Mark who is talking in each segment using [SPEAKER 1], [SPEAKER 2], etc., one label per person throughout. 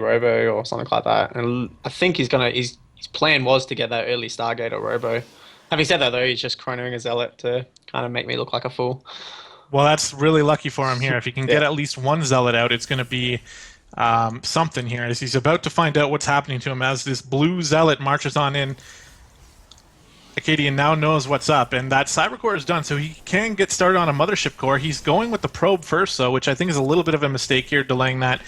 [SPEAKER 1] Robo or something like that. And I think his plan was to get that early Stargate or Robo. Having said that though, he's just chronoing a Zealot to kind of make me look like a fool.
[SPEAKER 2] Well, that's really lucky for him here. If he can get
[SPEAKER 1] Yeah.
[SPEAKER 2] at least one zealot out, it's going to be something here. As he's about to find out what's happening to him, as this blue zealot marches on in, Acadian now knows what's up, and that cyber core is done, so he can get started on a mothership core. He's going with the probe first, though, which I think is a little bit of a mistake here, delaying that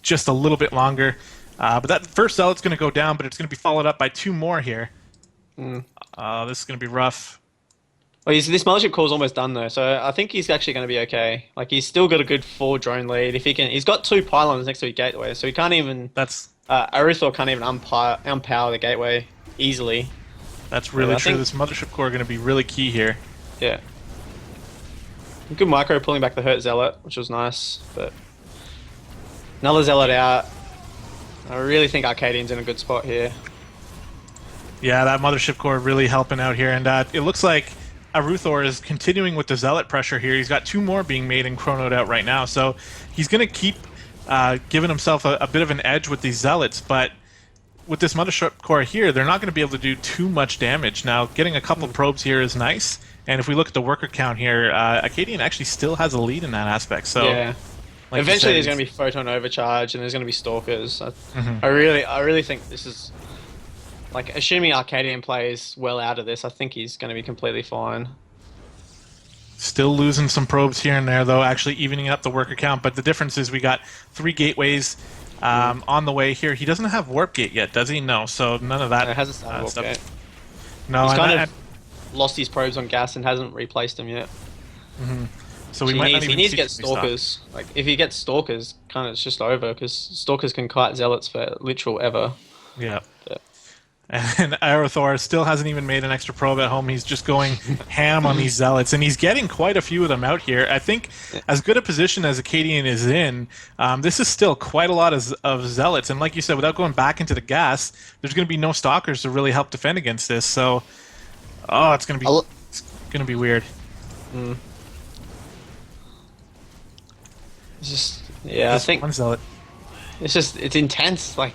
[SPEAKER 2] just a little bit longer. But that first zealot's going to go down, but it's going to be followed up by two more here.
[SPEAKER 1] Mm.
[SPEAKER 2] This is going to be rough.
[SPEAKER 1] Well, this mothership core's almost done though, so I think he's actually going to be okay. Like he's still got a good 4 drone lead. If he can, he's got 2 pylons next to his gateway, so he can't even.
[SPEAKER 2] That's
[SPEAKER 1] Aruthor can't even unpower the gateway easily.
[SPEAKER 2] that's really
[SPEAKER 1] I
[SPEAKER 2] true.
[SPEAKER 1] think,
[SPEAKER 2] This mothership core is going to be really key here.
[SPEAKER 1] yeah, good micro pulling back the hurt zealot, which was nice. But another zealot out. I really think Arcadian's in a good spot here.
[SPEAKER 2] Yeah, that mothership core really helping out here, and it looks like Aruthor is continuing with the zealot pressure here. He's got 2 more being made and chronoed out right now, so he's going to keep giving himself a bit of an edge with these zealots, but with this mothership core here, they're not going to be able to do too much damage. Now, getting a couple probes here is nice, and if we look at the worker count here, Acadian actually still has a lead in that aspect, so...
[SPEAKER 1] Yeah.
[SPEAKER 2] Like
[SPEAKER 1] Eventually,
[SPEAKER 2] said,
[SPEAKER 1] there's going to be photon overcharge, and there's going to be stalkers.
[SPEAKER 2] Mhm.
[SPEAKER 1] I really think this is like assuming Arcadian plays well out of this. I think he's going to be completely fine.
[SPEAKER 2] Still losing some probes here and there, though, actually evening up the worker count. But the difference is we got 3 gateways on the way here. He doesn't have warp gate yet, does he? No, so none of that
[SPEAKER 1] It hasn't started off
[SPEAKER 2] stuff.
[SPEAKER 1] yet.
[SPEAKER 2] No,
[SPEAKER 1] He's
[SPEAKER 2] and
[SPEAKER 1] kind of lost his probes on gas and hasn't replaced them yet.
[SPEAKER 2] so we might not
[SPEAKER 1] He
[SPEAKER 2] even
[SPEAKER 1] needs
[SPEAKER 2] see
[SPEAKER 1] to get
[SPEAKER 2] too many stock.
[SPEAKER 1] stalkers. Like if he gets stalkers, kind of it's just over because stalkers can kite zealots for literal ever.
[SPEAKER 2] Yeah.
[SPEAKER 1] Yeah.
[SPEAKER 2] And Arathor still hasn't even made an extra probe at home. He's just going ham on these zealots, and he's getting quite a few of them out here. I think as good a position as Acadian is in, this is still quite a lot of zealots. And like you said, without going back into the gas, there's going to be no stalkers to really help defend against this. So, oh, it's going to be weird.
[SPEAKER 1] Mm. It's just yeah, I
[SPEAKER 2] This
[SPEAKER 1] think
[SPEAKER 2] one zealot.
[SPEAKER 1] it's intense. Like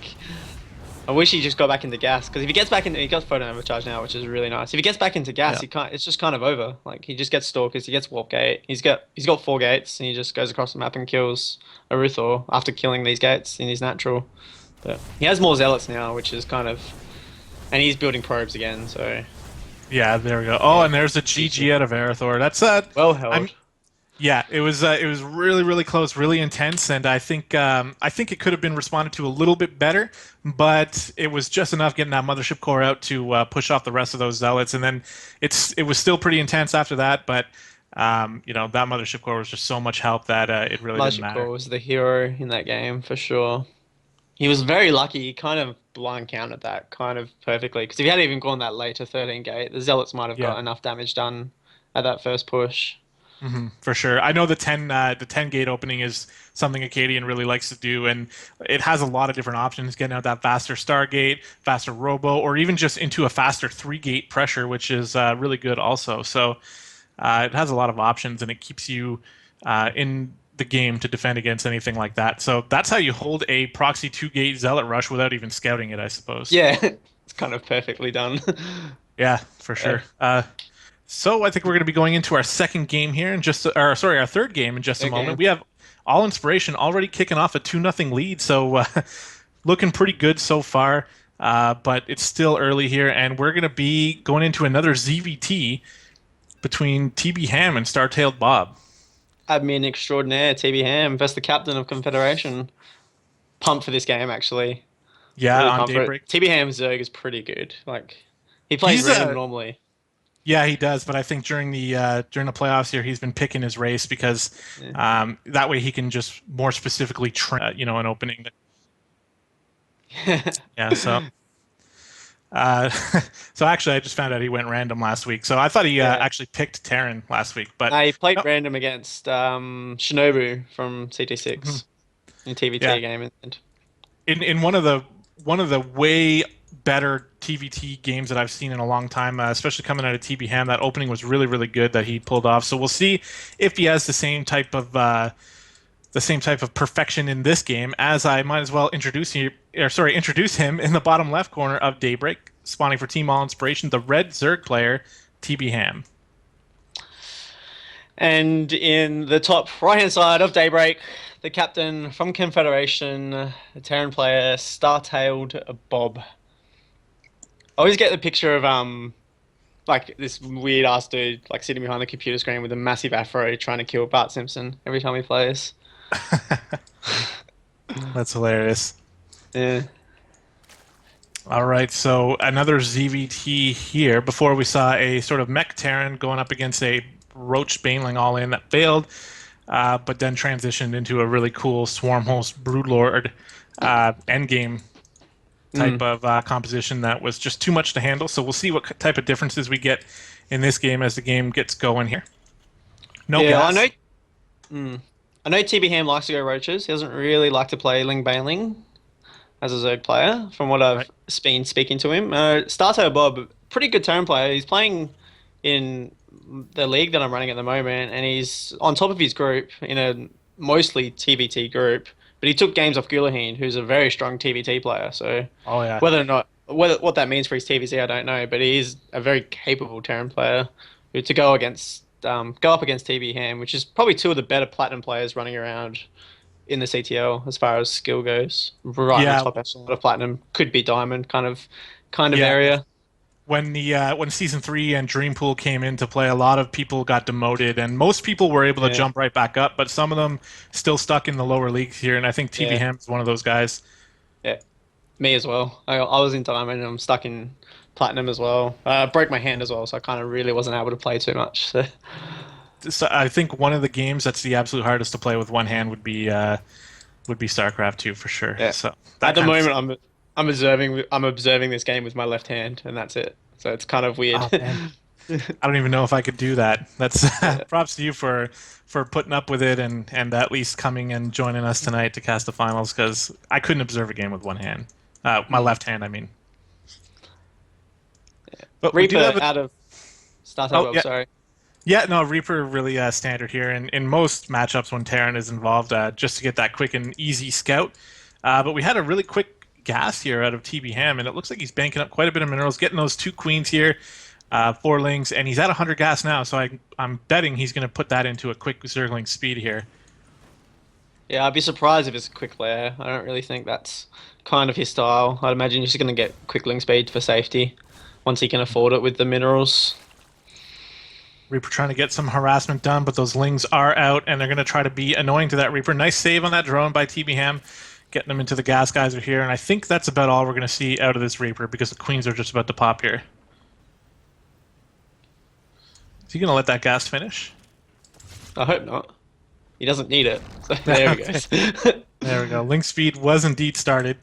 [SPEAKER 1] I wish he just got back into gas because if he gets back into he got photon overcharge now, which is really nice. If he gets back into gas,
[SPEAKER 2] Yeah.
[SPEAKER 1] he can't. It's just kind of over. Like he just gets stalkers, he gets warp gate. He's got 4 gates, and he just goes across the map and kills Aruthor after killing these gates in his natural. But he has more zealots now, which is kind of, and he's building probes again. So
[SPEAKER 2] Yeah, there we go. Oh, and there's a GG out of Arathor. That's
[SPEAKER 1] well
[SPEAKER 2] I'm
[SPEAKER 1] held.
[SPEAKER 2] Yeah, it was really really close, really intense, and I think it could have been responded to a little bit better, but it was just enough getting that mothership core out to push off the rest of those zealots, and then it was still pretty intense after that, but that mothership core was just so much help that it really didn't matter.
[SPEAKER 1] Elijah was the hero in that game for sure. He was very lucky. He kind of blind counted that kind of perfectly because if he had even gone that late to 13 gate, the zealots might have
[SPEAKER 2] Yeah.
[SPEAKER 1] got enough damage done at that first push.
[SPEAKER 2] For sure. I know the ten gate opening is something Acadian really likes to do, and it has a lot of different options. Getting out that faster Stargate, faster Robo, or even just into a faster 3 gate pressure, which is really good also. So it has a lot of options, and it keeps you in the game to defend against anything like that. So that's how you hold a proxy 2 gate zealot rush without even scouting it, I suppose.
[SPEAKER 1] Yeah, it's kind of perfectly done.
[SPEAKER 2] Yeah, for sure. So I think we're going to be going into our second game here in our third game in just a moment.
[SPEAKER 1] Okay.
[SPEAKER 2] We have All Inspiration already kicking off a 2-0 lead, so looking pretty good so far. But it's still early here, and we're going to be going into another ZVT between TB Ham and Star-Tailed Bob.
[SPEAKER 1] Admin extraordinaire, TB Ham, versus the captain of Confederation. Pumped for this game, actually.
[SPEAKER 2] Yeah,
[SPEAKER 1] Really
[SPEAKER 2] on
[SPEAKER 1] pumped for it.
[SPEAKER 2] Daybreak.
[SPEAKER 1] TB Ham's Zerg is pretty good. Like he plays
[SPEAKER 2] He's
[SPEAKER 1] random normally.
[SPEAKER 2] Yeah, he does, but I think during the playoffs here, he's been picking his race because
[SPEAKER 1] Yeah.
[SPEAKER 2] that way he can just more specifically an opening. Yeah, so uh, so actually, I just found out he went random last week. So I thought he
[SPEAKER 1] Yeah.
[SPEAKER 2] actually picked Terran last week, but
[SPEAKER 1] I played
[SPEAKER 2] no,
[SPEAKER 1] random against Shinobu from
[SPEAKER 2] mhm,
[SPEAKER 1] CT6 in TVT
[SPEAKER 2] yeah,
[SPEAKER 1] game. And
[SPEAKER 2] in one of the way better TVT games that I've seen in a long time, especially coming out of TB Ham. That opening was really, really good that he pulled off. So we'll see if he has the the same type of perfection in this game, as I might as well introduce him in the bottom left corner of Daybreak, spawning for Team All Inspiration, the red Zerg player, TB Ham.
[SPEAKER 1] And in the top right-hand side of Daybreak, the captain from Confederation, the Terran player, Star-tailed Bob. I always get the picture of like this weird ass dude like sitting behind the computer screen with a massive afro trying to kill Bart Simpson every time he plays.
[SPEAKER 2] That's hilarious.
[SPEAKER 1] Yeah.
[SPEAKER 2] All right, so another ZVT here. Before we saw a sort of mech Terran going up against a Roach Baneling all-in that failed, but then transitioned into a really cool Swarmhost Broodlord endgame type of composition that was just too much to handle. So we'll see what type of differences we get in this game as the game gets going here. No gas.
[SPEAKER 1] I know TB Ham likes to go Roaches. He doesn't really like to play Ling Baneling as a Zerg player, from what I've been speaking to him. Starto Bob, pretty good turn player. He's playing in the league that I'm running at the moment, and he's on top of his group in a mostly TVT group. But he took games off Gulahine, who's a very strong TVT player. So whether or not what that means for his TVC, I don't know. But he is a very capable Terran player who to go up against TB Ham, which is probably two of the better Platinum players running around in the CTL as far as skill goes. Right in the top echelon of Platinum, could be Diamond kind of area.
[SPEAKER 2] When Season 3 and Dreampool came into play, a lot of people got demoted, and most people were able to jump right back up, but some of them still stuck in the lower leagues here, and I think TB Ham is one of those guys. Yeah,
[SPEAKER 1] me as well. I was in Diamond, and I'm stuck in Platinum as well. I broke my hand as well, so I kind of really wasn't able to play too much.
[SPEAKER 2] So I think one of the games that's the absolute hardest to play with one hand would be StarCraft 2 for sure.
[SPEAKER 1] Yeah.
[SPEAKER 2] So
[SPEAKER 1] at the moment, I'm observing this game with my left hand, and that's it. So it's kind of weird.
[SPEAKER 2] Oh, I don't even know if I could do that. That's props to you for putting up with it and at least coming and joining us tonight to cast the finals, because I couldn't observe a game with one hand. My left hand, I mean.
[SPEAKER 1] Yeah. But Reaper out of Startup. Sorry.
[SPEAKER 2] Yeah, no, Reaper really standard here in most matchups when Terran is involved, just to get that quick and easy scout. But we had a really quick gas here out of TB Ham, and it looks like he's banking up quite a bit of minerals, getting those 2 queens here, 4 lings, and he's at 100 gas now, so I'm betting he's going to put that into a quick Zergling speed here.
[SPEAKER 1] Yeah, I'd be surprised if it's a quick layer. I don't really think that's kind of his style. I'd imagine he's just going to get quick ling speed for safety once he can afford it with the minerals.
[SPEAKER 2] Reaper trying to get some harassment done, but those lings are out, and they're going to try to be annoying to that Reaper. Nice save on that drone by TB Ham, getting them into the gas geyser here, and I think that's about all we're going to see out of this Reaper, because the queens are just about to pop here. Is he going to let that gas finish?
[SPEAKER 1] I hope not. He doesn't need it. So there we go.
[SPEAKER 2] There we go. Link speed was indeed started.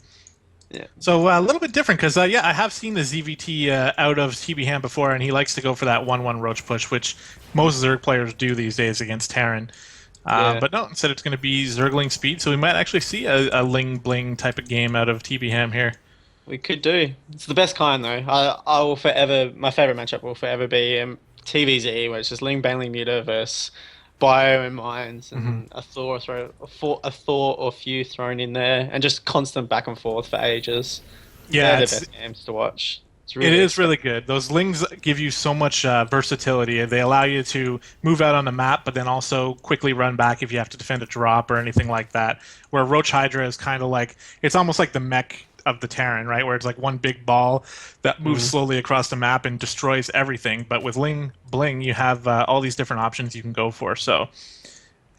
[SPEAKER 1] Yeah.
[SPEAKER 2] So a little bit different, because I have seen the ZVT out of TB Ham before, and he likes to go for that 1-1 roach push, which most Zerg players do these days against Terran. But no, instead it's going to be Zergling speed, so we might actually see a Ling Bling type of game out of TB Ham here.
[SPEAKER 1] We could do. It's the best kind, though. I will forever, my favorite matchup will forever be TVZ, where it's just Ling Baneling Muta versus Bio and Mines, and a Thor or few thrown in there, and just constant back and forth for ages.
[SPEAKER 2] Yeah,
[SPEAKER 1] they're the best games to watch.
[SPEAKER 2] It is really good. Those lings give you so much versatility. They allow you to move out on the map, but then also quickly run back if you have to defend a drop or anything like that. Where Roach Hydra is kind of like, it's almost like the mech of the Terran, right? Where it's like one big ball that moves slowly across the map and destroys everything. But with Ling Bling, you have all these different options you can go for. So,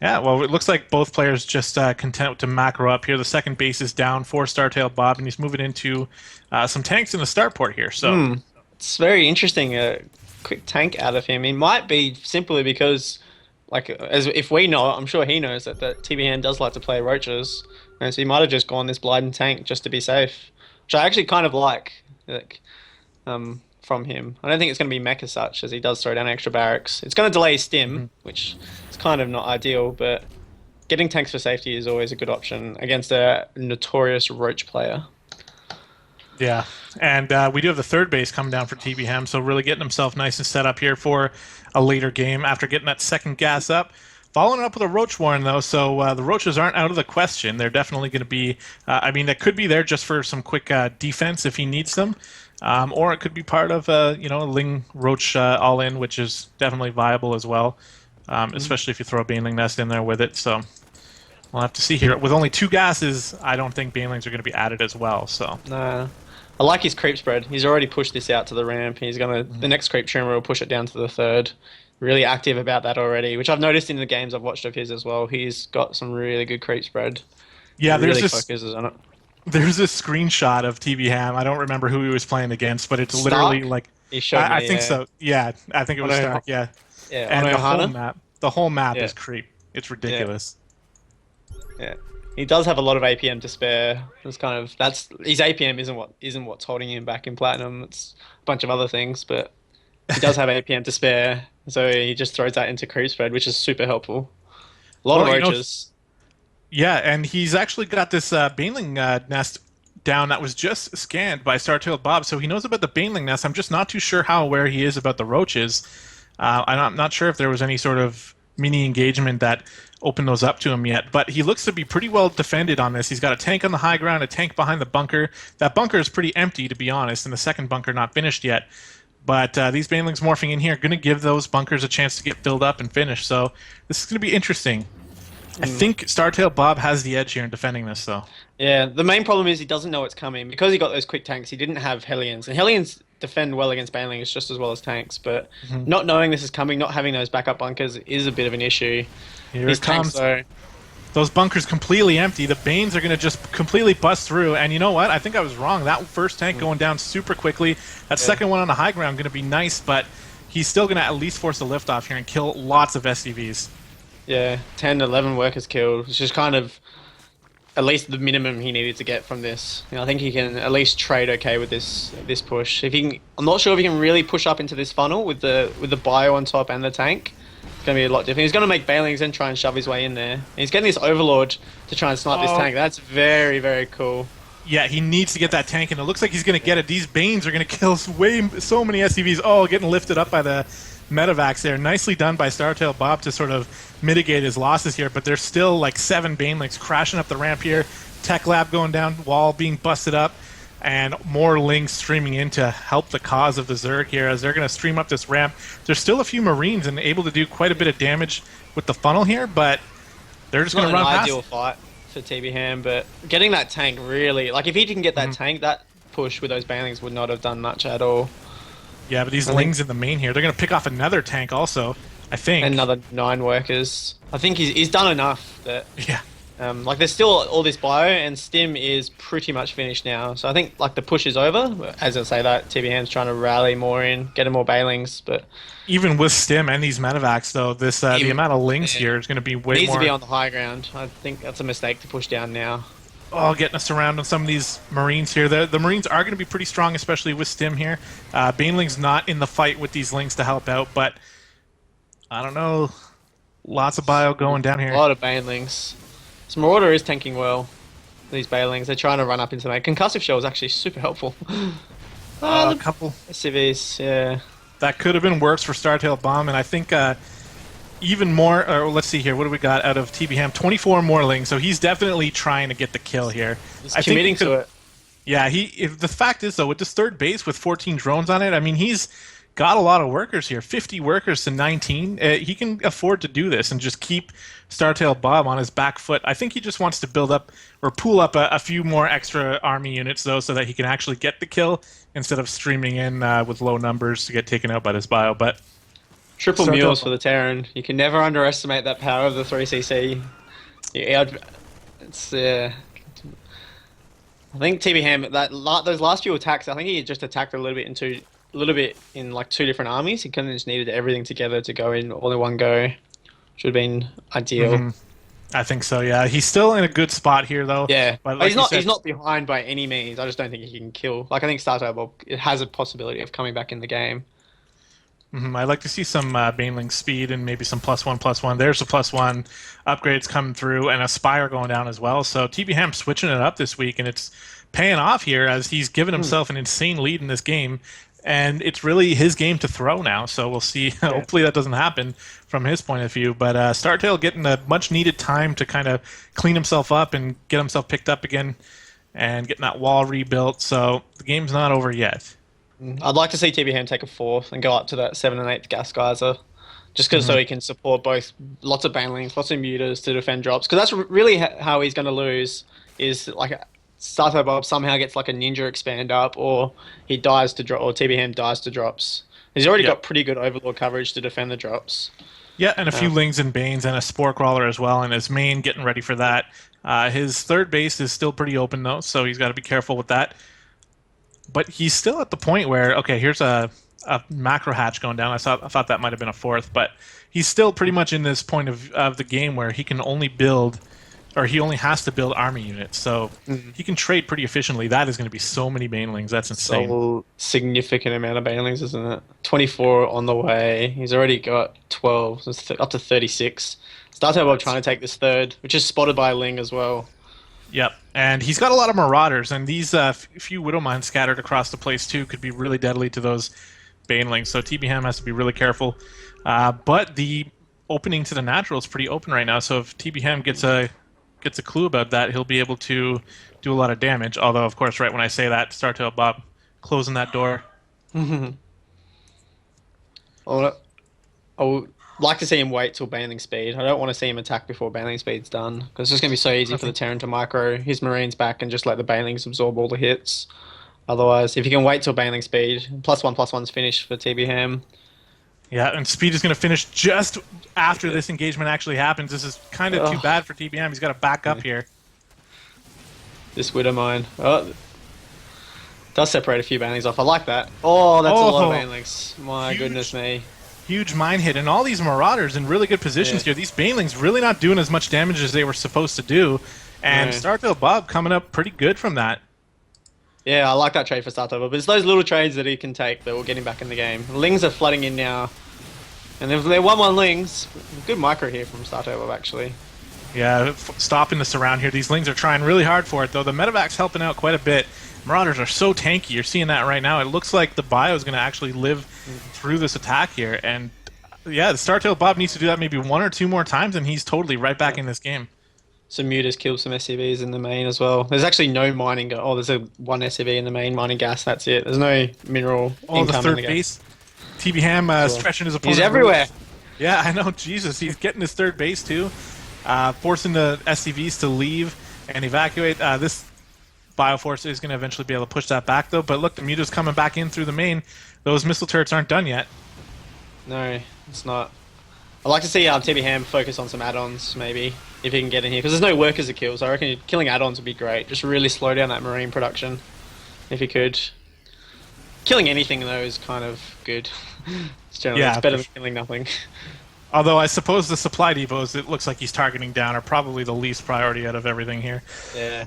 [SPEAKER 2] yeah, well, it looks like both players just content to macro up here. The second base is down for Star-tailed Bob, and he's moving into some tanks in the starport here. So
[SPEAKER 1] it's very interesting. A quick tank out of him. He might be simply because, like, as if we know, I'm sure he knows that TBN does like to play roaches, and so he might have just gone this Blyden tank just to be safe, which I actually kind of like from him. I don't think it's going to be mech as such, as he does throw down extra barracks. It's going to delay his stim, which is kind of not ideal, but getting tanks for safety is always a good option against a notorious roach player.
[SPEAKER 2] Yeah, and we do have the third base coming down for TB Ham, so really getting himself nice and set up here for a later game after getting that second gas up. Following up with a Roach Warren, though, so the Roaches aren't out of the question. They're definitely going to be, I mean, that could be there just for some quick defense if he needs them. Or it could be part of, you know, a Ling Roach all-in, which is definitely viable as well, especially if you throw a Baneling Nest in there with it. So we'll have to see here. With only 2 gases, I don't think Banelings are going to be added as well. So
[SPEAKER 1] Nah. I like his creep spread. He's already pushed this out to the ramp. He's gonna the next creep trimmer will push it down to the 3rd. Really active about that already, which I've noticed in the games I've watched of his as well. He's got some really good creep spread.
[SPEAKER 2] yeah,
[SPEAKER 1] He really focuses on it.
[SPEAKER 2] there's this screenshot of TB Ham. I don't remember who he was playing against, but it's literally
[SPEAKER 1] Stark?
[SPEAKER 2] like
[SPEAKER 1] He showed me.
[SPEAKER 2] I think
[SPEAKER 1] Yeah.
[SPEAKER 2] so. Yeah, I think it was
[SPEAKER 1] Ono-
[SPEAKER 2] Stark. Yeah,
[SPEAKER 1] Yeah,
[SPEAKER 2] and
[SPEAKER 1] Ono
[SPEAKER 2] the whole map
[SPEAKER 1] Yeah.
[SPEAKER 2] is creep. It's ridiculous.
[SPEAKER 1] Yeah, he does have a lot of APM to spare. It's kind of that's his APM isn't what's holding him back in platinum. It's a bunch of other things, but he does have APM to spare, so he just throws that into creep spread, which is super helpful. A lot of
[SPEAKER 2] Well, you know,
[SPEAKER 1] roaches.
[SPEAKER 2] Yeah, and he's actually got this Baneling nest down that was just scanned by Startailed Bob, so he knows about the Baneling nest. I'm just not too sure how aware he is about the roaches. I'm not sure if there was any sort of mini engagement that opened those up to him yet, but he looks to be pretty well defended on this. He's got a tank on the high ground, a tank behind the bunker. That bunker is pretty empty, to be honest, and the second bunker not finished yet. But these Banelings morphing in here are going to give those bunkers a chance to get filled up and finished, so this is going to be interesting. I think Startail Bob has the edge here in defending this, though.
[SPEAKER 1] Yeah, the main problem is he doesn't know it's coming because he got those quick tanks. He didn't have Hellions, and Hellions defend well against Banelings just as well as tanks. But not knowing this is coming, not having those backup bunkers is a bit of an issue.
[SPEAKER 2] Here
[SPEAKER 1] These
[SPEAKER 2] it comes.
[SPEAKER 1] tanks, though,
[SPEAKER 2] Those bunkers completely empty. The Banes are going to just completely bust through. And you know what? I think I was wrong. That first tank going down super quickly. That second one on the high ground going to be nice, but he's still going to at least force a liftoff here and kill lots of SCVs.
[SPEAKER 1] yeah, 10, 11 workers killed, which is kind of at least the minimum he needed to get from this. You know, I think he can at least trade okay with this push. If he can, I'm not sure if he can really push up into this funnel with the bio on top and the tank. It's going to be a lot different. He's going to make Banelings and try and shove his way in there. And he's getting this Overlord to try and snipe this tank. That's very, very cool.
[SPEAKER 2] Yeah, he needs to get that tank, and it looks like he's going to get it. These Banes are going to kill so many SCVs. Oh, getting lifted up by the Medivacs there. Nicely done by Startail Bob to sort of mitigate his losses here, but there's still like 7 Banelings crashing up the ramp here. Tech Lab going down, wall being busted up, and more Lings streaming in to help the cause of the Zerg here as they're going to stream up this ramp. There's still a few Marines and able to do quite a bit of damage with the funnel here, but they're just going to run past.
[SPEAKER 1] Not an ideal fight for TB Ham, but getting that tank really, like if he didn't get that tank, that push with those Banelings would not have done much at all.
[SPEAKER 2] Yeah, but these Lings in the main here, they're going to pick off another tank also, I think.
[SPEAKER 1] Another 9 workers. I think he's done enough that
[SPEAKER 2] Yeah.
[SPEAKER 1] like there's still all this bio and Stim is pretty much finished now. So I think like the push is over. As I say that, TB Ham's trying to rally more in, get more Banelings, but
[SPEAKER 2] Even with Stim and these Medivacs, though, this the amount of Lings here is going to be way
[SPEAKER 1] needs
[SPEAKER 2] more.
[SPEAKER 1] to be on the high ground. I think that's a mistake to push down now.
[SPEAKER 2] Oh, getting us around on some of these Marines here. The Marines are going to be pretty strong, especially with Stim here. Baneling's not in the fight with these Lings to help out, but I don't know. Lots of bio going down here.
[SPEAKER 1] A lot of Banelings. So Marauder is tanking well. These Banelings, they're trying to run up into me. Concussive Shell is actually super helpful.
[SPEAKER 2] A couple.
[SPEAKER 1] SCVs, yeah.
[SPEAKER 2] That could have been worse for Startail Bomb, and I think even more. Let's see here. What do we got out of TB Ham? 24 more Lings, so he's definitely trying to get the kill here.
[SPEAKER 1] He's committing to it.
[SPEAKER 2] Yeah, the fact is, though, with this third base with 14 drones on it, I mean, he's got a lot of workers here. 50 workers to 19. He can afford to do this and just keep Startail Bob on his back foot. I think he just wants to build up or pool up a few more extra army units, though, so that he can actually get the kill instead of streaming in with low numbers to get taken out by this bio. But
[SPEAKER 1] Triple mules for the Terran. You can never underestimate that power of the 3cc. Yeah, it's I think TB Ham those last few attacks. I think he just attacked a little bit in like 2 different armies. He kind of just needed everything together to go in all in one go. Should have been ideal.
[SPEAKER 2] I think so. Yeah, he's still in a good spot here, though.
[SPEAKER 1] Yeah,
[SPEAKER 2] but like
[SPEAKER 1] he's not behind by any means. I just don't think he can kill. Like I think Startail Bob, it has a possibility of coming back in the game.
[SPEAKER 2] I'd like to see some Baneling speed and maybe some +1/+1. There's a +1 upgrades coming through and a Spire going down as well. So TB Ham switching it up this week, and it's paying off here as he's given himself an insane lead in this game. and it's really his game to throw now. So we'll see. Hopefully that doesn't happen from his point of view. But Startail getting a much needed time to kind of clean himself up and get himself picked up again, and getting that wall rebuilt. So the game's not over yet.
[SPEAKER 1] I'd like to see TBM take a fourth and go up to that 7th and 8th gas geyser. Just because so he can support both lots of banelings, lots of mutas to defend drops. Because that's really how he's going to lose, is like Starter Bob somehow gets like a ninja expand up, or he dies to drop, or TBM dies to drops. He's already got pretty good overlord coverage to defend the drops.
[SPEAKER 2] Yeah, and a few Lings and Banes and a Spore Crawler as well, and his main getting ready for that. His third base is still pretty open though, so he's got to be careful with that. But he's still at the point where, okay, here's a macro hatch going down. I thought that might have been a fourth, but he's still pretty much in this point of the game where he can only build, or he only has to build army units. So he can trade pretty efficiently. That is going to be so many banelings. That's insane.
[SPEAKER 1] So significant amount of banelings, isn't it? 24 on the way. He's already got 12, so it's up to 36. Startail trying to take this third, which is spotted by Ling as well.
[SPEAKER 2] Yep, and he's got a lot of Marauders, and these few Widow Mines scattered across the place too could be really deadly to those banelings. So TBM has to be really careful. But the opening to the natural is pretty open right now. So if TBM gets a clue about that, he'll be able to do a lot of damage. Although, of course, right when I say that, Startail Bob closing that door.
[SPEAKER 1] I would like to see him wait till baneling speed. I don't want to see him attack before baneling speed's done, because it's just going to be so easy for the Terran to micro his Marines back and just let the banelings absorb all the hits. Otherwise, if you can wait till baneling speed, +1/+1's finished for TBM.
[SPEAKER 2] Yeah, and speed is going to finish just after this engagement actually happens. This is kind of too bad for TBM. He's got to back up here.
[SPEAKER 1] This Widow Mine. Oh, does separate a few banelings off. I like that. Oh, that's a lot of banelings. My goodness me.
[SPEAKER 2] Huge mine hit, and all these Marauders in really good positions here. These banelings really not doing as much damage as they were supposed to do, and Startail Bob coming up pretty good from that. Yeah,
[SPEAKER 1] I like that trade for Startail Bob, but it's those little trades that he can take that will get him back in the game. Lings are flooding in now, and if they're 1/1 Lings, good micro here from Startail Bob actually.
[SPEAKER 2] Yeah, stopping the surround here. These Lings are trying really hard for it, though. The Medevac's helping out quite a bit. Marauders are so tanky. You're seeing that right now. It looks like the bio is going to actually live through this attack here. And yeah, the Startail Bob needs to do that maybe 1 or 2 more times, and he's totally right back in this game.
[SPEAKER 1] Some mutas killed some SCVs in the main as well. There's actually no mining. There's one SCV in the main mining gas. That's it. There's no mineral.
[SPEAKER 2] Oh, the third base. TBM stretching his opponent.
[SPEAKER 1] He's everywhere.
[SPEAKER 2] Yeah, I know. Jesus, he's getting his third base too, forcing the SCVs to leave and evacuate. This Bioforce is going to eventually be able to push that back, though. But look, the muta's coming back in through the main. Those missile turrets aren't done yet.
[SPEAKER 1] No, it's not. I'd like to see TBM focus on some add-ons, maybe, if he can get in here. Because there's no workers to kill, so I reckon killing add-ons would be great. Just really slow down that Marine production, if he could. Killing anything, though, is kind of good. It's better than killing nothing.
[SPEAKER 2] Although I suppose the supply depots, it looks like he's targeting down, are probably the least priority out of everything here.
[SPEAKER 1] Yeah.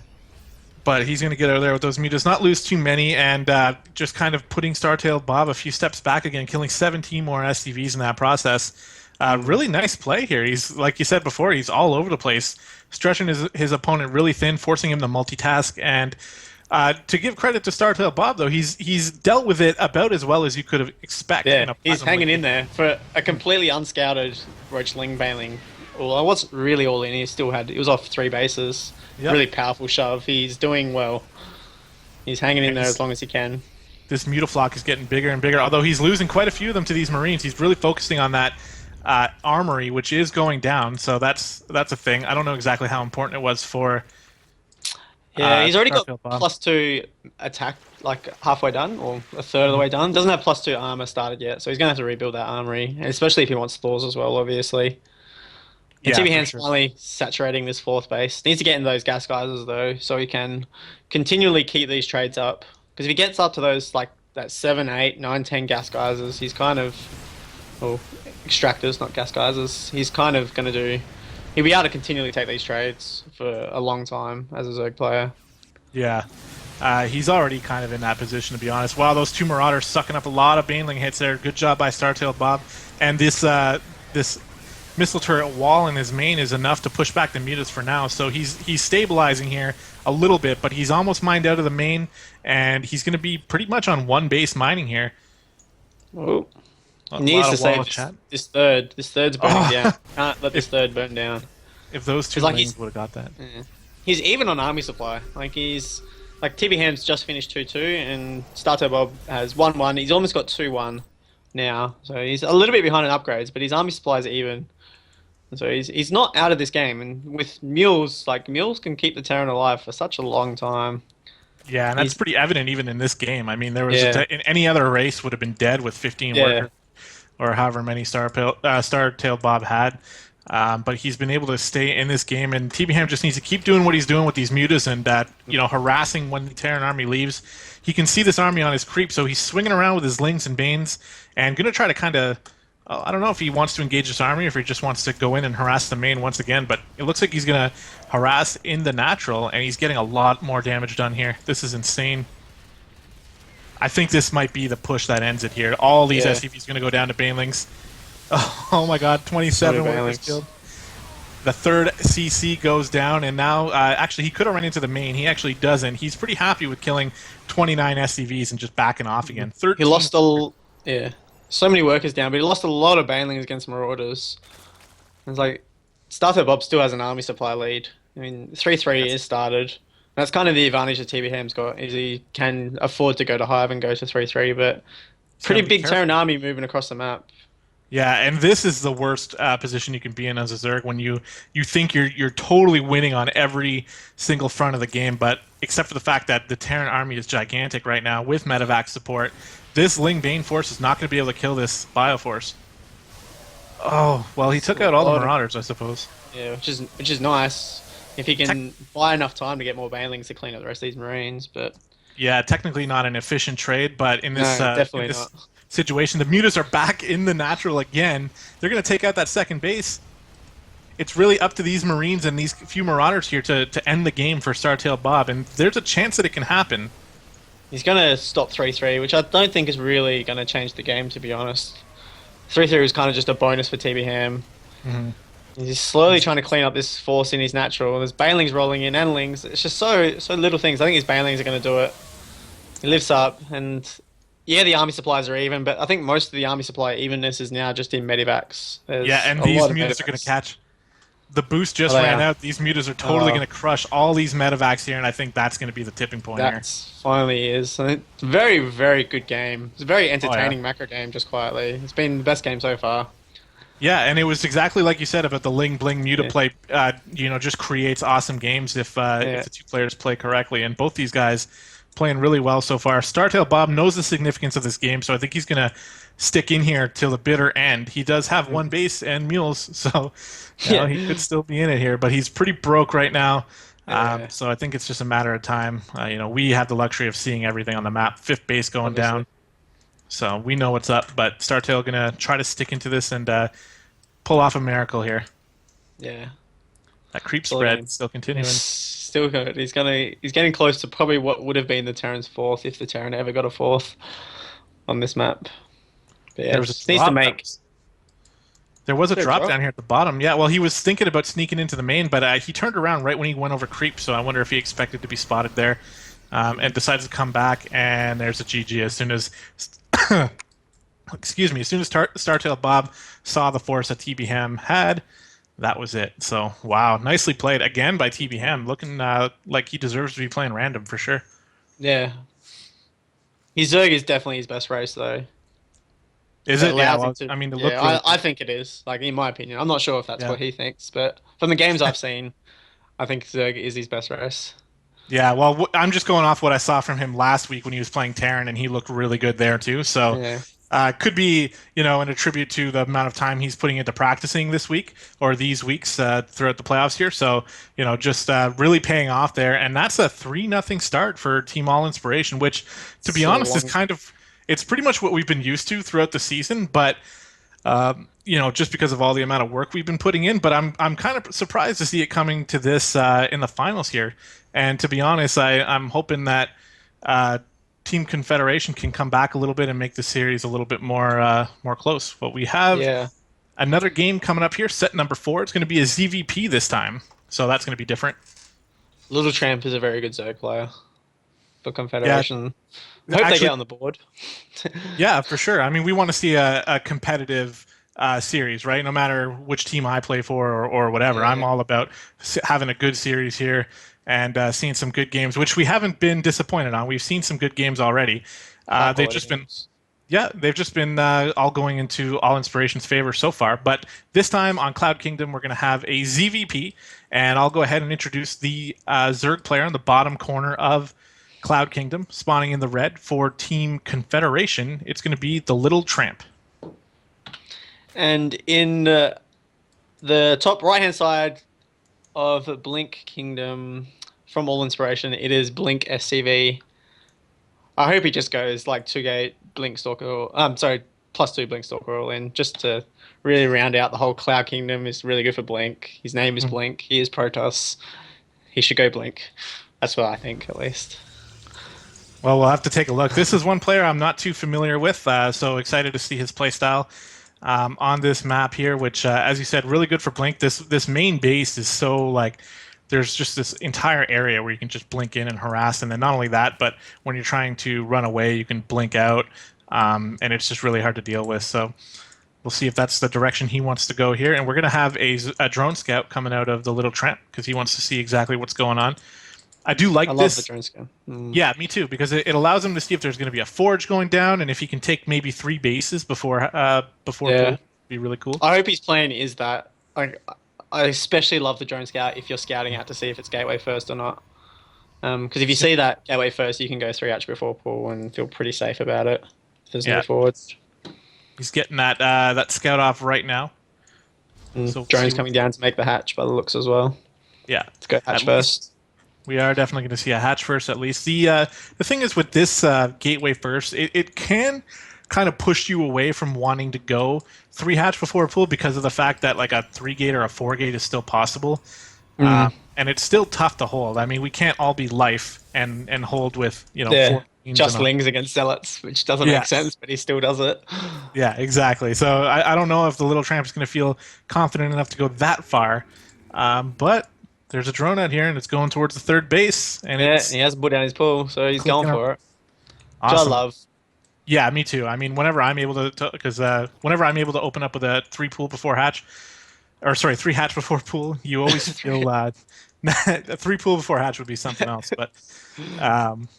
[SPEAKER 2] But he's going to get out of there with those mutas, not lose too many, and just kind of putting Startail Bob a few steps back again, killing 17 more SCVs in that process. Really nice play here. He's, like you said before, he's all over the place, stretching his opponent really thin, forcing him to multitask. And to give credit to Startail Bob, though, he's dealt with it about as well as you could have expected.
[SPEAKER 1] Yeah, he's hanging in there for a completely unscouted Roachling Baneling. Well, I wasn't really all in. He was off 3 bases. Yep. Really powerful shove. He's doing well. He's hanging in there as long as he can.
[SPEAKER 2] This Mutaflock is getting bigger and bigger, although he's losing quite a few of them to these Marines. He's really focusing on that armory, which is going down, so that's a thing. I don't know exactly how important it was for...
[SPEAKER 1] Yeah, he's already got +2 attack, like halfway done, or a third of the way done. Doesn't have +2 armor started yet, so he's going to have to rebuild that armory, especially if he wants Thors as well, obviously. And TBM's finally saturating this 4th base. Needs to get in those gas geysers though, so he can continually keep these trades up. Because if he gets up to those, like that 7, 8, 9, 10 gas geysers, he's kind of, extractors, not gas geysers. He's kind of going to do. He'll be able to continually take these trades for a long time as a Zerg player.
[SPEAKER 2] Yeah, he's already kind of in that position, to be honest. Wow, those 2 Marauders sucking up a lot of Baneling hits there. Good job by Startail Bob. And this missile turret wall in his main is enough to push back the mutas for now. So he's stabilizing here a little bit, but he's almost mined out of the main, and he's going to be pretty much on 1 base mining here.
[SPEAKER 1] Oh,
[SPEAKER 2] A
[SPEAKER 1] he needs
[SPEAKER 2] lot
[SPEAKER 1] to
[SPEAKER 2] of wall
[SPEAKER 1] save
[SPEAKER 2] of chat.
[SPEAKER 1] this third. This third's burning down.
[SPEAKER 2] Oh,
[SPEAKER 1] Can't let this
[SPEAKER 2] if
[SPEAKER 1] third burn down.
[SPEAKER 2] if those two
[SPEAKER 1] Because like
[SPEAKER 2] lings would have got that.
[SPEAKER 1] yeah. He's even on army supply. Like he's like TB Ham's just finished 2-2, and Starter Bob has 1-1. He's almost got 2-1 now, so he's a little bit behind in upgrades, but his army supplies are even. And so he's not out of this game. And with mules, like mules can keep the Terran alive for such a long time.
[SPEAKER 2] Yeah, and that's
[SPEAKER 1] He's
[SPEAKER 2] pretty evident even in this game. I mean, there was
[SPEAKER 1] yeah,
[SPEAKER 2] in any other race would have been dead with 15
[SPEAKER 1] yeah.
[SPEAKER 2] workers or however many Star-tailed Bob had. But he's been able to stay in this game, and TBHam just needs to keep doing what he's doing with these mutas and harassing when the Terran army leaves. He can see this army on his creep, so he's swinging around with his lings and banes and going to try to kind of. I don't know if he wants to engage this army or if he just wants to go in and harass the main once again, but it looks like he's going to harass in the natural, and he's getting a lot more damage done here. This is insane. I think this might be the push that ends it here. All these
[SPEAKER 1] Yeah.
[SPEAKER 2] SCVs going to go down to banelings. Oh my god, 27
[SPEAKER 1] Sorry,
[SPEAKER 2] workers
[SPEAKER 1] Banelings.
[SPEAKER 2] killed. The third CC goes down, and now, actually, he could have run into the main. He actually doesn't. He's pretty happy with killing 29 SCVs and just backing off again. 13.
[SPEAKER 1] He lost yeah, so many workers down, but he lost a lot of banelings against Marauders. It's like Starter Bob still has an army supply lead. I mean, 3-3 is started. That's kind of the advantage that TB Ham's got, is he can afford to go to Hive and go to 3-3, but pretty
[SPEAKER 2] gotta be
[SPEAKER 1] big
[SPEAKER 2] careful.
[SPEAKER 1] Terran army moving across the map.
[SPEAKER 2] Yeah, and this is the worst position you can be in as a Zerg when you think you're totally winning on every single front of the game, but except for the fact that the Terran army is gigantic right now with medevac support, this Ling Bane force is not going to be able to kill this Bioforce. Oh, well, he took out all the Marauders, I suppose.
[SPEAKER 1] Yeah, which is nice if he can buy enough time to get more banelings to clean up the rest of these Marines. But
[SPEAKER 2] Yeah, technically not an efficient trade, but in
[SPEAKER 1] no,
[SPEAKER 2] this
[SPEAKER 1] definitely not.
[SPEAKER 2] situation, the mutas are back in the natural again. They're going to take out that second base. It's really up to these Marines and these few Marauders here to end the game for Startail Bob, and there's a chance that it can happen.
[SPEAKER 1] He's going to stop 3-3, which I don't think is really going to change the game, to be honest. 3-3 was kind of just a bonus for TB Ham.
[SPEAKER 2] Mm-hmm.
[SPEAKER 1] He's slowly trying to clean up this force in his natural. There's banelings rolling in and lings. It's just so little things. I think his banelings are going to do it. He lifts up, and yeah, the army supplies are even, but I think most of the army supply evenness is now just in medivacs. There's
[SPEAKER 2] Yeah, and
[SPEAKER 1] a
[SPEAKER 2] these
[SPEAKER 1] lot of
[SPEAKER 2] mutas are going
[SPEAKER 1] medivacs.
[SPEAKER 2] to catch. The boost just
[SPEAKER 1] Oh, they
[SPEAKER 2] ran
[SPEAKER 1] are.
[SPEAKER 2] out. These mutas are totally
[SPEAKER 1] Oh.
[SPEAKER 2] going to crush all these medevacs here, and I think that's going to be the tipping point here.
[SPEAKER 1] That's finally is. And it's a very, very good game. It's a very entertaining macro game, just quietly. It's been the best game so far.
[SPEAKER 2] Yeah, and it was exactly like you said about the Ling Bling Muta
[SPEAKER 1] Yeah.
[SPEAKER 2] play. Just creates awesome games if the two players play correctly, and both these guys playing really well so far. Startail Bob knows the significance of this game, so I think he's going to stick in here till the bitter end. He does have one base and mules, so he could still be in it here, but he's pretty broke right now.
[SPEAKER 1] Yeah.
[SPEAKER 2] So I think it's just a matter of time. We have the luxury of seeing everything on the map. Fifth base going
[SPEAKER 1] Obviously.
[SPEAKER 2] down. So we know what's up, but Startail gonna try to stick into this and pull off a miracle here.
[SPEAKER 1] Yeah.
[SPEAKER 2] That creep
[SPEAKER 1] Still
[SPEAKER 2] spread
[SPEAKER 1] going.
[SPEAKER 2] still continuing.
[SPEAKER 1] He's still good. He's getting close to probably what would have been the Terran's fourth if the Terran ever got a fourth on this map. But yeah,
[SPEAKER 2] There was
[SPEAKER 1] just
[SPEAKER 2] a
[SPEAKER 1] needs to
[SPEAKER 2] drop
[SPEAKER 1] make.
[SPEAKER 2] There was a
[SPEAKER 1] There a
[SPEAKER 2] drop
[SPEAKER 1] drop?
[SPEAKER 2] down here at the bottom. Yeah, well, he was thinking about sneaking into the main, but he turned around right when he went over creep, so I wonder if he expected to be spotted there, and decides to come back, and there's a GG as soon as... Excuse me, as soon as Startail Bob saw the force that TB Ham had, that was it. So, wow, nicely played again by TB Ham, looking like he deserves to be playing random for sure.
[SPEAKER 1] Yeah. His Zerg is definitely his best race, though.
[SPEAKER 2] Is
[SPEAKER 1] It
[SPEAKER 2] it? Yeah,
[SPEAKER 1] allows
[SPEAKER 2] well,
[SPEAKER 1] him to-
[SPEAKER 2] I mean,
[SPEAKER 1] I think it is. Like, in my opinion. I'm not sure if that's
[SPEAKER 2] Yeah.
[SPEAKER 1] what he thinks, but from the games I've seen, I think Zerg is his best race.
[SPEAKER 2] Yeah, well, I'm just going off what I saw from him last week when he was playing Terran, and he looked really good there too. So,
[SPEAKER 1] Yeah.
[SPEAKER 2] could be an attribute to the amount of time he's putting into practicing this week or these weeks throughout the playoffs here. So, just really paying off there, and that's a 3-0 start for Team All Inspiration, which, to be
[SPEAKER 1] So
[SPEAKER 2] honest, is
[SPEAKER 1] long.
[SPEAKER 2] it's pretty much what we've been used to throughout the season, but. Just because of all the amount of work we've been putting in, but I'm kind of surprised to see it coming to this in the finals here. And to be honest, I'm hoping that Team Confederation can come back a little bit and make the series a little bit more close. But we have
[SPEAKER 1] Yeah.
[SPEAKER 2] another game coming up here, set number 4. It's going to be a ZVP this time, so that's going to be different.
[SPEAKER 1] Little Tramp is a very good Zerg player. for
[SPEAKER 2] Yeah,
[SPEAKER 1] Confederation. I hope they
[SPEAKER 2] actually,
[SPEAKER 1] get on the board.
[SPEAKER 2] yeah, for sure. I mean, we want to see a competitive series, right? No matter which team I play for or whatever. I'm
[SPEAKER 1] Yeah,
[SPEAKER 2] all about having a good series here and seeing some good games, which we haven't been disappointed on. We've seen some good games already.
[SPEAKER 1] high
[SPEAKER 2] They've
[SPEAKER 1] quality
[SPEAKER 2] just been
[SPEAKER 1] games.
[SPEAKER 2] Yeah, they've just been all going into All Inspiration's favor so far. But this time on Cloud Kingdom, we're going to have a ZVP, and I'll go ahead and introduce the Zerg player in the bottom corner of Cloud Kingdom, spawning in the red for Team Confederation. It's going to be the Little Tramp.
[SPEAKER 1] And in the top right hand side of Blink Kingdom from All Inspiration, it is Blink SCV. I hope he just goes like 2 gate Blink Stalker. I'm sorry, +2 Blink Stalker all in, just to really round out the whole Cloud Kingdom. Is really good for Blink. His name is Blink. He is Protoss. He should go Blink. That's what I think, at least.
[SPEAKER 2] Well, we'll have to take a look. This is one player I'm not too familiar with, so excited to see his playstyle on this map here, which, as you said, really good for Blink. This main base is so, like, there's just this entire area where you can just blink in and harass, and then not only that, but when you're trying to run away, you can blink out, and it's just really hard to deal with. So we'll see if that's the direction he wants to go here, and we're going to have a drone scout coming out of the Little Tramp because he wants to see exactly what's going on. I do like
[SPEAKER 1] I love
[SPEAKER 2] this.
[SPEAKER 1] the drone scan.
[SPEAKER 2] Yeah, me too, because it allows him to see if there's going to be a forge going down, and if he can take maybe 3 bases before
[SPEAKER 1] Yeah.
[SPEAKER 2] pool, be really cool.
[SPEAKER 1] I hope his plan is that. Like, I especially love the drone scout if you're scouting out to see if it's gateway first or not. Because if you see that gateway first, you can go 3H before pool and feel pretty safe about it. If there's
[SPEAKER 2] Yeah.
[SPEAKER 1] no forwards.
[SPEAKER 2] He's getting that scout off right now. So we'll
[SPEAKER 1] Drone's
[SPEAKER 2] see-
[SPEAKER 1] coming down to make the hatch by the looks as well.
[SPEAKER 2] Yeah,
[SPEAKER 1] Let's go hatch
[SPEAKER 2] At
[SPEAKER 1] first.
[SPEAKER 2] we are definitely going to see a hatch first, at least. The thing is with this gateway first, it can kind of push you away from wanting to go 3 hatch before pool because of the fact that like a 3 gate or a 4 gate is still possible. And it's still tough to hold. I mean, we can't all be life and hold with,
[SPEAKER 1] Yeah.
[SPEAKER 2] 4 queens
[SPEAKER 1] Just
[SPEAKER 2] and
[SPEAKER 1] lings against zealots, which doesn't
[SPEAKER 2] Yeah.
[SPEAKER 1] make sense, but he still does it.
[SPEAKER 2] Yeah, exactly. So I don't know if the Little Tramp is going to feel confident enough to go that far. But there's a drone out here, and it's going towards the 3rd base. And
[SPEAKER 1] Yeah,
[SPEAKER 2] it's
[SPEAKER 1] he has put down his pool, so he's
[SPEAKER 2] clicking
[SPEAKER 1] going
[SPEAKER 2] up.
[SPEAKER 1] for it.
[SPEAKER 2] awesome.
[SPEAKER 1] Which I love.
[SPEAKER 2] Yeah, me too. I mean, whenever I'm able to, because whenever I'm able to open up with a 3 pool before hatch, or sorry, 3 hatch before pool, you always feel a 3 pool before hatch would be something else, but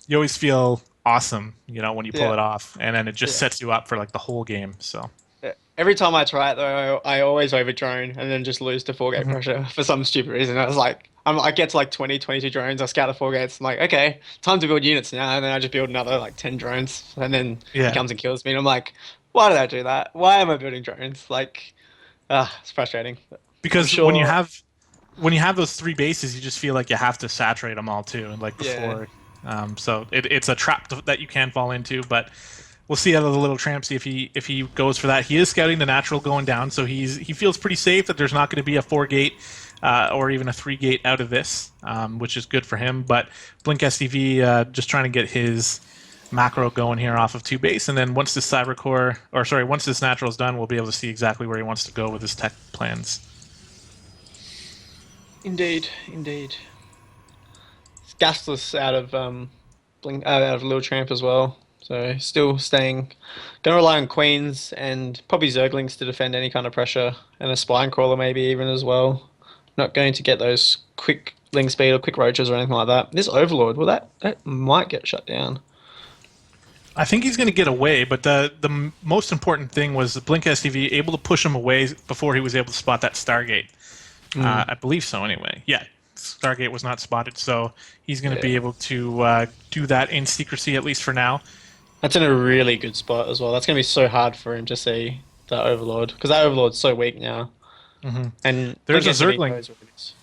[SPEAKER 2] you always feel awesome, when you pull
[SPEAKER 1] Yeah.
[SPEAKER 2] it off, and then it just
[SPEAKER 1] Yeah.
[SPEAKER 2] sets you up for like the whole game. So
[SPEAKER 1] Every time I try it though, I always over drone and then just lose to 4 gate pressure for some stupid reason. I was like, I get to like 20, 22 drones. I scout the 4 gates. I'm like, okay, time to build units now. And then I just build another like 10 drones, and then
[SPEAKER 2] Yeah.
[SPEAKER 1] he comes and kills me. And I'm like, why did I do that? Why am I building drones? Like, it's frustrating.
[SPEAKER 2] because
[SPEAKER 1] sure-
[SPEAKER 2] when you have those 3 bases, you just feel like you have to saturate them all too, and like
[SPEAKER 1] Yeah.
[SPEAKER 2] before. So it's a trap that you can fall into, but we'll see out of the Little Tramp, see if he goes for that. He is scouting the natural going down, so he feels pretty safe that there's not going to be a 4 gate or even a 3 gate out of this, which is good for him. But Blink SCV just trying to get his macro going here off of 2 base, and then once this once this natural is done, we'll be able to see exactly where he wants to go with his tech plans.
[SPEAKER 1] Indeed. It's gasless out of out of Little Tramp as well. So still staying, gonna rely on Queens and probably Zerglings to defend any kind of pressure, and a Spine Crawler maybe even as well. Not going to get those quick Ling Speed or quick Roaches or anything like that. This Overlord, well that might get shut down.
[SPEAKER 2] I think he's going to get away, but the most important thing was the Blink SCV able to push him away before he was able to spot that Stargate. I believe so, anyway. Yeah, Stargate was not spotted, so he's going to be able to do that in secrecy, at least for now.
[SPEAKER 1] That's in a really good spot as well. That's going to be so hard for him to see that Overlord, because that Overlord's so weak now. And
[SPEAKER 2] There's a
[SPEAKER 1] Blink SCV
[SPEAKER 2] Zergling.
[SPEAKER 1] knows what it is.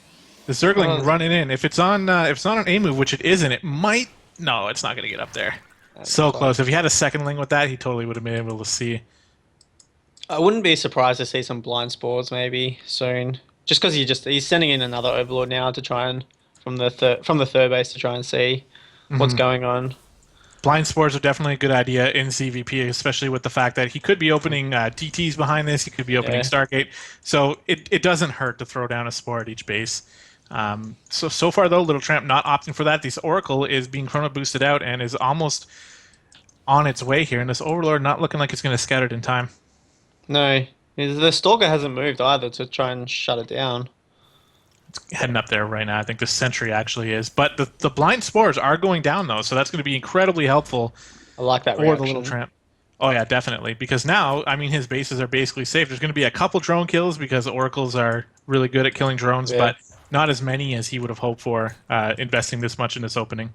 [SPEAKER 2] The Zergling running in. If it's on an A move, which it isn't, it might. No, it's not going to get up there. So close. If he had a second Ling with that, he totally would have been able to see.
[SPEAKER 1] I wouldn't be surprised to see some blind spores maybe soon. Just because he's sending in another Overlord now to try and from the third base to try and see what's going on.
[SPEAKER 2] Blind spores are definitely a good idea in CVP, especially with the fact that he could be opening DTs behind this. He could be opening
[SPEAKER 1] Yeah.
[SPEAKER 2] Stargate. So it doesn't hurt to throw down a spore at each base. So far though, Little Tramp not opting for that. This Oracle is being chrono boosted out and is almost on its way here, and this Overlord not looking like it's going to scout it in time.
[SPEAKER 1] No, the Stalker hasn't moved either to try and shut it down.
[SPEAKER 2] Heading up there right now. I think the Sentry actually is, but the blind spores are going down though, so that's going to be incredibly helpful
[SPEAKER 1] I like that
[SPEAKER 2] for
[SPEAKER 1] reaction.
[SPEAKER 2] the Little Tramp. Oh yeah, definitely. Because now, I mean, his bases are basically safe. There's going to be a couple drone kills because Oracles are really good at killing drones,
[SPEAKER 1] Yeah.
[SPEAKER 2] but not as many as he would have hoped for investing this much in this opening.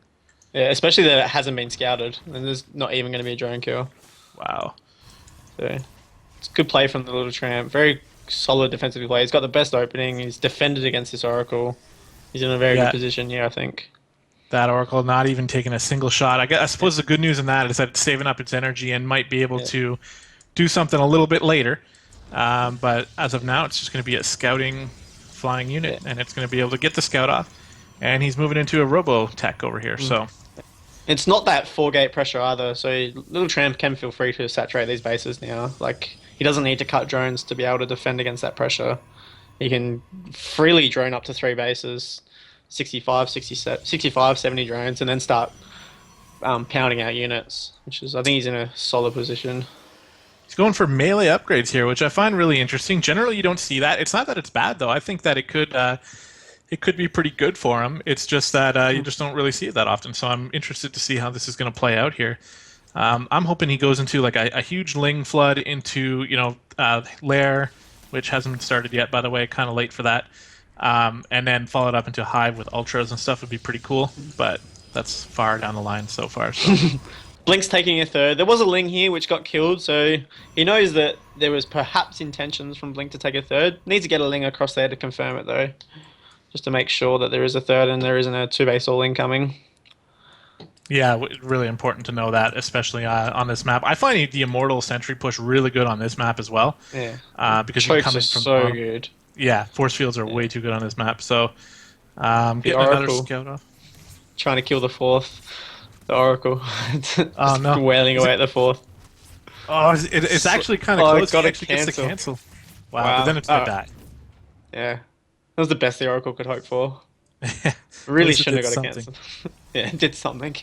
[SPEAKER 1] Yeah, especially that it hasn't been scouted, and there's not even going to be a drone kill.
[SPEAKER 2] Wow.
[SPEAKER 1] So it's good play from the Little Tramp. Very solid defensive play. He's got the best opening. He's defended against this Oracle. He's in a very good position here, I think.
[SPEAKER 2] That Oracle not even taking a single shot. I suppose the good news in that is that it's saving up its energy and might be able to do something a little bit later. But as of now, it's just going to be a scouting flying unit, and it's going to be able to get the scout off. And he's moving into a robo tech over here. So
[SPEAKER 1] it's not that 4-gate pressure either. So Little Tramp can feel free to saturate these bases now. Like he doesn't need to cut drones to be able to defend against that pressure. He can freely drone up to 3 bases. 65, 70 drones, and then start pounding out units, which is, I think he's in a solid position.
[SPEAKER 2] He's going for melee upgrades here, which I find really interesting. Generally, you don't see that. It's not that it's bad, though. I think that it could be pretty good for him. It's just that you just don't really see it that often, so I'm interested to see how this is going to play out here. I'm hoping he goes into like a huge Ling flood into, Lair, which hasn't been started yet, by the way, kind of late for that. And then followed up into Hive with Ultras and stuff would be pretty cool, but that's far down the line so far. So.
[SPEAKER 1] Blink's taking a third. There was a Ling here which got killed, so he knows that there was perhaps intentions from Blink to take a third. Needs to get a Ling across there to confirm it though, just to make sure that there is a third and there isn't a 2-base all-in coming.
[SPEAKER 2] Yeah, really important to know that, especially on this map. I find the Immortal Sentry push really good on this map as well.
[SPEAKER 1] Yeah,
[SPEAKER 2] because
[SPEAKER 1] Chokes
[SPEAKER 2] you come in
[SPEAKER 1] are
[SPEAKER 2] from
[SPEAKER 1] so good.
[SPEAKER 2] Yeah, force fields are way too good on this map. So, getting another scout off.
[SPEAKER 1] Trying to kill the 4th. The Oracle.
[SPEAKER 2] Oh no!
[SPEAKER 1] Wailing away at the 4th.
[SPEAKER 2] Oh, it's actually kind of close.
[SPEAKER 1] Got
[SPEAKER 2] He actually gets to cancel. Wow, but then it's gonna die.
[SPEAKER 1] Yeah, that was the best the Oracle could hope for. Really shouldn't have got a cancel. Yeah, it did something.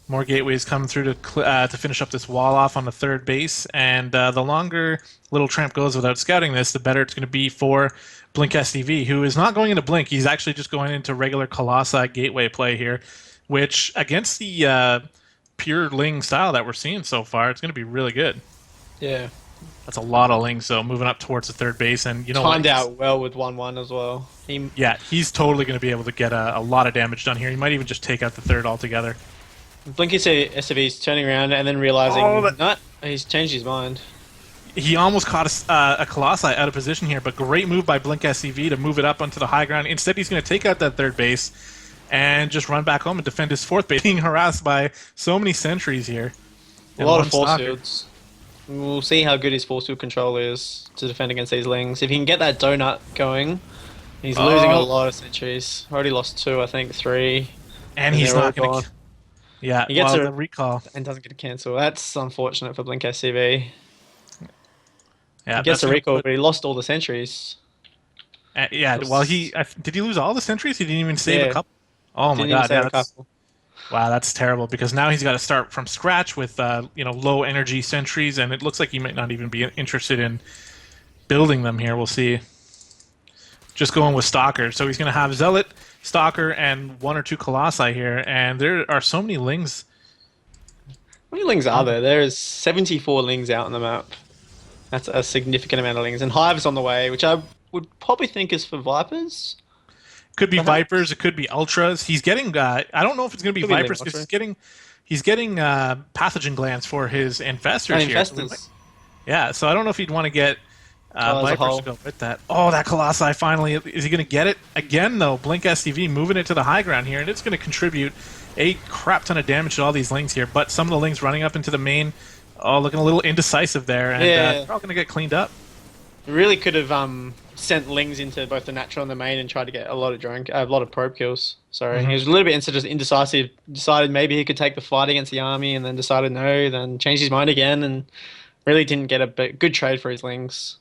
[SPEAKER 2] More gateways coming through to finish up this wall off on the 3rd base, and the longer Little Tramp goes without scouting this, the better it's going to be for Blink SDV, who is not going into Blink. He's actually just going into regular Colossi gateway play here, which against the pure Ling style that we're seeing so far, it's going to be really good.
[SPEAKER 1] Yeah.
[SPEAKER 2] That's a lot of Lings, though, moving up towards the 3rd base, and you know
[SPEAKER 1] timed out well with 1-1 as well.
[SPEAKER 2] Yeah, he's totally going to be able to get a lot of damage done here. He might even just take out the 3rd altogether.
[SPEAKER 1] Blinky SCV's turning around and then realizing, he's changed his mind.
[SPEAKER 2] He almost caught a Colossi out of position here, but great move by Blink SCV to move it up onto the high ground. Instead, he's going to take out that 3rd base and just run back home and defend his 4th base, being harassed by so many sentries here.
[SPEAKER 1] A lot of force fields. We'll see how good his force field control is to defend against these Lings. If he can get that donut going, he's losing a lot of sentries. Already lost 2, I think 3.
[SPEAKER 2] And he's not going to... Yeah,
[SPEAKER 1] he gets
[SPEAKER 2] a recall
[SPEAKER 1] and doesn't get a cancel. That's unfortunate for Blink SCV.
[SPEAKER 2] Yeah,
[SPEAKER 1] he gets a recall, but he lost all the sentries.
[SPEAKER 2] Yeah, well, did he lose all the sentries? He didn't even save a couple. Oh my god, wow, that's terrible. Because now he's got to start from scratch with low energy sentries, and it looks like he might not even be interested in building them here. We'll see. Just going with Stalker, so he's going to have Zealot, Stalker, and 1 or 2 Colossi here, and there are so many Lings.
[SPEAKER 1] How many Lings are there? There's 74 Lings out on the map. That's a significant amount of Lings. And Hive's on the way, which I would probably think is for Vipers.
[SPEAKER 2] Could be Vipers, it could be Ultras. He's getting, I don't know if it's going to be Vipers, because he's getting pathogen glands for his Infestors here.
[SPEAKER 1] Infestors.
[SPEAKER 2] Yeah, so I don't know if he'd want to get Vipers to go with that. Oh, that Colossi finally. Is he going to get it? Again, though, Blink SCV moving it to the high ground here, and it's going to contribute a crap ton of damage to all these Lings here, but some of the Lings running up into the main, looking a little indecisive there, and they're all going to get cleaned up.
[SPEAKER 1] Really could have sent Lings into both the natural and the main and tried to get a lot of probe kills. Sorry, he was a little bit indecisive. Decided maybe he could take the fight against the army, and then decided no. Then changed his mind again, and really didn't get a good trade for his Lings.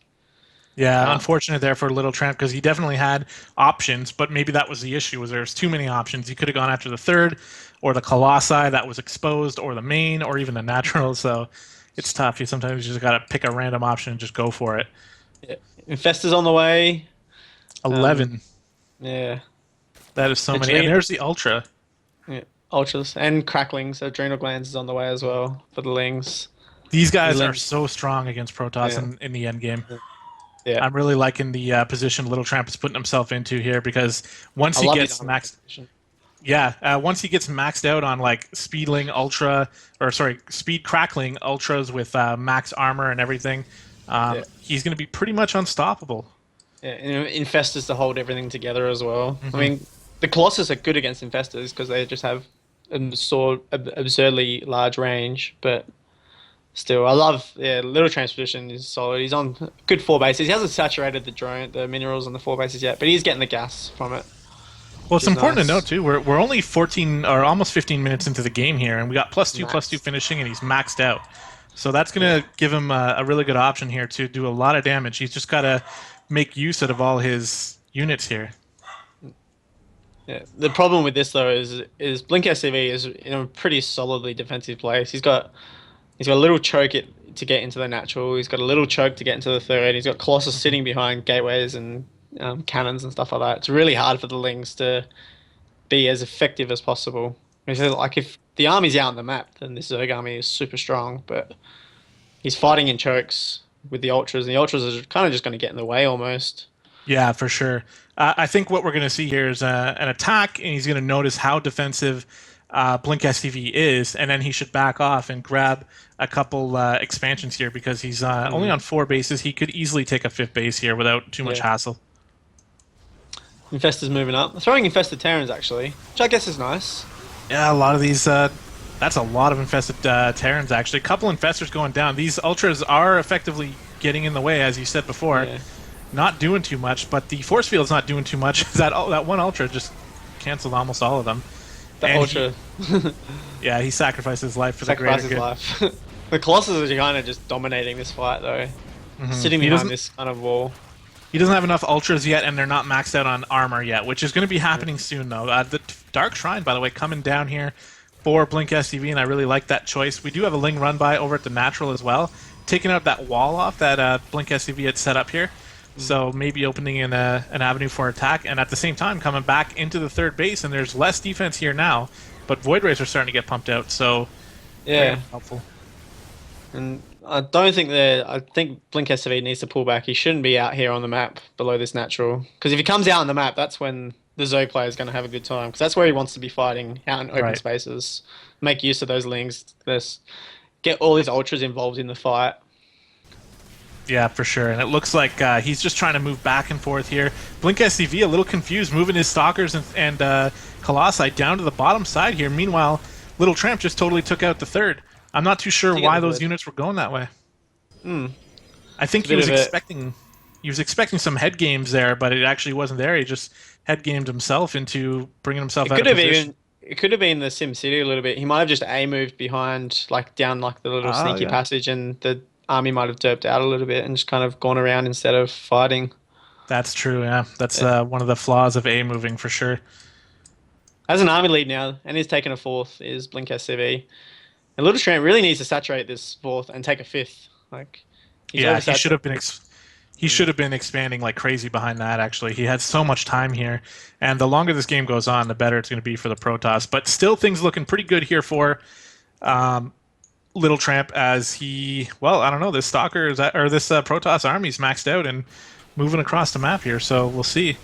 [SPEAKER 2] Yeah,
[SPEAKER 1] Um,
[SPEAKER 2] unfortunate there for Little Tramp because he definitely had options, but maybe that was the issue, was there's too many options. He could have gone after the third, or the Colossi that was exposed, or the main, or even the natural. So it's tough. You sometimes just got to pick a random option and just go for it.
[SPEAKER 1] yeah. Infestor's on the way. Um,
[SPEAKER 2] 11.
[SPEAKER 1] yeah.
[SPEAKER 2] That is so many. And
[SPEAKER 1] Adren
[SPEAKER 2] there's the Ultra.
[SPEAKER 1] yeah. Ultras and cracklings. Adrenal glands is on the way as well for the Lings.
[SPEAKER 2] These
[SPEAKER 1] The
[SPEAKER 2] guys are
[SPEAKER 1] Lings.
[SPEAKER 2] so strong against Protoss
[SPEAKER 1] Yeah.
[SPEAKER 2] in the end game.
[SPEAKER 1] Yeah.
[SPEAKER 2] I'm really liking the position Little Tramp is putting himself into here because once
[SPEAKER 1] I
[SPEAKER 2] he
[SPEAKER 1] love his
[SPEAKER 2] gets
[SPEAKER 1] armor
[SPEAKER 2] maxed,
[SPEAKER 1] composition.
[SPEAKER 2] yeah, once he gets maxed out on like Speedling Ultra, or sorry, Speed Crackling Ultras with max armor and everything,
[SPEAKER 1] Yeah.
[SPEAKER 2] he's going to be pretty much unstoppable.
[SPEAKER 1] Yeah. And infestors to hold everything together as well. I
[SPEAKER 2] Hmm.
[SPEAKER 1] mean, the Colossus are good against infestors because they just have absurdly large range, but still, I love Little Transportation is solid. He's on good four bases. He hasn't saturated the minerals on the four bases yet, but he's getting the gas from it,
[SPEAKER 2] Well,
[SPEAKER 1] which
[SPEAKER 2] it's
[SPEAKER 1] is
[SPEAKER 2] important to note
[SPEAKER 1] nice.
[SPEAKER 2] too. We're only 14 or almost 15 minutes into the game here, and we got +2/+2
[SPEAKER 1] Max.
[SPEAKER 2] finishing, and he's maxed out. So that's
[SPEAKER 1] Yeah,
[SPEAKER 2] going to give him a really good option here to do a lot of damage. He's just got to make use out of all his units here.
[SPEAKER 1] yeah. The problem with this though is Blink SCV is in a pretty solidly defensive place. He's got a little choke to get into the natural. He's got a little choke to get into the third. He's got Colossus sitting behind gateways and cannons and stuff like that. It's really hard for the Lings to be as effective as possible. Like if the army's out on the map, then this Zerg army is super strong. But he's fighting in chokes with the Ultras, and the Ultras are kind of just going to get in the way almost.
[SPEAKER 2] Yeah, for sure. I think what we're going to see here is an attack, and he's going to notice how defensive Blink STV is, and then he should back off and grab a couple expansions here because he's only
[SPEAKER 1] Mm,
[SPEAKER 2] on four bases. He could easily take a fifth base here without too much
[SPEAKER 1] yeah,
[SPEAKER 2] hassle.
[SPEAKER 1] Infestor's moving up. Throwing Infested Terrans actually, which I guess is nice.
[SPEAKER 2] Yeah, a lot of these. That's a lot of infested Terrans, actually. A couple infestors going down. These Ultras are effectively getting in the way, as you said before.
[SPEAKER 1] Yeah,
[SPEAKER 2] Not doing too much, but the force field's not doing too much. That one Ultra just canceled almost all of them.
[SPEAKER 1] the
[SPEAKER 2] And
[SPEAKER 1] Ultra
[SPEAKER 2] yeah, he sacrificed his life for the
[SPEAKER 1] sacrifices
[SPEAKER 2] greater good.
[SPEAKER 1] life. The Colossus are kind of just dominating this fight though, sitting
[SPEAKER 2] He
[SPEAKER 1] behind
[SPEAKER 2] doesn't.
[SPEAKER 1] this kind of wall.
[SPEAKER 2] He doesn't have enough ultras yet, and they're not maxed out on armor yet, which is going to be happening soon, though. The Dark Shrine, by the way, coming down here for Blink STV, and I really like that choice. We do have a Ling run by over at the Natural as well, taking out that wall off that Blink STV had set up here. So maybe opening in an avenue for attack, and at the same time coming back into the third base, and there's less defense here now, but Void Rays are starting to get pumped out, so very
[SPEAKER 1] Yeah,
[SPEAKER 2] helpful.
[SPEAKER 1] and I don't think that. I think Blink SV needs to pull back. He shouldn't be out here on the map below this natural. Because if he comes out on the map, that's when the Zoe player is going to have a good time. Because that's where he wants to be fighting out in open
[SPEAKER 2] Right.
[SPEAKER 1] spaces. Make use of those lings. Get all his ultras involved in the fight.
[SPEAKER 2] Yeah, for sure. And it looks like he's just trying to move back and forth here. Blink SCV a little confused, moving his Stalkers and Colossi down to the bottom side here. Meanwhile, Little Tramp just totally took out the third. I'm not too sure
[SPEAKER 1] To get
[SPEAKER 2] why
[SPEAKER 1] the
[SPEAKER 2] those
[SPEAKER 1] third.
[SPEAKER 2] units were going that way.
[SPEAKER 1] Hmm.
[SPEAKER 2] I think
[SPEAKER 1] It's a bit of it.
[SPEAKER 2] he was expecting some head games there, but it actually wasn't there. He just head gamed himself into bringing himself
[SPEAKER 1] It
[SPEAKER 2] out
[SPEAKER 1] could
[SPEAKER 2] of
[SPEAKER 1] have
[SPEAKER 2] position.
[SPEAKER 1] even. It could have been the Sim City a little bit. He might have just A moved behind, like down like the little
[SPEAKER 2] Oh
[SPEAKER 1] sneaky
[SPEAKER 2] yeah,
[SPEAKER 1] passage, and the army might have derped out a little bit and just kind of gone around instead of fighting.
[SPEAKER 2] that's true. Yeah, that's
[SPEAKER 1] Yeah.
[SPEAKER 2] one of the flaws of A moving for sure.
[SPEAKER 1] As an army lead now, and he's taken a fourth, is Blink SCV. And Little Tramp really needs to saturate this fourth and take a fifth. Like he's
[SPEAKER 2] Yeah, he should have been.
[SPEAKER 1] oversaturated.
[SPEAKER 2] He should have been expanding like crazy behind that, actually. He had so much time here. And the longer this game goes on, the better it's going to be for the Protoss. But still, things looking pretty good here for um, Little Tramp as he, well, I don't know, this Stalker, or this Protoss army's maxed out and moving across the map here. So we'll see.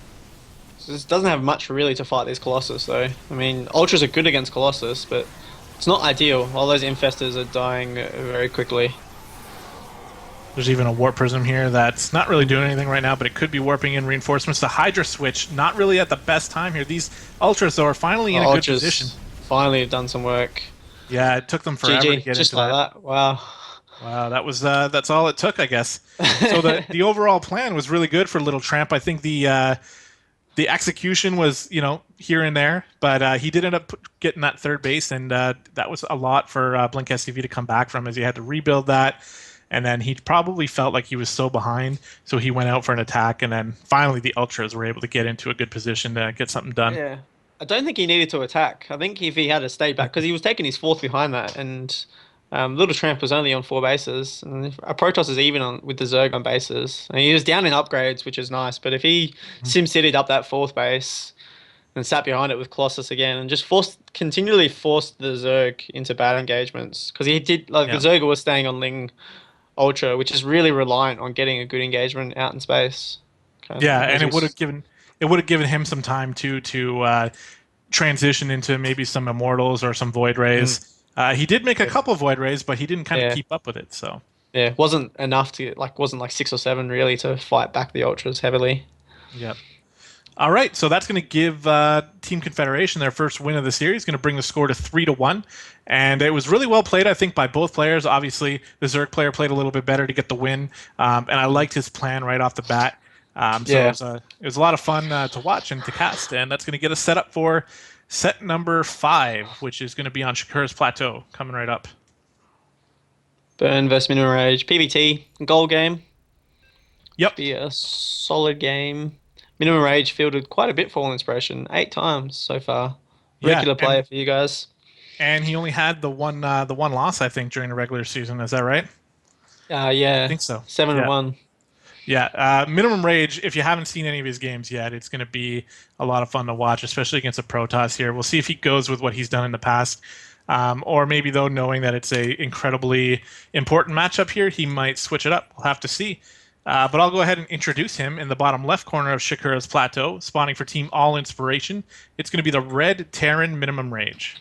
[SPEAKER 1] So this doesn't have much really to fight these Colossus though. I mean, Ultras are good against Colossus, but it's not ideal. All those infestors are dying very quickly.
[SPEAKER 2] There's even a Warp Prism here that's not really doing anything right now, but it could be warping in reinforcements. The Hydra Switch, not really at the best time here. These Ultras, though, are finally in a good
[SPEAKER 1] Ultras
[SPEAKER 2] position.
[SPEAKER 1] finally have done some work.
[SPEAKER 2] Yeah, it took them forever to
[SPEAKER 1] GG,
[SPEAKER 2] get
[SPEAKER 1] just
[SPEAKER 2] into
[SPEAKER 1] like
[SPEAKER 2] that.
[SPEAKER 1] that. Wow.
[SPEAKER 2] Wow, that was that's all it took, I guess. So the overall plan was really good for Little Tramp. I think the execution was here and there, but he did end up getting that third base, and that was a lot for Blink STV to come back from, as he had to rebuild that. and then he probably felt like he was so behind, so he went out for an attack, and then finally the Ultras were able to get into a good position to get something done.
[SPEAKER 1] Yeah. I don't think he needed to attack. I think if he had to stay back, because he was taking his fourth behind that, and Little Tramp was only on 4 bases, and a Protoss is even on with the Zerg on bases. And he was down in upgrades, which is nice. But if he Sim Citied up that fourth base and sat behind it with Colossus again, and just continually forced the Zerg into bad engagements, because he did like the
[SPEAKER 2] Yeah.
[SPEAKER 1] Zerg was staying on Ling Ultra, which is really reliant on getting a good engagement out in space.
[SPEAKER 2] Yeah,
[SPEAKER 1] As
[SPEAKER 2] and
[SPEAKER 1] we,
[SPEAKER 2] it would have given him some time to transition into maybe some Immortals or some Void
[SPEAKER 1] mm,
[SPEAKER 2] Rays. He did make a couple Void Rays, but he didn't kind of
[SPEAKER 1] yeah.
[SPEAKER 2] keep up with it. So
[SPEAKER 1] Yeah, wasn't enough to wasn't like 6 or 7 really to fight back the ultras heavily.
[SPEAKER 2] yeah. All right, so that's going to give Team Confederation their first win of the series. Going to bring the score to 3-1, and it was really well played, I think, by both players. Obviously, the Zerg player played a little bit better to get the win, and I liked his plan right off the bat. So
[SPEAKER 1] Yeah.
[SPEAKER 2] it was a lot of fun to watch and to cast, and that's going to get us set up for set number 5, which is going to be on Shakura's Plateau, coming right up.
[SPEAKER 1] Burn versus Minimum Rage. PBT goal game.
[SPEAKER 2] Yep.
[SPEAKER 1] Be a solid game. Minimum Rage fielded quite a bit for All Inspiration, 8 times so far.
[SPEAKER 2] Yeah,
[SPEAKER 1] Regular player for you guys.
[SPEAKER 2] and he only had the one loss, I think, during the regular season. Is that right? I
[SPEAKER 1] Yeah,
[SPEAKER 2] think so.
[SPEAKER 1] seven and
[SPEAKER 2] Yeah.
[SPEAKER 1] one.
[SPEAKER 2] Yeah, Minimum Rage, if you haven't seen any of his games yet, it's going to be a lot of fun to watch, especially against a Protoss here. We'll see if he goes with what he's done in the past. Or maybe, though, knowing that it's a incredibly important matchup here, he might switch it up. We'll have to see. But I'll go ahead and introduce him in the bottom left corner of Shakura's Plateau, spawning for Team All Inspiration. It's going to be the Red Terran Minimum Rage.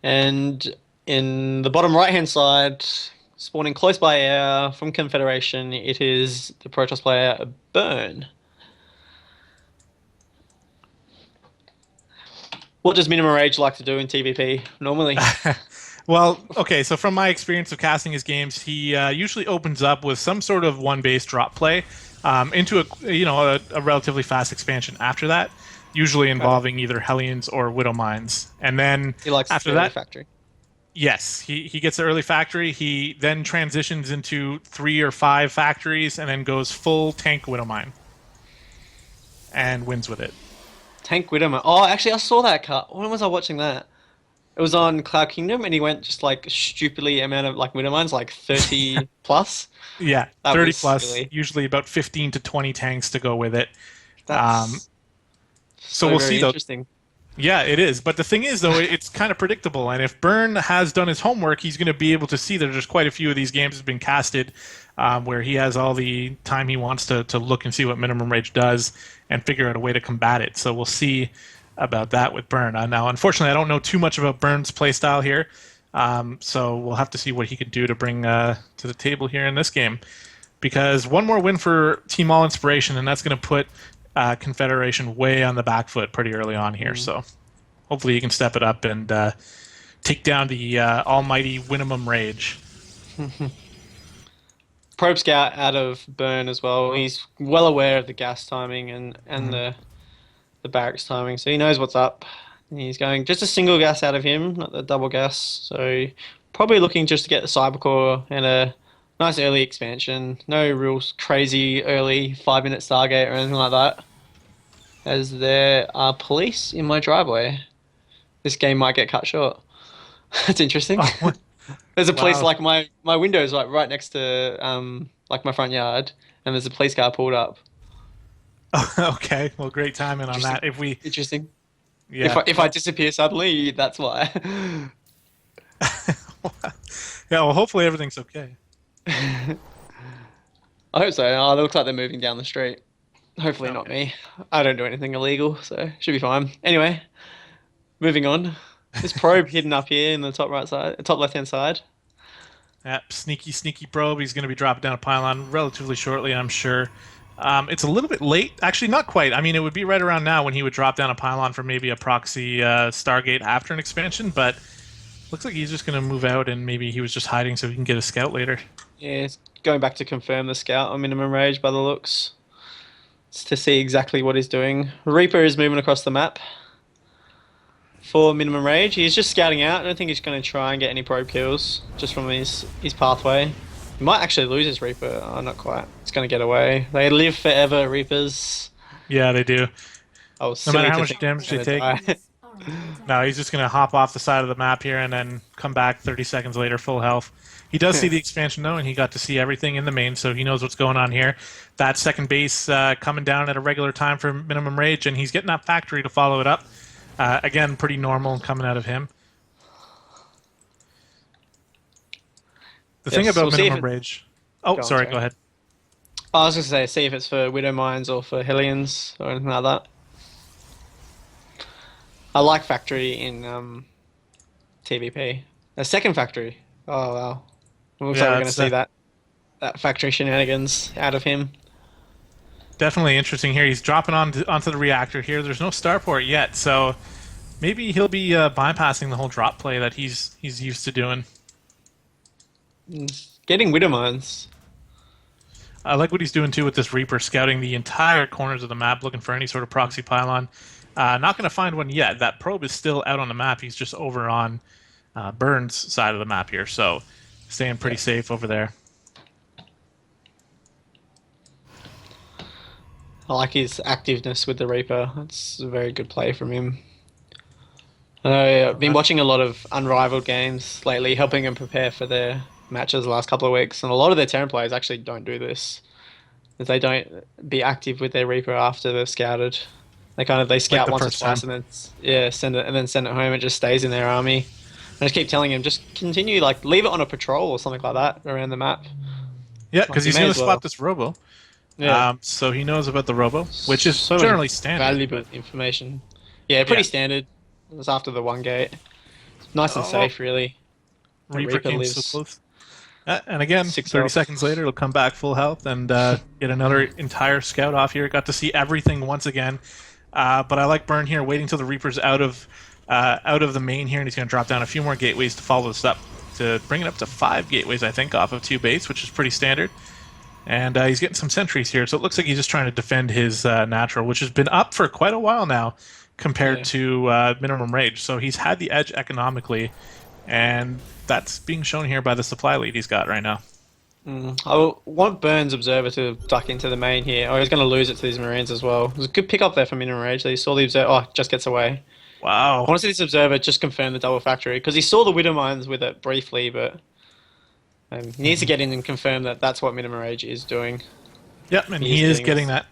[SPEAKER 1] And in the bottom right hand side, spawning close by air from Confederation, it is the Protoss player Burn. What does Minimum Rage like to do in TVP normally?
[SPEAKER 2] Well, okay, so from my experience of casting his games, he usually opens up with some sort of one base drop play into a relatively fast expansion after that, usually involving either Hellions or Widow Mines. And then
[SPEAKER 1] He likes
[SPEAKER 2] after
[SPEAKER 1] the early
[SPEAKER 2] that,
[SPEAKER 1] factory.
[SPEAKER 2] yes, he gets the early factory. He then transitions into 3 or 5 factories and then goes full tank Widow Mine and wins with it.
[SPEAKER 1] Tank Widowman. Oh, actually, I saw that cut. When was I watching that? It was on Cloud Kingdom, and he went just like stupidly amount of like Widow Mines, like 30 plus.
[SPEAKER 2] Yeah,
[SPEAKER 1] That
[SPEAKER 2] 30
[SPEAKER 1] was
[SPEAKER 2] plus,
[SPEAKER 1] silly.
[SPEAKER 2] usually about 15 to 20 tanks to go with it. Um,
[SPEAKER 1] That's
[SPEAKER 2] so
[SPEAKER 1] so
[SPEAKER 2] we'll
[SPEAKER 1] very
[SPEAKER 2] see though.
[SPEAKER 1] interesting.
[SPEAKER 2] Yeah, it is. But the thing is, though, it's kind of predictable. And if Byrne has done his homework, he's going to be able to see that there's quite a few of these games have been casted where he has all the time he wants to look and see what Minimum Rage does and figure out a way to combat it. So we'll see about that with Byrne. Now, unfortunately, I don't know too much about Byrne's playstyle here. So we'll have to see what he could do to bring to the table here in this game. Because one more win for Team All Inspiration, and that's going to put Confederation way on the back foot pretty early on here. So hopefully he can step it up and take down the almighty Minimum Rage.
[SPEAKER 1] Probe Scout out of Burn as well. He's well aware of the gas timing and the barracks timing, so he knows what's up. He's going just a single gas out of him, not the double gas. So probably looking just to get the Cybercore and a nice early expansion. No real crazy early 5 minute Stargate or anything like that. As there are police in my driveway. This game might get cut short. That's interesting. There's a police
[SPEAKER 2] Wow.
[SPEAKER 1] like my window's like right next to like my front yard, and there's a police car pulled up.
[SPEAKER 2] Okay, well, great timing on
[SPEAKER 1] Interesting.
[SPEAKER 2] that. If we,
[SPEAKER 1] Interesting.
[SPEAKER 2] yeah,
[SPEAKER 1] If I disappear suddenly, that's why.
[SPEAKER 2] yeah. Well, hopefully everything's okay.
[SPEAKER 1] I hope so. Oh, it looks like they're moving down the street. Hopefully not
[SPEAKER 2] Okay.
[SPEAKER 1] me. I don't do anything illegal, so should be fine. Anyway, moving on. This probe hidden up here in the top right side, top left hand side.
[SPEAKER 2] Yeah, sneaky, sneaky probe. He's going to be dropping down a pylon relatively shortly, I'm sure. It's a little bit late. Actually, not quite. I mean, it would be right around now when he would drop down a pylon for maybe a proxy Stargate after an expansion, but looks like he's just going to move out and maybe he was just hiding so he can get a scout later.
[SPEAKER 1] Yeah, it's going back to confirm the scout on minimum rage by the looks. It's to see exactly what he's doing. Reaper is moving across the map for minimum rage. He's just scouting out. I don't think he's going to try and get any probe kills just from his pathway. He might actually lose his Reaper. Oh, not quite. It's going to get away. They live forever, Reapers.
[SPEAKER 2] Yeah, they do.
[SPEAKER 1] Oh,
[SPEAKER 2] No matter
[SPEAKER 1] silly
[SPEAKER 2] how
[SPEAKER 1] to
[SPEAKER 2] much
[SPEAKER 1] think he's
[SPEAKER 2] damage they
[SPEAKER 1] going to
[SPEAKER 2] take.
[SPEAKER 1] die.
[SPEAKER 2] No, he's just going to hop off the side of the map here and then come back 30 seconds later, full health. He does see the expansion, though, and he got to see everything in the main, so he knows what's going on here. That second base coming down at a regular time for minimum rage, and he's getting that factory to follow it up. Again, pretty normal coming out of him. The thing
[SPEAKER 1] Yes,
[SPEAKER 2] about
[SPEAKER 1] we'll see if
[SPEAKER 2] minimum
[SPEAKER 1] it...
[SPEAKER 2] rage... Oh,
[SPEAKER 1] Go on,
[SPEAKER 2] sorry,
[SPEAKER 1] sorry.
[SPEAKER 2] go ahead.
[SPEAKER 1] I was going to say, see if it's for Widow Mines or for Hellions or anything like that. I like Factory in TVP. A second Factory. Oh, wow. It looks like
[SPEAKER 2] Yeah,
[SPEAKER 1] we're going to
[SPEAKER 2] it's
[SPEAKER 1] see that Factory shenanigans out of him.
[SPEAKER 2] definitely interesting here. He's dropping onto the reactor here. There's no starport yet, so maybe he'll be bypassing the whole drop play that he's used to doing.
[SPEAKER 1] Getting Widow Mines.
[SPEAKER 2] I like what he's doing too with this Reaper, scouting the entire corners of the map, looking for any sort of proxy pylon. Not going to find one yet. That probe is still out on the map. He's just over on Burns' side of the map here, so staying pretty safe over there.
[SPEAKER 1] I like his activeness with the Reaper. That's a very good play from him. I've been watching a lot of Unrivaled games lately, helping them prepare for their matches the last couple of weeks, and a lot of their Terran players actually don't do this. If they don't be active with their Reaper after they're scouted. They
[SPEAKER 2] Like
[SPEAKER 1] scout
[SPEAKER 2] the
[SPEAKER 1] once or
[SPEAKER 2] first time.
[SPEAKER 1] twice and then send it home. It just stays in their army. I just keep telling him just continue, like leave it on a patrol or something like that around the map.
[SPEAKER 2] Yeah,
[SPEAKER 1] Like
[SPEAKER 2] because
[SPEAKER 1] you
[SPEAKER 2] he's
[SPEAKER 1] may
[SPEAKER 2] going
[SPEAKER 1] as
[SPEAKER 2] to spot
[SPEAKER 1] well.
[SPEAKER 2] this robo.
[SPEAKER 1] Yeah.
[SPEAKER 2] So he knows about the robo, which is
[SPEAKER 1] So
[SPEAKER 2] generally
[SPEAKER 1] much
[SPEAKER 2] standard.
[SPEAKER 1] valuable information. Yeah, pretty
[SPEAKER 2] Yeah.
[SPEAKER 1] standard. It was after the one gate. Nice and
[SPEAKER 2] Oh,
[SPEAKER 1] safe, really. The
[SPEAKER 2] Reaper
[SPEAKER 1] Reaper
[SPEAKER 2] came so
[SPEAKER 1] lives
[SPEAKER 2] close. And again, 30
[SPEAKER 1] health.
[SPEAKER 2] seconds later, he'll come back full health and get another entire scout off here. Got to see everything once again. But I like Burn here, waiting till the Reaper's out of the main here, and he's going to drop down a few more gateways to follow this up, to bring it up to 5 gateways, I think, off of 2 base, which is pretty standard. And he's getting some sentries here, so it looks like he's just trying to defend his natural, which has been up for quite a while now compared
[SPEAKER 1] Yeah.
[SPEAKER 2] to minimum rage. So he's had the edge economically, and that's being shown here by the supply lead he's got right now.
[SPEAKER 1] Want Burns Observer to duck into the main here. Oh, he's going to lose it to these Marines as well. It was a good pick up there from Minimum Rage. He saw the Observer. Oh, just gets away. I
[SPEAKER 2] Wow.
[SPEAKER 1] want to see this Observer just confirm the double factory because he saw the Widow Mines with it briefly, but he needs to get in and confirm that that's what Minimum Rage is doing.
[SPEAKER 2] Yep, and
[SPEAKER 1] He
[SPEAKER 2] he
[SPEAKER 1] is
[SPEAKER 2] is getting
[SPEAKER 1] this.
[SPEAKER 2] that.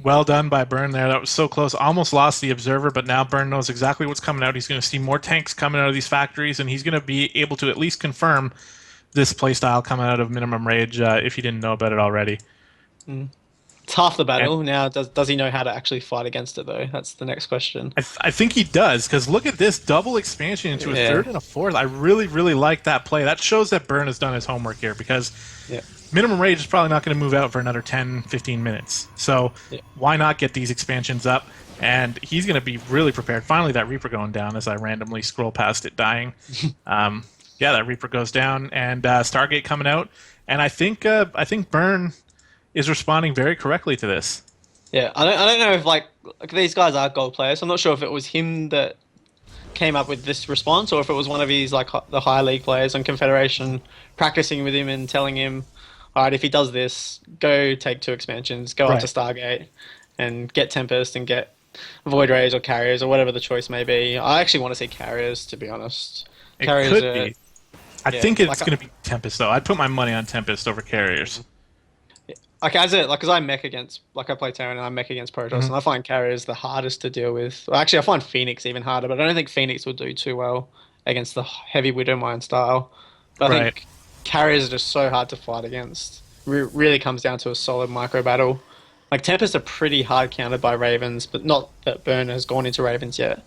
[SPEAKER 2] Well done by Burn there. That was so close. Almost lost the Observer, but now Burn knows exactly what's coming out. He's going to see more tanks coming out of these factories, and he's going to be able to at least confirm this playstyle coming out of Minimum Rage if he didn't know about it already.
[SPEAKER 1] It's half the
[SPEAKER 2] And
[SPEAKER 1] battle. Now, does he know how to actually fight against it, though? That's the next question.
[SPEAKER 2] I think he does, because look at this double expansion into a
[SPEAKER 1] Yeah.
[SPEAKER 2] third and a fourth. I really, really like that play. That shows that Burn has done his homework here, because
[SPEAKER 1] Yeah.
[SPEAKER 2] Minimum Rage is probably not going to move out for another 10, 15 minutes. So
[SPEAKER 1] Yeah.
[SPEAKER 2] why not get these expansions up? And he's going to be really prepared. Finally, that Reaper going down as I randomly scroll past it dying. Yeah, that Reaper goes down, and Stargate coming out. And I think Burn is responding very correctly to this.
[SPEAKER 1] Yeah, I don't know if like these guys are gold players. I'm not sure if it was him that came up with this response or if it was one of his like the high league players on Confederation practicing with him and telling him, all right, if he does this, go take 2 expansions, go up to
[SPEAKER 2] Right.
[SPEAKER 1] Stargate, and get Tempest and get Void Rays or Carriers or whatever the choice may be. I actually want to see Carriers, to be honest.
[SPEAKER 2] It
[SPEAKER 1] Carriers
[SPEAKER 2] could
[SPEAKER 1] are,
[SPEAKER 2] be. I
[SPEAKER 1] yeah,
[SPEAKER 2] think it's
[SPEAKER 1] like
[SPEAKER 2] going to be Tempest, though. I'd put my money on Tempest over Carriers.
[SPEAKER 1] like as a like as I mech against like I play Terran and I mech against Protoss and I find Carriers the hardest to deal with. Well, actually, I find Phoenix even harder, but I don't think Phoenix would do too well against the heavy Widowmine style. But I
[SPEAKER 2] Right.
[SPEAKER 1] think Carriers are just so hard to fight against. Really comes down to a solid micro battle. Like Tempest are pretty hard countered by Ravens, but not that Burn has gone into Ravens yet.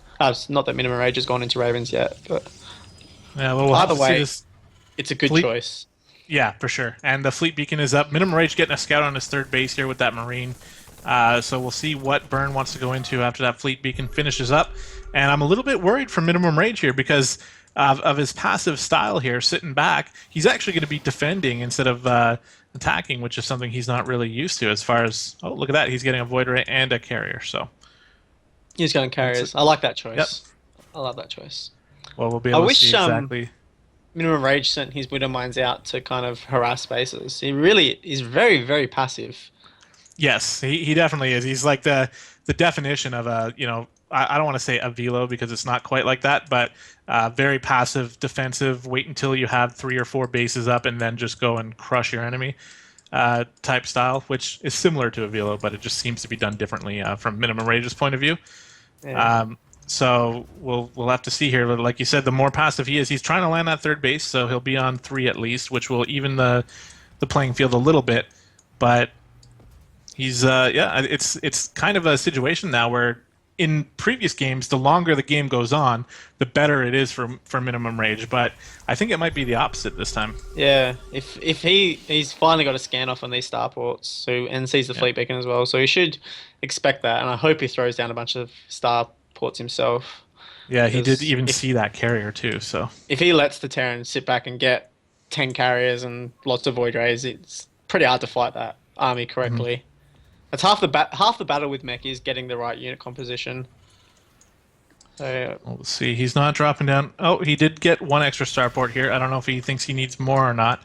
[SPEAKER 1] Not that Minimum Rage has gone into Ravens yet, but
[SPEAKER 2] Yeah, well, we'll have
[SPEAKER 1] either
[SPEAKER 2] to see
[SPEAKER 1] way,
[SPEAKER 2] this.
[SPEAKER 1] it's a good
[SPEAKER 2] Fleet-
[SPEAKER 1] choice.
[SPEAKER 2] Yeah, for sure. And the Fleet Beacon is up. Minimum Rage getting a scout on his third base here with that Marine. So we'll see what Burn wants to go into after that Fleet Beacon finishes up. And I'm a little bit worried for Minimum Rage here because of his passive style here, sitting back. He's actually going to be defending instead of attacking, which is something he's not really used to as far as... Oh, look at that. He's getting a Void Ray and a Carrier. So,
[SPEAKER 1] He's going Carriers. I like that choice.
[SPEAKER 2] Yep.
[SPEAKER 1] I love that choice.
[SPEAKER 2] well, we'll be
[SPEAKER 1] I
[SPEAKER 2] able to
[SPEAKER 1] wish,
[SPEAKER 2] see exactly...
[SPEAKER 1] Minimum Rage sent his Widow Mines out to kind of harass bases. He really is very, very passive.
[SPEAKER 2] Yes, he definitely is. He's like the definition of a, I don't want to say a velo because it's not quite like that, but very passive, defensive, wait until you have 3 or 4 bases up and then just go and crush your enemy type style, which is similar to a velo, but it just seems to be done differently from Minimum Rage's point of view.
[SPEAKER 1] Yeah.
[SPEAKER 2] So we'll have to see here. But like you said, the more passive he is, he's trying to land that third base, so he'll be on 3 at least, which will even the playing field a little bit. But he's it's kind of a situation now where in previous games, the longer the game goes on, the better it is for Minimum Rage. But I think it might be the opposite this time.
[SPEAKER 1] Yeah, if he's finally got a scan off on these starports, so and sees the fleet beacon as well, so he should expect that, and I hope he throws down a bunch of starports himself.
[SPEAKER 2] Yeah, he did even see that carrier too. So
[SPEAKER 1] if he lets the Terran sit back and get 10 carriers and lots of void rays, it's pretty hard to fight that army correctly. That's half the battle with mech is getting the right unit composition. So
[SPEAKER 2] we'll see. He's not dropping down. Oh, he did get 1 extra starport here. I don't know if he thinks he needs more or not.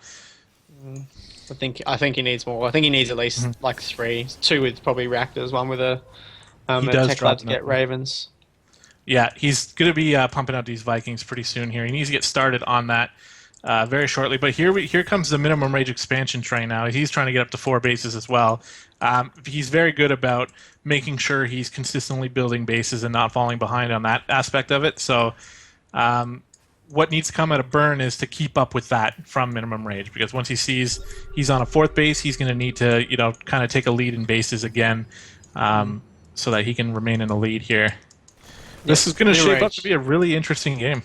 [SPEAKER 1] I think he needs more. I think he needs at least like 3, 2 with probably reactors, 1 with a tech lab to get ravens.
[SPEAKER 2] Yeah, he's going to be pumping out these Vikings pretty soon here. He needs to get started on that very shortly. But here comes the Minimum Rage expansion train now. He's trying to get up to 4 bases as well. He's very good about making sure he's consistently building bases and not falling behind on that aspect of it. So what needs to come out of Burn is to keep up with that from Minimum Rage, because once he sees he's on a 4th base, he's going to need to kind of take a lead in bases again so that he can remain in the lead here. This is going to shape up to be a really interesting game.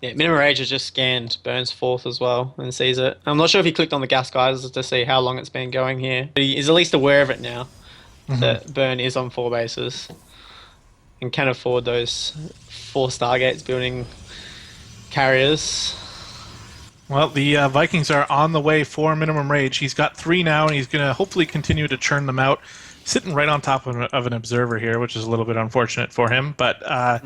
[SPEAKER 1] Yeah, Minimum Rage has just scanned Burn's 4th as well and sees it. I'm not sure if he clicked on the gas guys to see how long it's been going here. But he is at least aware of it now, that Burn is on 4 bases and can afford those 4 Stargates building carriers.
[SPEAKER 2] Well, the Vikings are on the way for Minimum Rage. He's got 3 now, and he's going to hopefully continue to churn them out. Sitting right on top of an observer here, which is a little bit unfortunate for him. But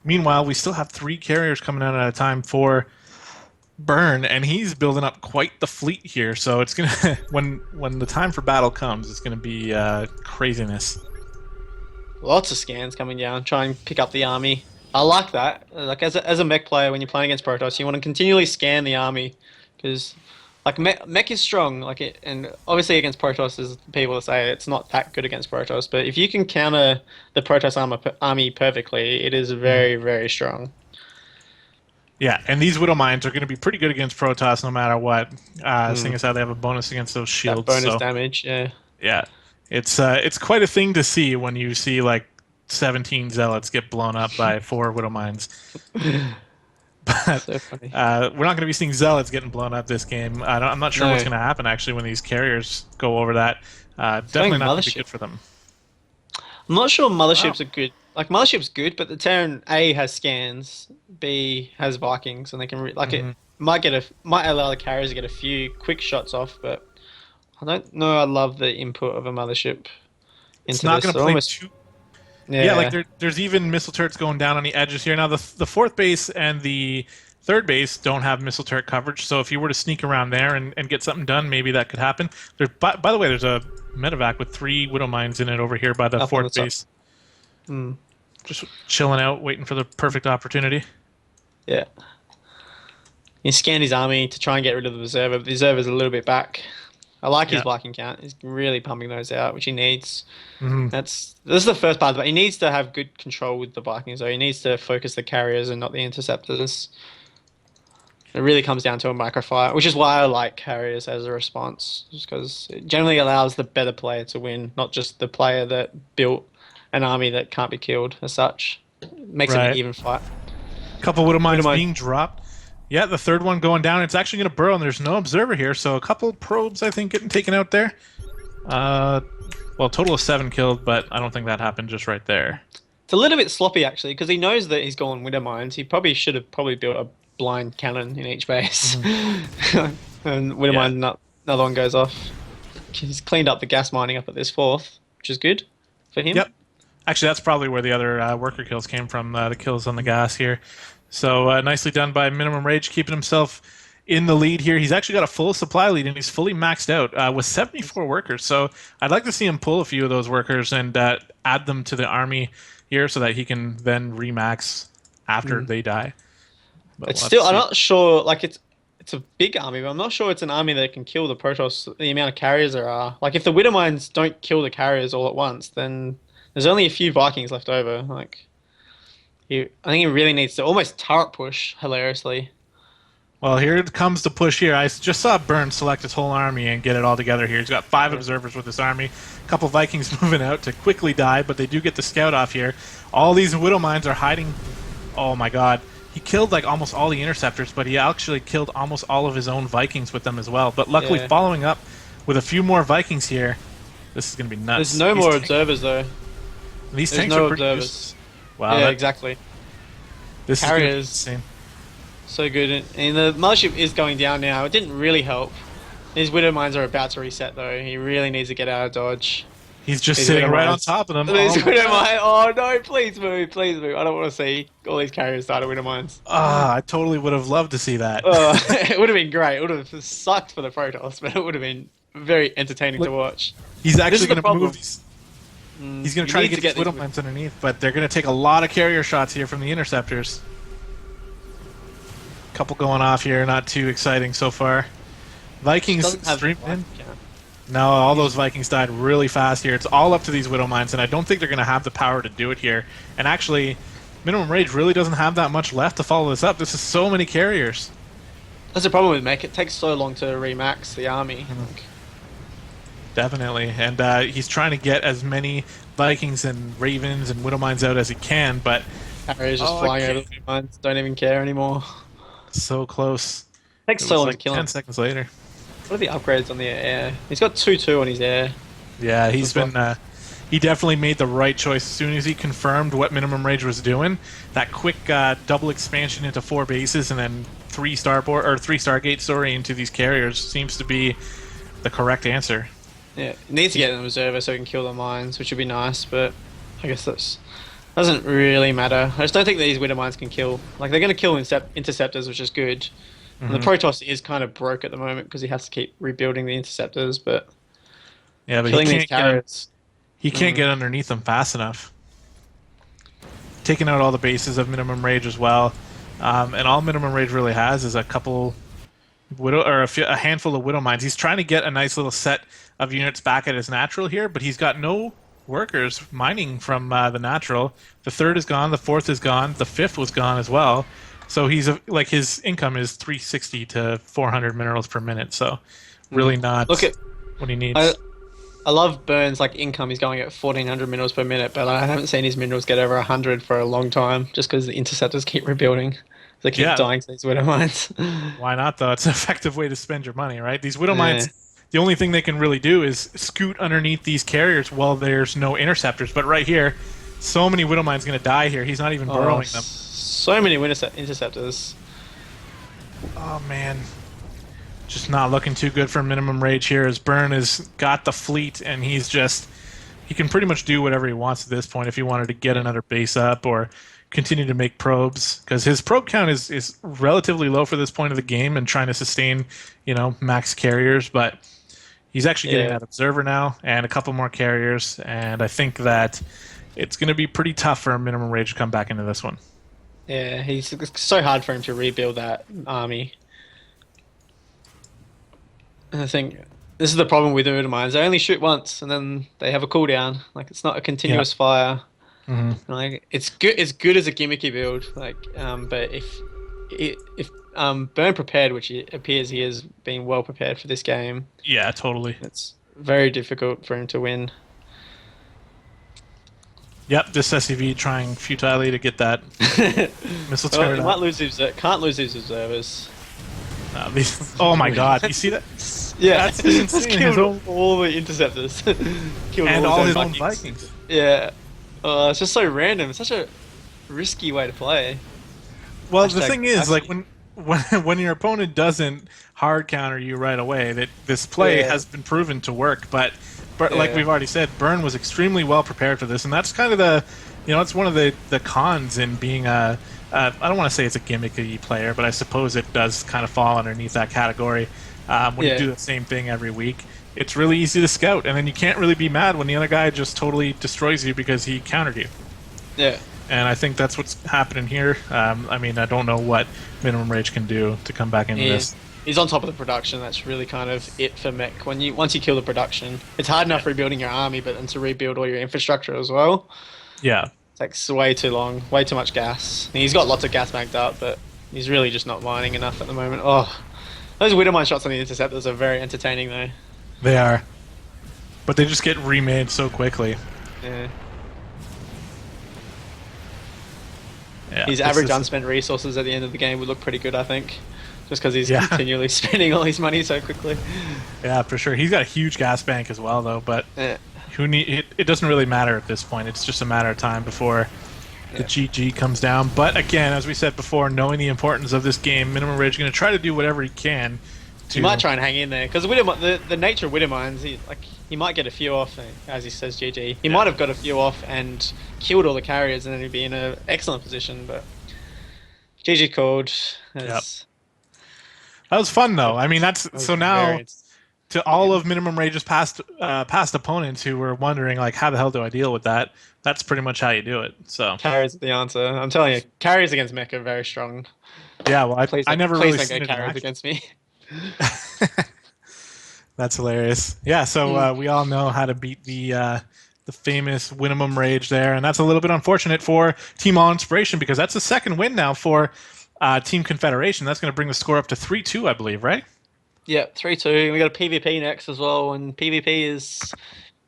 [SPEAKER 2] meanwhile, we still have 3 carriers coming out at a time for Burn, and he's building up quite the fleet here. So it's gonna when the time for battle comes, it's gonna be craziness.
[SPEAKER 1] Lots of scans coming down, try and pick up the army. I like that. Like as a mech player, when you're playing against Protoss, you want to continually scan the army because like mech is strong. Like it, and obviously against Protoss, there's people that say it's not that good against Protoss. But if you can counter the Protoss army perfectly, it is very, very strong.
[SPEAKER 2] Yeah, and these Widow Mines are going to be pretty good against Protoss no matter what. Seeing as how they have a bonus against those shields.
[SPEAKER 1] That bonus damage, yeah.
[SPEAKER 2] Yeah, it's quite a thing to see when you see like 17 Zealots get blown up by 4 Widow Mines. But
[SPEAKER 1] so funny.
[SPEAKER 2] We're not going to be seeing Zealots getting blown up this game. I'm not sure what's going to happen actually when these carriers go over that. Definitely not going to be good for them.
[SPEAKER 1] I'm not sure motherships are good. Like mothership's good, but the Terran A has scans, B has Vikings, and they can it might allow the carriers to get a few quick shots off. But I don't know. I love the input of a mothership.
[SPEAKER 2] It's not going to play too. Yeah, like there's even missile turrets going down on the edges here. Now the 4th base and the 3rd base don't have missile turret coverage, so if you were to sneak around there and get something done, maybe that could happen. By the way, there's a medevac with 3 Widow Mines in it over here by the 4th base. Just chilling out, waiting for the perfect opportunity.
[SPEAKER 1] Yeah. He scanned his army to try and get rid of the Observer, but the Observer's a little bit back. I like his Viking count. He's really pumping those out, which he needs. This is the first part, but he needs to have good control with the Vikings. So he needs to focus the carriers and not the interceptors. It really comes down to a microfire, which is why I like carriers as a response, just because it generally allows the better player to win, not just the player that built an army that can't be killed as such. It makes it an even fight.
[SPEAKER 2] A couple Widow Mines being dropped. Yeah, the 3rd one going down. It's actually going to burrow, and there's no observer here, so a couple probes, I think, getting taken out there. Well, a total of 7 killed, but I don't think that happened just right there.
[SPEAKER 1] It's a little bit sloppy, actually, because he knows that he's gone Widow Mines. He probably should have built a blind cannon in each base. And Widow Mine, another one goes off. He's cleaned up the gas mining up at this 4th, which is good for him.
[SPEAKER 2] Yep. Actually, that's probably where the other worker kills came from, the kills on the gas here. So nicely done by Minimum Rage, keeping himself in the lead here. He's actually got a full supply lead, and he's fully maxed out with 74 workers. So I'd like to see him pull a few of those workers and add them to the army here so that he can then remax after they die. But
[SPEAKER 1] It's
[SPEAKER 2] we'll have to
[SPEAKER 1] still, I'm
[SPEAKER 2] see.
[SPEAKER 1] not sure, like it's a big army, but I'm not sure it's an army that can kill the Protoss, the amount of carriers there are. Like if the Widowmines don't kill the carriers all at once, then there's only a few Vikings left over. Like I think he really needs to almost turret push, hilariously.
[SPEAKER 2] Well, here comes the push here. I just saw Burn select his whole army and get it all together here. He's got 5 observers with this army. A couple Vikings moving out to quickly die, but they do get the scout off here. All these Widow Mines are hiding. Oh my god. He killed like almost all the interceptors, but he actually killed almost all of his own Vikings with them as well. But luckily,
[SPEAKER 1] Yeah.
[SPEAKER 2] following up with a few more Vikings here, this is going to be nuts.
[SPEAKER 1] There's no more observers though.
[SPEAKER 2] These
[SPEAKER 1] There's
[SPEAKER 2] tanks
[SPEAKER 1] no
[SPEAKER 2] are pretty
[SPEAKER 1] observers.
[SPEAKER 2] useless. Wow,
[SPEAKER 1] Yeah, exactly.
[SPEAKER 2] this is gonna be
[SPEAKER 1] Carriers.
[SPEAKER 2] insane.
[SPEAKER 1] So good. And the mothership is going down now. It didn't really help. His Widow Mines are about to reset though. He really needs to get out of dodge.
[SPEAKER 2] He's just
[SPEAKER 1] These
[SPEAKER 2] sitting
[SPEAKER 1] Widow
[SPEAKER 2] right on
[SPEAKER 1] Mines.
[SPEAKER 2] top of them.
[SPEAKER 1] These
[SPEAKER 2] Oh, my
[SPEAKER 1] Widow
[SPEAKER 2] God.
[SPEAKER 1] Mines. Oh no, please move, please move. I don't want to see all these carriers start at Widow Mines.
[SPEAKER 2] I totally would have loved to see that.
[SPEAKER 1] It would have been great. It would have sucked for the Protoss, but it would have been very entertaining to watch.
[SPEAKER 2] He's
[SPEAKER 1] This
[SPEAKER 2] actually
[SPEAKER 1] is the
[SPEAKER 2] going to
[SPEAKER 1] problem.
[SPEAKER 2] move these. He's going
[SPEAKER 1] You
[SPEAKER 2] to try to
[SPEAKER 1] need
[SPEAKER 2] get
[SPEAKER 1] to
[SPEAKER 2] these
[SPEAKER 1] get
[SPEAKER 2] Widow
[SPEAKER 1] these-
[SPEAKER 2] Mines underneath, but they're going to take a lot of carrier shots here from the interceptors. Couple going off here, not too exciting so far. Vikings
[SPEAKER 1] Doesn't have
[SPEAKER 2] streamed in.
[SPEAKER 1] Yeah.
[SPEAKER 2] No, all those Vikings died really fast here. It's all up to these Widow Mines, and I don't think they're going to have the power to do it here. And actually, Minimum Rage really doesn't have that much left to follow this up. This is so many carriers.
[SPEAKER 1] That's the problem with mech. It takes so long to remax the army.
[SPEAKER 2] Definitely, and he's trying to get as many Vikings and Ravens and Widow Mines out as he can, but
[SPEAKER 1] Carriers just
[SPEAKER 2] Oh,
[SPEAKER 1] flying
[SPEAKER 2] okay.
[SPEAKER 1] over the mines. Don't even care anymore.
[SPEAKER 2] so close.
[SPEAKER 1] Takes
[SPEAKER 2] It
[SPEAKER 1] so
[SPEAKER 2] was
[SPEAKER 1] long
[SPEAKER 2] like
[SPEAKER 1] to kill
[SPEAKER 2] 10
[SPEAKER 1] him.
[SPEAKER 2] seconds later.
[SPEAKER 1] What are the upgrades on the air? He's got 2-2 on his air.
[SPEAKER 2] Yeah, he's
[SPEAKER 1] That's
[SPEAKER 2] been. He definitely made the right choice as soon as he confirmed what Minimum Rage was doing. That quick double expansion into 4 bases and then 3 Stargate story into these carriers seems to be the correct answer.
[SPEAKER 1] Yeah, he needs to get an observer so he can kill the mines, which would be nice, but I guess that's doesn't really matter. I just don't think these Widow Mines can kill. Like, they're going to kill interceptors, which is good. And the Protoss is kind of broke at the moment because he has to keep rebuilding the interceptors, but
[SPEAKER 2] Yeah, but
[SPEAKER 1] killing
[SPEAKER 2] he
[SPEAKER 1] these
[SPEAKER 2] can't
[SPEAKER 1] carriers.
[SPEAKER 2] He can't get underneath them fast enough. Taking out all the bases of Minimum Rage as well, and all Minimum Rage really has is a couple a handful of Widow Mines. He's trying to get a nice little set of units back at his natural here, but he's got no workers mining from the natural. The 3rd is gone, the 4th is gone, the 5th was gone as well. So he's like his income is 360 to 400 minerals per minute. So really not
[SPEAKER 1] Look at
[SPEAKER 2] what he needs.
[SPEAKER 1] I love Burns' like income. He's going at 1,400 minerals per minute, but I haven't seen his minerals get over 100 for a long time, just because the interceptors keep rebuilding. They keep
[SPEAKER 2] Yeah.
[SPEAKER 1] dying to these Widow Mines.
[SPEAKER 2] Why not, though? It's an effective way to spend your money, right? These Widow
[SPEAKER 1] Yeah.
[SPEAKER 2] Mines, the only thing they can really do is scoot underneath these carriers while there's no interceptors. But right here, so many Widow Mines going to die here. He's not even burrowing them.
[SPEAKER 1] So many interceptors.
[SPEAKER 2] Oh, man. Just not looking too good for Minimum Rage here as Burn has got the fleet, and he's just... He can pretty much do whatever he wants at this point if he wanted to get another base up or continue to make probes, because his probe count is relatively low for this point of the game and trying to sustain, max carriers, but he's actually getting that observer now and a couple more carriers, and I think that it's going to be pretty tough for Minimum Rage to come back into this one.
[SPEAKER 1] Yeah, it's so hard for him to rebuild that army. And I think this is the problem with the Widow Mines. They only shoot once, and then they have a cooldown. Like, it's not a continuous fire.
[SPEAKER 2] Mm-hmm.
[SPEAKER 1] Like, it's good. It's good as a gimmicky build. Like, but if Burn prepared, which it appears he has been well prepared for this game,
[SPEAKER 2] Yeah, totally.
[SPEAKER 1] it's very difficult for him to win.
[SPEAKER 2] Yep, this SCV trying futilely to get that missile
[SPEAKER 1] Well,
[SPEAKER 2] turret
[SPEAKER 1] he
[SPEAKER 2] up.
[SPEAKER 1] might lose his, can't lose his observers.
[SPEAKER 2] Oh my god, you see that?
[SPEAKER 1] Yeah,
[SPEAKER 2] That's insane.
[SPEAKER 1] He's killed all the interceptors. Killed
[SPEAKER 2] And all his own
[SPEAKER 1] Vikings.
[SPEAKER 2] Vikings.
[SPEAKER 1] Yeah. It's just so random. It's such a risky way to play.
[SPEAKER 2] Well, the
[SPEAKER 1] Hashtag
[SPEAKER 2] thing is, like
[SPEAKER 1] classy.
[SPEAKER 2] when your opponent doesn't hard counter you right away, that this play
[SPEAKER 1] Yeah.
[SPEAKER 2] has been proven to work. But like
[SPEAKER 1] Yeah.
[SPEAKER 2] we've already said, Burn was extremely well prepared for this, and that's kind of the, it's one of the cons in being a I don't want to say it's a gimmicky player, but I suppose it does kind of fall underneath that category. When you
[SPEAKER 1] Yeah,
[SPEAKER 2] do the same thing every week, it's really easy to scout, and then you can't really be mad when the other guy just totally destroys you because he countered you.
[SPEAKER 1] yeah.
[SPEAKER 2] And I think that's what's happening here. I mean, I don't know what Minimum Rage can do to come back into
[SPEAKER 1] He,
[SPEAKER 2] this.
[SPEAKER 1] he's on top of the production. That's really kind of it for mech. Once you kill the production, it's hard enough rebuilding your army, but then to rebuild all your infrastructure as well,
[SPEAKER 2] Yeah,
[SPEAKER 1] it takes way too long, way too much gas. And he's got lots of gas banked up, but he's really just not mining enough at the moment. Oh, those Widowmine shots on the interceptors are very entertaining though.
[SPEAKER 2] they are. But they just get remade so quickly.
[SPEAKER 1] Yeah.
[SPEAKER 2] Yeah,
[SPEAKER 1] His
[SPEAKER 2] this
[SPEAKER 1] average
[SPEAKER 2] is-
[SPEAKER 1] unspent resources at the end of the game would look pretty good, I think. Just because he's
[SPEAKER 2] Yeah.
[SPEAKER 1] continually spending all his money so quickly.
[SPEAKER 2] Yeah, for sure. He's got a huge gas bank as well, though. But
[SPEAKER 1] Yeah.
[SPEAKER 2] it doesn't really matter at this point. It's just a matter of time before the
[SPEAKER 1] Yeah.
[SPEAKER 2] GG comes down. But again, as we said before, knowing the importance of this game, Minimum Rage is going to try to do whatever he can.
[SPEAKER 1] He might try and hang in there because the nature of Widowmines, he might get a few off, as he says. GG. He might have got a few off and killed all the carriers, and then he'd be in an excellent position. But GG called. As,
[SPEAKER 2] That was fun, though. I mean, that's
[SPEAKER 1] was
[SPEAKER 2] so now
[SPEAKER 1] very-
[SPEAKER 2] to all of Minimum Rage's past opponents who were wondering like, how the hell do I deal with that? That's pretty much how you do it. So
[SPEAKER 1] carriers are the answer. I'm telling you, carriers against mech are very strong.
[SPEAKER 2] yeah, well, I never really
[SPEAKER 1] please
[SPEAKER 2] seen
[SPEAKER 1] don't
[SPEAKER 2] it
[SPEAKER 1] go
[SPEAKER 2] in
[SPEAKER 1] carriers
[SPEAKER 2] action.
[SPEAKER 1] against me.
[SPEAKER 2] That's hilarious. Yeah, so we all know how to beat the famous Minimum Rage there, and that's a little bit unfortunate for Team All Inspiration because that's the second win now for Team Confederation. That's going to bring the score up to 3-2, I believe, right?
[SPEAKER 1] Yeah, 3-2. We got a PvP next as well, and PvP is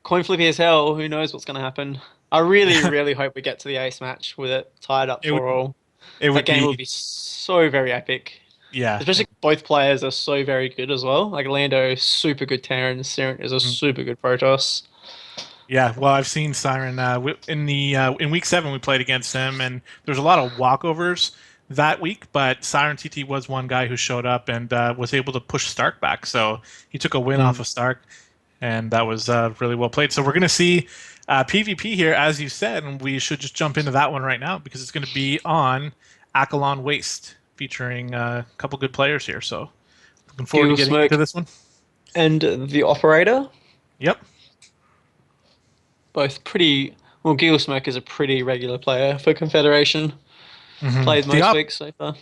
[SPEAKER 1] coin flippy as hell. Who knows what's going to happen? I really, really hope we get to the ace match with it tied up
[SPEAKER 2] It
[SPEAKER 1] for
[SPEAKER 2] would-
[SPEAKER 1] all.
[SPEAKER 2] It
[SPEAKER 1] That
[SPEAKER 2] would
[SPEAKER 1] game
[SPEAKER 2] be,
[SPEAKER 1] would be so very epic.
[SPEAKER 2] yeah,
[SPEAKER 1] Especially both players are so very good as well. Like Lando, super good Terran. Sirentt is a super good Protoss.
[SPEAKER 2] yeah. Well, I've seen Siren in week 7 we played against him, and there's a lot of walkovers that week. But Siren TT was one guy who showed up and was able to push Stark back, so he took a win off of Stark, and that was really well played. So we're gonna see PvP here, as you said, and we should just jump into that one right now because it's going to be on AllIn Waste, featuring a couple good players here. So looking forward to getting
[SPEAKER 1] Smoke.
[SPEAKER 2] into this one.
[SPEAKER 1] And the operator,
[SPEAKER 2] Yep.
[SPEAKER 1] both pretty. Well, Smoke is a pretty regular player for Confederation. Played
[SPEAKER 2] The
[SPEAKER 1] most weeks so far.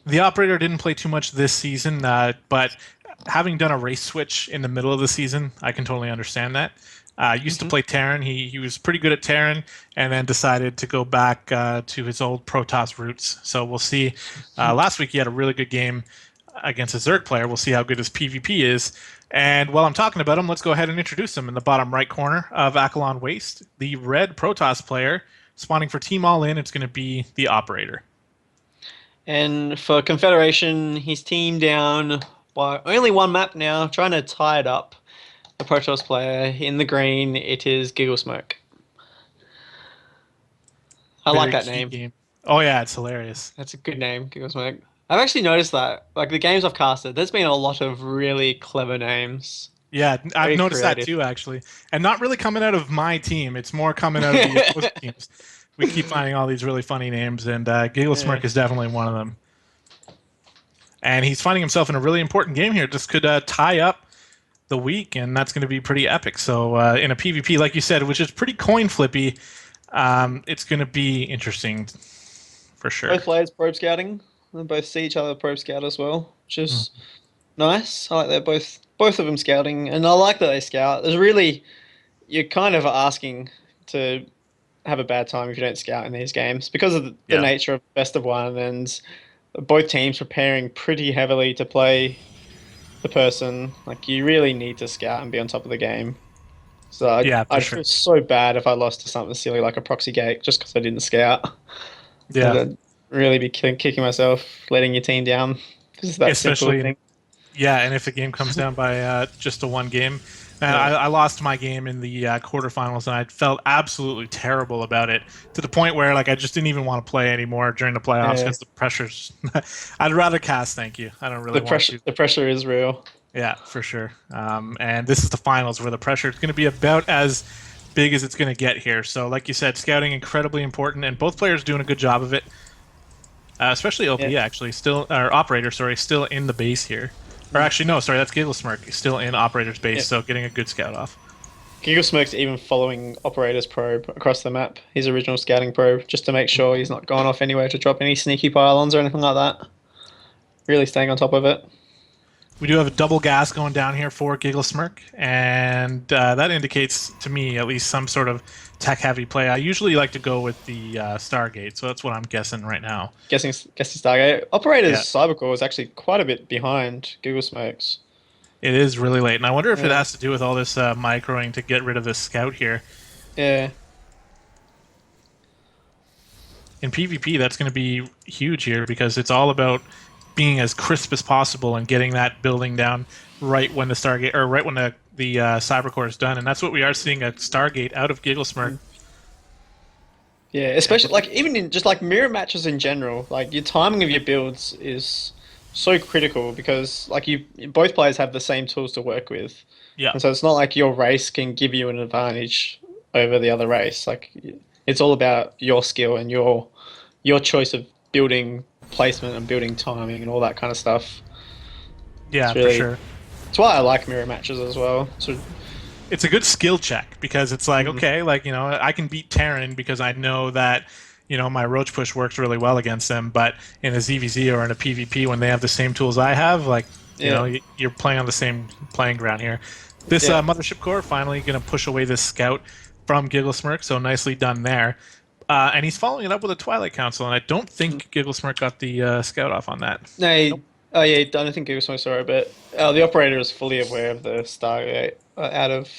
[SPEAKER 2] The operator didn't play too much this season, but having done a race switch in the middle of the season, I can totally understand that. Used to play Terran. He was pretty good at Terran, and then decided to go back to his old Protoss roots. So we'll see. Last week he had a really good game against a Zerg player. We'll see how good his PvP is. And while I'm talking about him, let's go ahead and introduce him in the bottom right corner of AllIn Waste, the red Protoss player spawning for Team AllIn. It's going to be the operator.
[SPEAKER 1] And for Confederation, he's team down by only one map now, trying to tie it up. The Protoss player in the green, it is Smoke. I like
[SPEAKER 2] Very
[SPEAKER 1] that
[SPEAKER 2] key
[SPEAKER 1] name.
[SPEAKER 2] game. Oh yeah, it's hilarious.
[SPEAKER 1] That's a good name, Smoke. I've actually noticed that, like the games I've casted, there's been a lot of really clever names.
[SPEAKER 2] Yeah, I've
[SPEAKER 1] Very
[SPEAKER 2] noticed that
[SPEAKER 1] creative.
[SPEAKER 2] too, actually, and not really coming out of my team. It's more coming out of the opposing teams. We keep finding all these really funny names, and Smirk is definitely one of them. And he's finding himself in a really important game here. This could tie up the week, and that's going to be pretty epic. So in a PvP, like you said, which is pretty coin flippy, it's going to be interesting for sure.
[SPEAKER 1] Both players probe scouting. They both see each other probe scout as well, which is nice. I like that both of them scouting, and I like that they scout. There's really, you're kind of asking to have a bad time if you don't scout in these games because of the nature of best of one, and both teams preparing pretty heavily to play the person. Like you really need to scout and be on top of the game. So I'd feel so bad if I lost to something silly like a proxy gate just because I didn't scout.
[SPEAKER 2] Yeah.
[SPEAKER 1] I'd really be kicking myself, letting your team down. Because that simple thing.
[SPEAKER 2] Yeah, and if the game comes down by just a one game. And I lost my game in the quarterfinals, and I felt absolutely terrible about it, to the point where like I just didn't even want to play anymore during the playoffs because the pressure's. I'd rather cast, thank you. I don't really want to.
[SPEAKER 1] The pressure is real.
[SPEAKER 2] Yeah, for sure. And this is the finals where the pressure is going to be about as big as it's going to get here. So, like you said, scouting incredibly important, and both players doing a good job of it. especially OP
[SPEAKER 1] Yeah.
[SPEAKER 2] actually, still or operator, sorry, still in the base here. Or actually, no, sorry, that's Gigglesmirk, still in operator's base,
[SPEAKER 1] Yeah.
[SPEAKER 2] so getting a good scout off.
[SPEAKER 1] Gigglesmirk's even following Operator's probe across the map, his original scouting probe, just to make sure he's not gone off anywhere to drop any sneaky pylons or anything like that. Really staying on top of it.
[SPEAKER 2] We do have a double gas going down here for Gigglesmirk, and that indicates to me at least some sort of tech-heavy play. I usually like to go with the Stargate, so that's what I'm guessing right now.
[SPEAKER 1] Guessing Stargate. Operator's
[SPEAKER 2] Yeah,
[SPEAKER 1] Cybercore is actually quite a bit behind Gigglesmirk's.
[SPEAKER 2] it is really late, and I wonder if it
[SPEAKER 1] Yeah.
[SPEAKER 2] has to do with all this microing to get rid of this scout here.
[SPEAKER 1] Yeah.
[SPEAKER 2] In PvP, that's going to be huge here because it's all about being as crisp as possible and getting that building down right when the Stargate or right when the Cybercore is done, and that's what we are seeing a Stargate out of Gigglesmirk.
[SPEAKER 1] Yeah, especially like even in just like mirror matches in general, like your timing of your builds is so critical because like you both players have the same tools to work with.
[SPEAKER 2] Yeah,
[SPEAKER 1] And so it's not like your race can give you an advantage over the other race. Like it's all about your skill and your choice of building placement and building timing and all that kind of stuff.
[SPEAKER 2] yeah,
[SPEAKER 1] It's
[SPEAKER 2] for
[SPEAKER 1] really
[SPEAKER 2] sure.
[SPEAKER 1] it's why I like mirror matches as well. So
[SPEAKER 2] It's a good skill check because it's like, okay, like, I can beat Terran because I know that, my roach push works really well against them, but in a ZVZ or in a PvP when they have the same tools I have, like,
[SPEAKER 1] yeah,
[SPEAKER 2] you're playing on the same playing ground here. This
[SPEAKER 1] yeah.
[SPEAKER 2] Mothership Core finally going to push away this scout from Gigglesmirk, so nicely done there. And he's following it up with a Twilight Council, and I don't think Gigglesmirk got the scout off on that.
[SPEAKER 1] No,
[SPEAKER 2] Nope.
[SPEAKER 1] oh yeah, I don't think Google Smoke sorry, but the operator is fully aware of the Stargate out of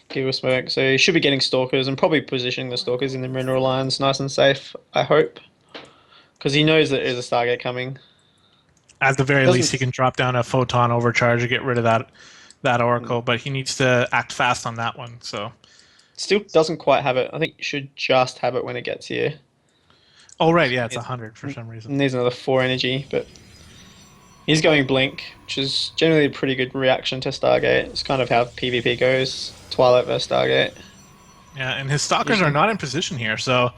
[SPEAKER 1] Google Smoke, so he should be getting stalkers and probably positioning the stalkers in the mineral lines nice and safe. I hope, because he knows that there's a Stargate coming.
[SPEAKER 2] At the very least, he
[SPEAKER 1] Doesn't
[SPEAKER 2] can drop down a photon overcharge to get rid of that oracle, but he needs to act fast on that one. So,
[SPEAKER 1] still doesn't quite have it. I think you should just have it when it gets here.
[SPEAKER 2] oh right, yeah, it's
[SPEAKER 1] It
[SPEAKER 2] 100 for some reason.
[SPEAKER 1] needs another 4 energy, but he's going blink, which is generally a pretty good reaction to Stargate. It's kind of how PvP goes. Twilight versus Stargate.
[SPEAKER 2] Yeah, and his stalkers are not in position here, so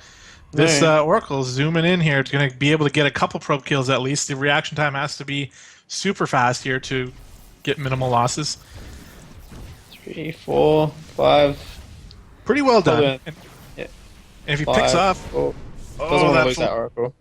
[SPEAKER 2] this
[SPEAKER 1] No.
[SPEAKER 2] oracle is zooming in here. It's going to be able to get a couple probe kills at least. The reaction time has to be super fast here to get minimal losses.
[SPEAKER 1] 3, 4, 5.
[SPEAKER 2] Pretty well done.
[SPEAKER 1] Hold on.
[SPEAKER 2] And
[SPEAKER 1] Yeah,
[SPEAKER 2] if he picks
[SPEAKER 1] 5.
[SPEAKER 2] off,
[SPEAKER 1] 4. Doesn't
[SPEAKER 2] oh,
[SPEAKER 1] want to
[SPEAKER 2] that
[SPEAKER 1] lose that Oracle.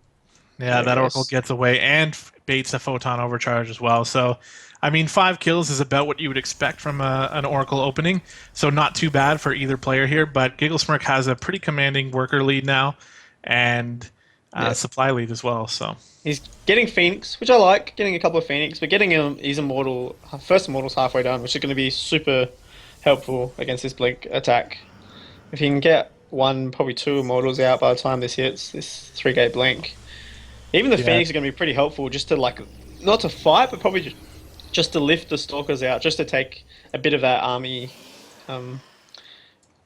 [SPEAKER 2] yeah,
[SPEAKER 1] There it
[SPEAKER 2] that oracle
[SPEAKER 1] goes.
[SPEAKER 2] gets away and baits a photon overcharge as well. So, I mean, 5 kills is about what you would expect from an oracle opening. So not too bad for either player here. But Gigglesmirk has a pretty commanding worker lead now, and
[SPEAKER 1] Yeah.
[SPEAKER 2] supply lead as well. So
[SPEAKER 1] He's getting Phoenix, which I like, getting a couple of Phoenix, but getting him, he's immortal. First immortal's halfway done, which is going to be super helpful against this Blink attack. If he can get one, probably two immortals out by the time this hits, this 3 gate Blink. Even the
[SPEAKER 2] yeah,
[SPEAKER 1] Phoenix are going to be pretty helpful just to, like, not to fight, but probably just to lift the Stalkers out, just to take a bit of um,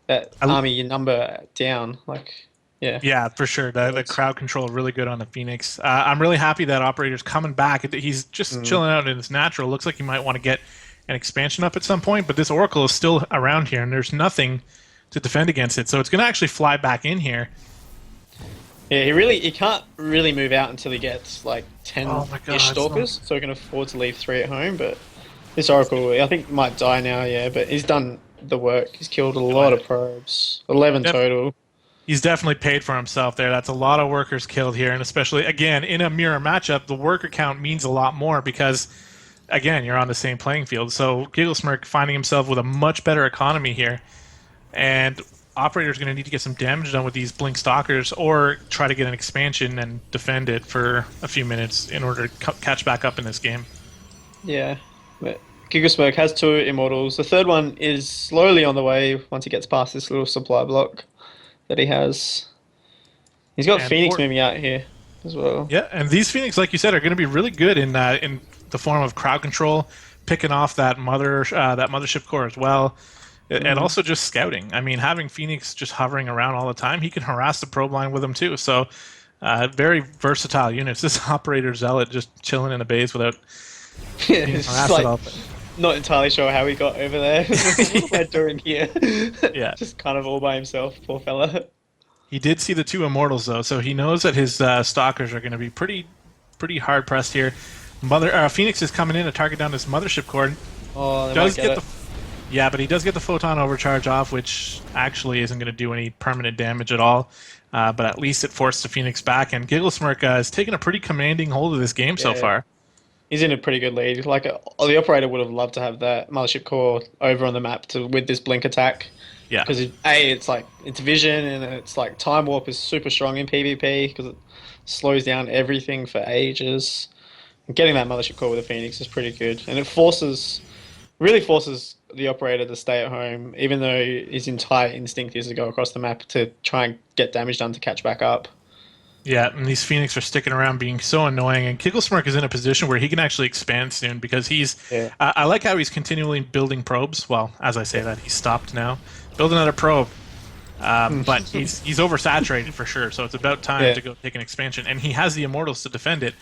[SPEAKER 1] that
[SPEAKER 2] I,
[SPEAKER 1] army number down. Like, yeah.
[SPEAKER 2] yeah, for sure. The crowd control really good on the Phoenix. I'm really happy that Operator's coming back. He's just chilling out in his natural. Looks like he might want to get an expansion up at some point, but this Oracle is still around here, and there's nothing to defend against it. So it's going to actually fly back in here.
[SPEAKER 1] Yeah, he can't really move out until he gets like
[SPEAKER 2] Oh my
[SPEAKER 1] 10-ish
[SPEAKER 2] God,
[SPEAKER 1] stalkers, so he can afford to leave 3 at home. But this Oracle, I think, might die now. Yeah, but he's done the work. He's killed a lot of probes, 11
[SPEAKER 2] Def-
[SPEAKER 1] total.
[SPEAKER 2] He's definitely paid for himself there. That's a lot of workers killed here, and especially again in a mirror matchup, the worker count means a lot more because again you're on the same playing field. So Gigglesmirk finding himself with a much better economy here, and Operator's going to need to get some damage done with these Blink Stalkers, or try to get an expansion and defend it for a few minutes in order to catch back up in this game.
[SPEAKER 1] Yeah, but Gigasmoke has 2 immortals. The third one is slowly on the way once he gets past this little supply block that he has. He's got
[SPEAKER 2] And
[SPEAKER 1] Phoenix moving out here as well.
[SPEAKER 2] yeah, and these Phoenix, like you said, are going to be really good in the form of crowd control, picking off that mothership core as well, and also just scouting. I mean, having Phoenix just hovering around all the time, he can harass the probe line with them too. So, very versatile units. This Operator Zealot just chilling in the base without
[SPEAKER 1] Yeah,
[SPEAKER 2] being
[SPEAKER 1] it's just
[SPEAKER 2] harassed
[SPEAKER 1] like
[SPEAKER 2] at all.
[SPEAKER 1] not entirely sure how he got over there. What he had during here.
[SPEAKER 2] Yeah.
[SPEAKER 1] Just kind of all by himself, poor fella.
[SPEAKER 2] He did see the two immortals though, so he knows that his stalkers are going to be pretty hard pressed here. Phoenix is coming in to target down this mothership core.
[SPEAKER 1] Oh, they
[SPEAKER 2] Does
[SPEAKER 1] might get
[SPEAKER 2] get
[SPEAKER 1] it.
[SPEAKER 2] yeah, but he does get the photon overcharge off, which actually isn't going to do any permanent damage at all. But at least it forced the Phoenix back, and Gigglesmirk has taken a pretty commanding hold of this game so
[SPEAKER 1] Yeah.
[SPEAKER 2] far.
[SPEAKER 1] He's in a pretty good lead. Like the operator would have loved to have that mothership core over on the map to with this blink attack
[SPEAKER 2] Yeah,
[SPEAKER 1] because it's like it's vision and it's like time warp is super strong in PvP because it slows down everything for ages. And getting that mothership core with a Phoenix is pretty good, and it really forces the operator to stay at home, even though his entire instinct is to go across the map to try and get damage done to catch back up.
[SPEAKER 2] yeah, and these Phoenix are sticking around being so annoying, and Gigglesmirk is in a position where he can actually expand soon because he's.
[SPEAKER 1] Yeah.
[SPEAKER 2] I like how he's continually building probes. Well, as I say that, he's stopped now. Build another probe. But he's oversaturated for sure, so it's about time to go take an expansion. And he has the Immortals to defend it.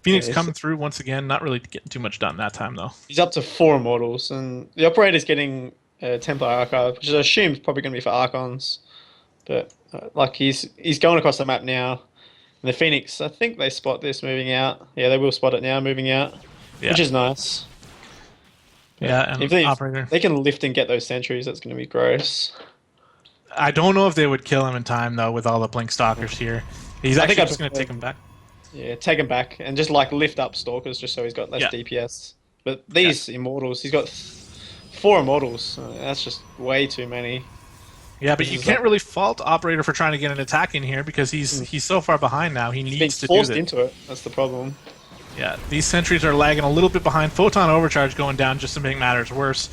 [SPEAKER 2] Phoenix
[SPEAKER 1] Yeah,
[SPEAKER 2] coming through once again, not really getting too much done that time, though.
[SPEAKER 1] He's up to 4 immortals, and the operator's getting Templar Archive, which I assume is probably going to be for Archons. But like he's going across the map now. And the Phoenix, I think they spot this moving out. Yeah, they will spot it now moving out,
[SPEAKER 2] Yeah,
[SPEAKER 1] which is nice.
[SPEAKER 2] yeah, and
[SPEAKER 1] If they,
[SPEAKER 2] Operator.
[SPEAKER 1] they can lift and get those sentries, that's going to be gross.
[SPEAKER 2] I don't know if they would kill him in time, though, with all the Blink Stalkers here. He's
[SPEAKER 1] I think
[SPEAKER 2] actually
[SPEAKER 1] I'd
[SPEAKER 2] just going to
[SPEAKER 1] prefer-
[SPEAKER 2] take him back.
[SPEAKER 1] Yeah, take him back and just like lift up Stalkers just so he's got less
[SPEAKER 2] Yeah.
[SPEAKER 1] DPS. But these Immortals, he's got 4 Immortals. That's just way too many.
[SPEAKER 2] Yeah, but
[SPEAKER 1] This
[SPEAKER 2] you
[SPEAKER 1] is
[SPEAKER 2] can't
[SPEAKER 1] like-
[SPEAKER 2] really fault Operator for trying to get an attack in here because he's so far behind now. He
[SPEAKER 1] He's being
[SPEAKER 2] needs to do
[SPEAKER 1] forced
[SPEAKER 2] this.
[SPEAKER 1] into it. That's the problem.
[SPEAKER 2] Yeah, these sentries are lagging a little bit behind. Photon overcharge going down just to make matters worse.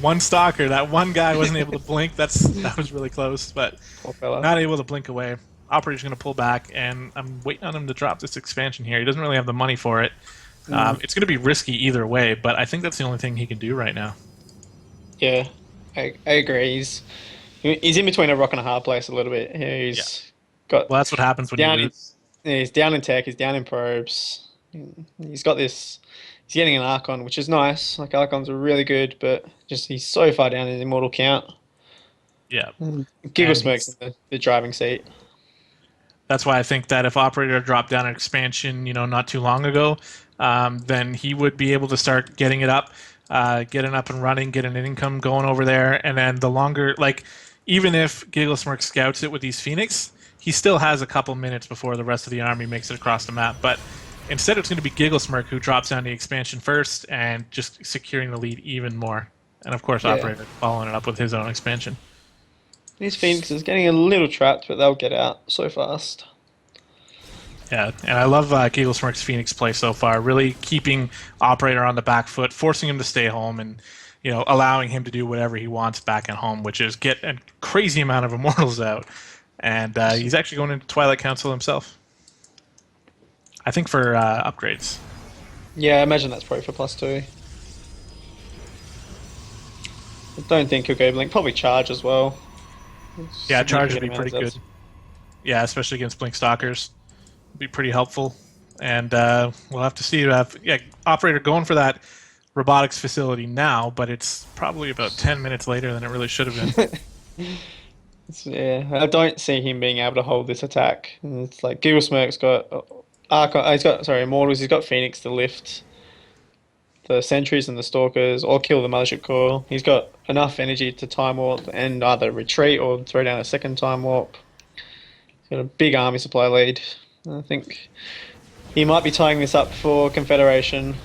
[SPEAKER 2] One stalker, that one guy wasn't able to blink. That was really close, but
[SPEAKER 1] Poor fella.
[SPEAKER 2] not able to blink away. Operator's going to pull back, and I'm waiting on him to drop this expansion here. He doesn't really have the money for it. It's going to be risky either way, but I think that's the only thing he can do right now.
[SPEAKER 1] Yeah, I agree. He's in between a rock and a hard place a little bit. Yeah, he's got
[SPEAKER 2] Well, that's what happens when you
[SPEAKER 1] down.
[SPEAKER 2] lose.
[SPEAKER 1] He's down in tech. He's down in probes. He's got this. He's getting an Archon, which is nice. Like Archons are really good, but just he's so far down in immortal count.
[SPEAKER 2] Yeah,
[SPEAKER 1] Gigglesmirk's in the driving seat.
[SPEAKER 2] that's why I think that if Operator dropped down an expansion, not too long ago, then he would be able to start getting it up, getting up and running, getting an income going over there, and then the longer, like, even if Gigglesmirk scouts it with these Phoenix, he still has a couple minutes before the rest of the army makes it across the map. But instead, it's going to be Gigglesmirk who drops down the expansion first and just securing the lead even more. And of course,
[SPEAKER 1] Yeah.
[SPEAKER 2] Operator following it up with his own expansion.
[SPEAKER 1] These Phoenixes getting a little trapped, but they'll get out so fast.
[SPEAKER 2] Yeah, and I love Gigglesmirk's Phoenix play so far, really keeping Operator on the back foot, forcing him to stay home, and allowing him to do whatever he wants back at home, which is get a crazy amount of Immortals out. And he's actually going into Twilight Council himself. I think for upgrades.
[SPEAKER 1] Yeah, I imagine that's probably for +2. I don't think he'll go blink. Probably charge as well.
[SPEAKER 2] Yeah, charge would be
[SPEAKER 1] Significant
[SPEAKER 2] pretty
[SPEAKER 1] amount of
[SPEAKER 2] good. Yeah, especially against Blink Stalkers. Be pretty helpful. And we'll have to see. Operator going for that robotics facility now, but it's probably about 10 minutes later than it really should have been.
[SPEAKER 1] Yeah, I don't see him being able to hold this attack. And it's like Gigglesmirk's got Archon. He's got Immortals. He's got Phoenix to lift the sentries and the stalkers, or kill the mothership core. He's got enough energy to time warp and either retreat or throw down a second time warp. He's got a big army supply lead. I think he might be tying this up for Confederation.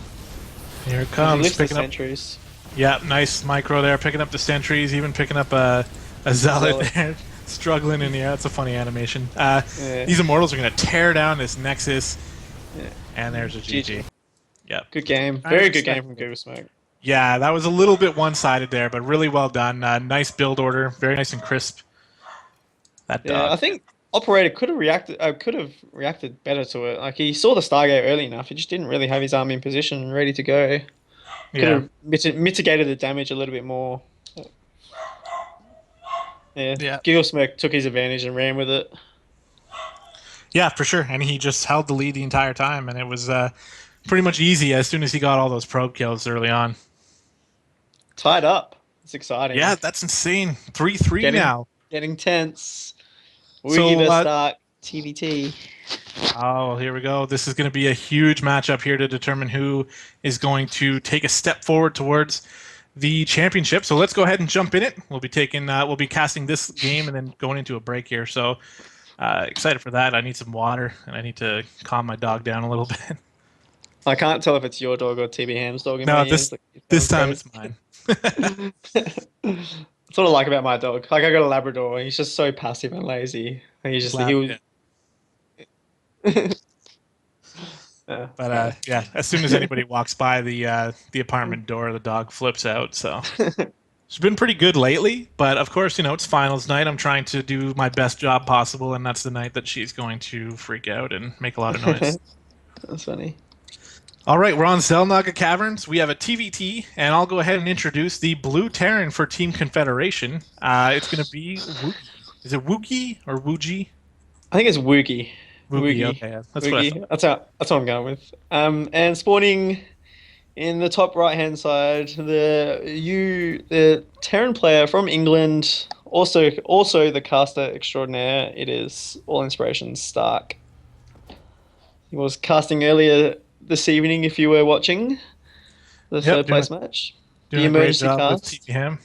[SPEAKER 2] Here it
[SPEAKER 1] He
[SPEAKER 2] comes.
[SPEAKER 1] lifts the
[SPEAKER 2] Picking up.
[SPEAKER 1] sentries.
[SPEAKER 2] Yeah, nice micro there. Picking up the sentries, even picking up a zealot there. Struggling in the air. That's a funny animation.
[SPEAKER 1] Yeah.
[SPEAKER 2] These Immortals are going to tear down this Nexus.
[SPEAKER 1] Yeah.
[SPEAKER 2] And there's a GG. Yep.
[SPEAKER 1] Good game.
[SPEAKER 2] I
[SPEAKER 1] Very good
[SPEAKER 2] respect
[SPEAKER 1] game from Gigglesmirk.
[SPEAKER 2] Yeah, that was a little bit one-sided there, but really well done. Nice build order. Very nice and crisp. That
[SPEAKER 1] Yeah,
[SPEAKER 2] dog.
[SPEAKER 1] I think Operator could have reacted better to it. Like he saw the Stargate early enough. He just didn't really have his army in position and ready to go. Could
[SPEAKER 2] Yeah.
[SPEAKER 1] have mitigated the damage a little bit more. Yeah. Gigglesmirk took his advantage and ran with it.
[SPEAKER 2] Yeah, for sure. And he just held the lead the entire time, and it was pretty much easy as soon as he got all those probe kills early on.
[SPEAKER 1] Tied up. It's exciting.
[SPEAKER 2] Yeah, that's insane. 3-3
[SPEAKER 1] Getting-
[SPEAKER 2] now.
[SPEAKER 1] Getting tense. Woogie
[SPEAKER 2] So,
[SPEAKER 1] vs Stark, TBT.
[SPEAKER 2] oh, here we go. This is going to be a huge matchup here to determine who is going to take a step forward towards the championship. So let's go ahead and jump in it. We'll be casting this game and then going into a break here. So excited for that. I need some water and I need to calm my dog down a little bit.
[SPEAKER 1] I can't tell if it's your dog or TB Ham's dog in my
[SPEAKER 2] No,
[SPEAKER 1] ears. Like,
[SPEAKER 2] this time
[SPEAKER 1] crazy.
[SPEAKER 2] it's mine.
[SPEAKER 1] That's what I like about my dog. Like I got a Labrador. He's just so passive and lazy. And he's just
[SPEAKER 2] Lab,
[SPEAKER 1] he
[SPEAKER 2] yeah.
[SPEAKER 1] was. Yeah,
[SPEAKER 2] But
[SPEAKER 1] funny.
[SPEAKER 2] yeah, as soon as anybody walks by the apartment door, the dog flips out. So it's been pretty good lately. But of course, it's finals night. I'm trying to do my best job possible, and that's the night that she's going to freak out and make a lot of noise.
[SPEAKER 1] That's funny.
[SPEAKER 2] All right, we're on Zelnaga Caverns. We have a TVT, and I'll go ahead and introduce the Blue Terran for Team Confederation. It's going to be Wookie. Is it Wookie or Woogie?
[SPEAKER 1] I think it's Woogie.
[SPEAKER 2] Woogie. Okay, yeah, that's what I thought.
[SPEAKER 1] Woogie. That's what I'm going with. And spawning in the top right hand side, the Terran player from England, also the caster extraordinaire. It is All Inspirations Stark. He was casting earlier this evening. If you were watching the third place match,
[SPEAKER 2] Doing
[SPEAKER 1] the
[SPEAKER 2] a great
[SPEAKER 1] emergency
[SPEAKER 2] job with
[SPEAKER 1] cast.
[SPEAKER 2] TPM.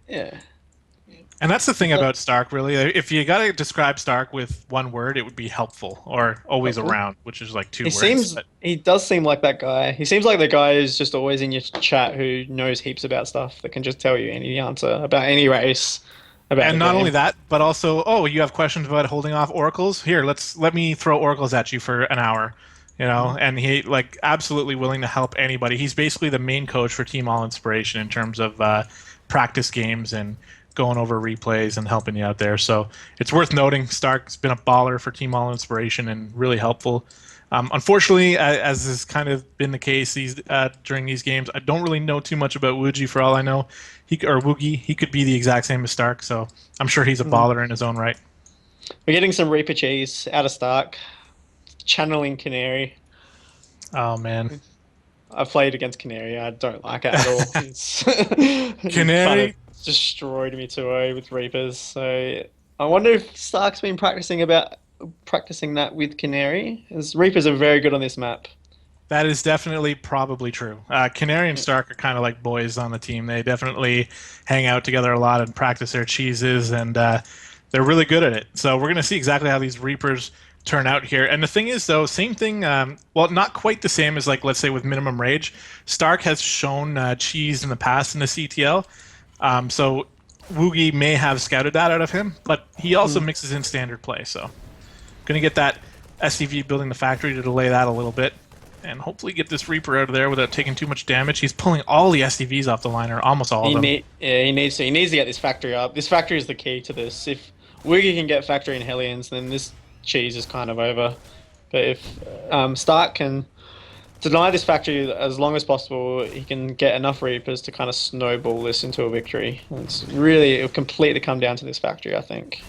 [SPEAKER 1] Yeah.
[SPEAKER 2] And that's the thing about Stark, really. If you got to describe Stark with one word, it would be helpful or always
[SPEAKER 1] Helpful.
[SPEAKER 2] around, which is like two
[SPEAKER 1] He
[SPEAKER 2] words.
[SPEAKER 1] seems
[SPEAKER 2] But
[SPEAKER 1] he does seem like that guy. He seems like the guy who's just always in your chat who knows heaps about stuff that can just tell you any answer about any race. About
[SPEAKER 2] and
[SPEAKER 1] the
[SPEAKER 2] not
[SPEAKER 1] game.
[SPEAKER 2] only that, but also, oh, you have questions about holding off oracles? Here, let me throw oracles at you for an hour. And he like absolutely willing to help anybody. He's basically the main coach for Team All Inspiration in terms of practice games and going over replays and helping you out there. So it's worth noting Stark's been a baller for Team All Inspiration and really helpful. Unfortunately, as has kind of been the case during these games, I don't really know too much about Woogie. For all I know, Woogie, he could be the exact same as Stark. So I'm sure he's a baller in his own right.
[SPEAKER 1] We're getting some Reaper cheese out of Stark, channeling Canary.
[SPEAKER 2] Oh man,
[SPEAKER 1] I've played against Canary. I don't like it at all. It's
[SPEAKER 2] Canary
[SPEAKER 1] kind of destroyed me 2-0 with Reapers. So I wonder if Stark's been practicing that with Canary. As Reapers are very good on this map.
[SPEAKER 2] That is definitely probably true. Canary and Stark are kind of like boys on the team. They definitely hang out together a lot and practice their cheeses, and they're really good at it. So we're going to see exactly how these Reapers turn out here. And the thing is, though, same thing, well, not quite the same as, like, let's say with Minimum Rage. Stark has shown cheese in the past in the CTL, so Woogie may have scouted that out of him, but he also mixes in standard play, so going to get that SCV building the factory to delay that a little bit and hopefully get this Reaper out of there without taking too much damage. He's pulling all the SCVs off the line, or almost all of them.
[SPEAKER 1] He needs to get this factory up. This factory is the key to this. If Woogie can get factory and Hellions, then this cheese is kind of over. But if Stark can deny this factory as long as possible, he can get enough Reapers to kind of snowball this into a victory. It'll completely come down to this factory, I think.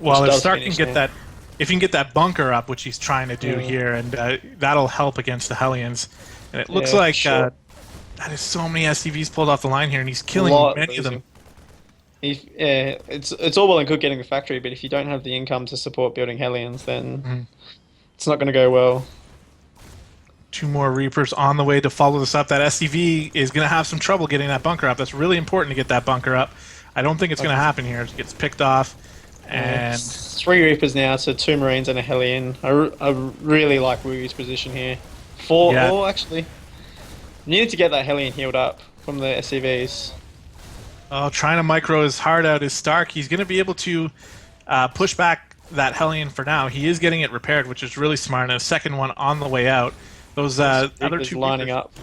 [SPEAKER 2] Well, if Stark can get that, if he can get that bunker up, which he's trying to do here, and that'll help against the Hellions. And it looks like that is so many SCVs pulled off the line here, and he's killing many of them.
[SPEAKER 1] It's all well and good getting the factory, but if you don't have the income to support building Hellions, then it's not going to go well.
[SPEAKER 2] Two more Reapers on the way to follow this up. That SCV is going to have some trouble getting that bunker up. That's really important to get that bunker up. I don't think it's going to happen here. It gets picked off. And
[SPEAKER 1] 3 Reapers now, so 2 Marines and a Hellion. I really like Woogie's position here. 4, actually. You need to get that Hellion healed up from the SCVs.
[SPEAKER 2] Oh, trying to micro his heart out is Stark. He's going to be able to push back that Hellion for now. He is getting it repaired, which is really smart. And a second one on the way out. Those other 2
[SPEAKER 1] lining up.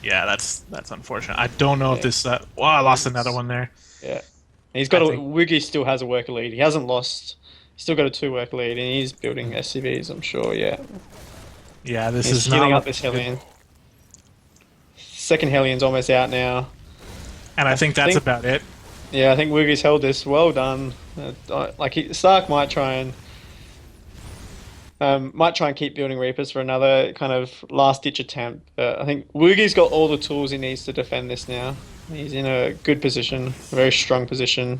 [SPEAKER 2] Yeah, that's unfortunate. I don't know if this. I lost another one there.
[SPEAKER 1] Yeah, Woogie still has a worker lead. He hasn't lost. He's still got a 2 worker lead, and he's building SCVs. I'm sure. Yeah.
[SPEAKER 2] Yeah, this
[SPEAKER 1] he's
[SPEAKER 2] is not
[SPEAKER 1] up this Hellion. Second Hellion's almost out now.
[SPEAKER 2] And I think that's about it.
[SPEAKER 1] Yeah, I think Woogie's held this. Well done. Stark might try and keep building Reapers for another kind of last-ditch attempt. But I think Woogie's got all the tools he needs to defend this now. He's in a good position, a very strong position.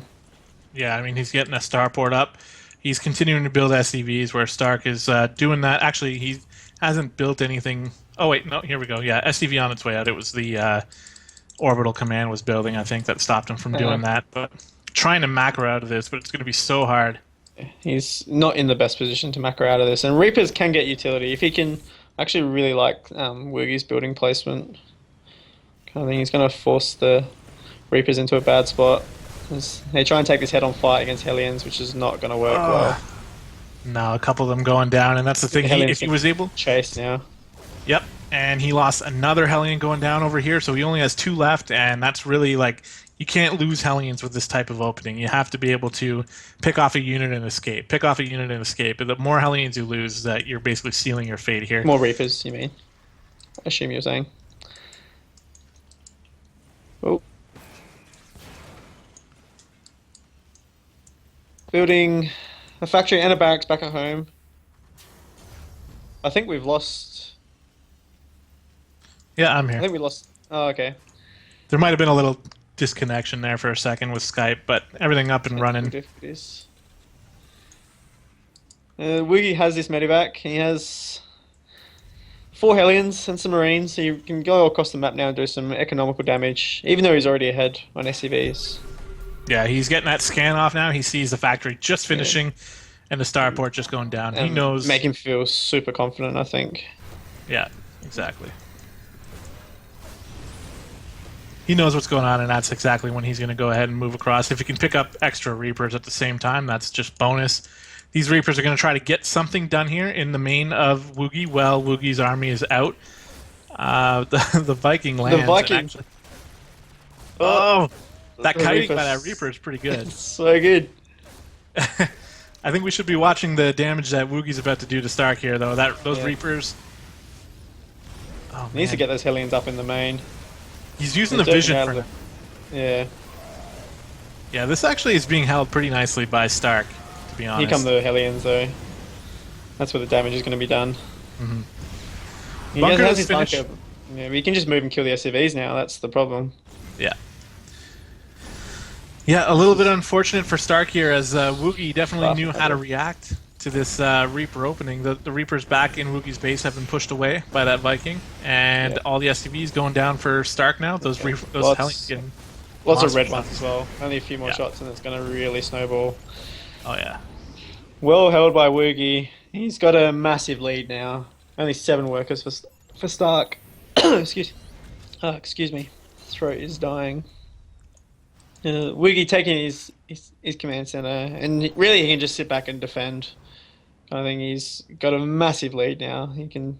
[SPEAKER 2] Yeah, I mean, he's getting a starport up. He's continuing to build SCVs where Stark is doing that. Actually, he hasn't built anything. Oh, wait, no, here we go. Yeah, SCV on its way out. It was the Orbital Command was building, I think, that stopped him from doing that. But trying to macro out of this, but it's going to be so hard.
[SPEAKER 1] He's not in the best position to macro out of this. And Reapers can get utility. If he can... I actually really like Woogie's building placement. Kind of thing. He's going to force the Reapers into a bad spot. They try and take this head-on fight against Hellions, which is not going to work well.
[SPEAKER 2] No, a couple of them going down, and that's the thing. If he was able...
[SPEAKER 1] Chase now.
[SPEAKER 2] Yep, and he lost another Hellion going down over here, so he only has 2 left, and that's really, like... You can't lose Hellions with this type of opening. You have to be able to pick off a unit and escape. Pick off a unit and escape. The more Hellions you lose, that you're basically sealing your fate here.
[SPEAKER 1] More Reapers, you mean? I assume you're saying. Oh. Building a factory and a barracks back at home. I think we've lost...
[SPEAKER 2] Yeah, I'm
[SPEAKER 1] I
[SPEAKER 2] here.
[SPEAKER 1] think we lost... Oh, okay.
[SPEAKER 2] There might have been a little disconnection there for a second with Skype, but everything up and running.
[SPEAKER 1] Woogie has this medevac. He has 4 Hellions and some Marines, so you can go across the map now and do some economical damage, even though he's already ahead on SCVs.
[SPEAKER 2] Yeah, he's getting that scan off now. He sees the factory just finishing and the starport just going down. He knows...
[SPEAKER 1] Make him feel super confident, I think.
[SPEAKER 2] Yeah, exactly. He knows what's going on, and that's exactly when he's going to go ahead and move across. If he can pick up extra Reapers at the same time, that's just bonus. These Reapers are going to try to get something done here in the main of Woogie while Woogie's army is out. The Viking lands.
[SPEAKER 1] The Viking...
[SPEAKER 2] Actually... Oh! That kiting by that Reaper is pretty good.
[SPEAKER 1] It's so good.
[SPEAKER 2] I think we should be watching the damage that Woogie's about to do to Stark here, though. Those Reapers... Oh,
[SPEAKER 1] he needs to get those Hellions up in the main.
[SPEAKER 2] He's using the vision for...
[SPEAKER 1] Yeah.
[SPEAKER 2] Yeah, this actually is being held pretty nicely by Stark, to be honest.
[SPEAKER 1] Here come the Hellions, though. That's where the damage is going to be done.
[SPEAKER 2] Mm-hmm.
[SPEAKER 1] He has his bunker. Yeah, we can just move and kill the SCVs now. That's the problem.
[SPEAKER 2] Yeah. Yeah, a little bit unfortunate for Stark here, as Woogie definitely knew how to react to this Reaper opening. The Reapers back in Woogie's base have been pushed away by that Viking, and all the SCVs going down for Stark now. Those Hellions getting
[SPEAKER 1] lots of red ones as well. Only a few more shots, and it's going to really snowball.
[SPEAKER 2] Oh yeah.
[SPEAKER 1] Well held by Woogie. He's got a massive lead now. Only 7 workers for Stark. Excuse me. Throat is dying. Woogie taking his command center, and really he can just sit back and defend. I think he's got a massive lead now. He can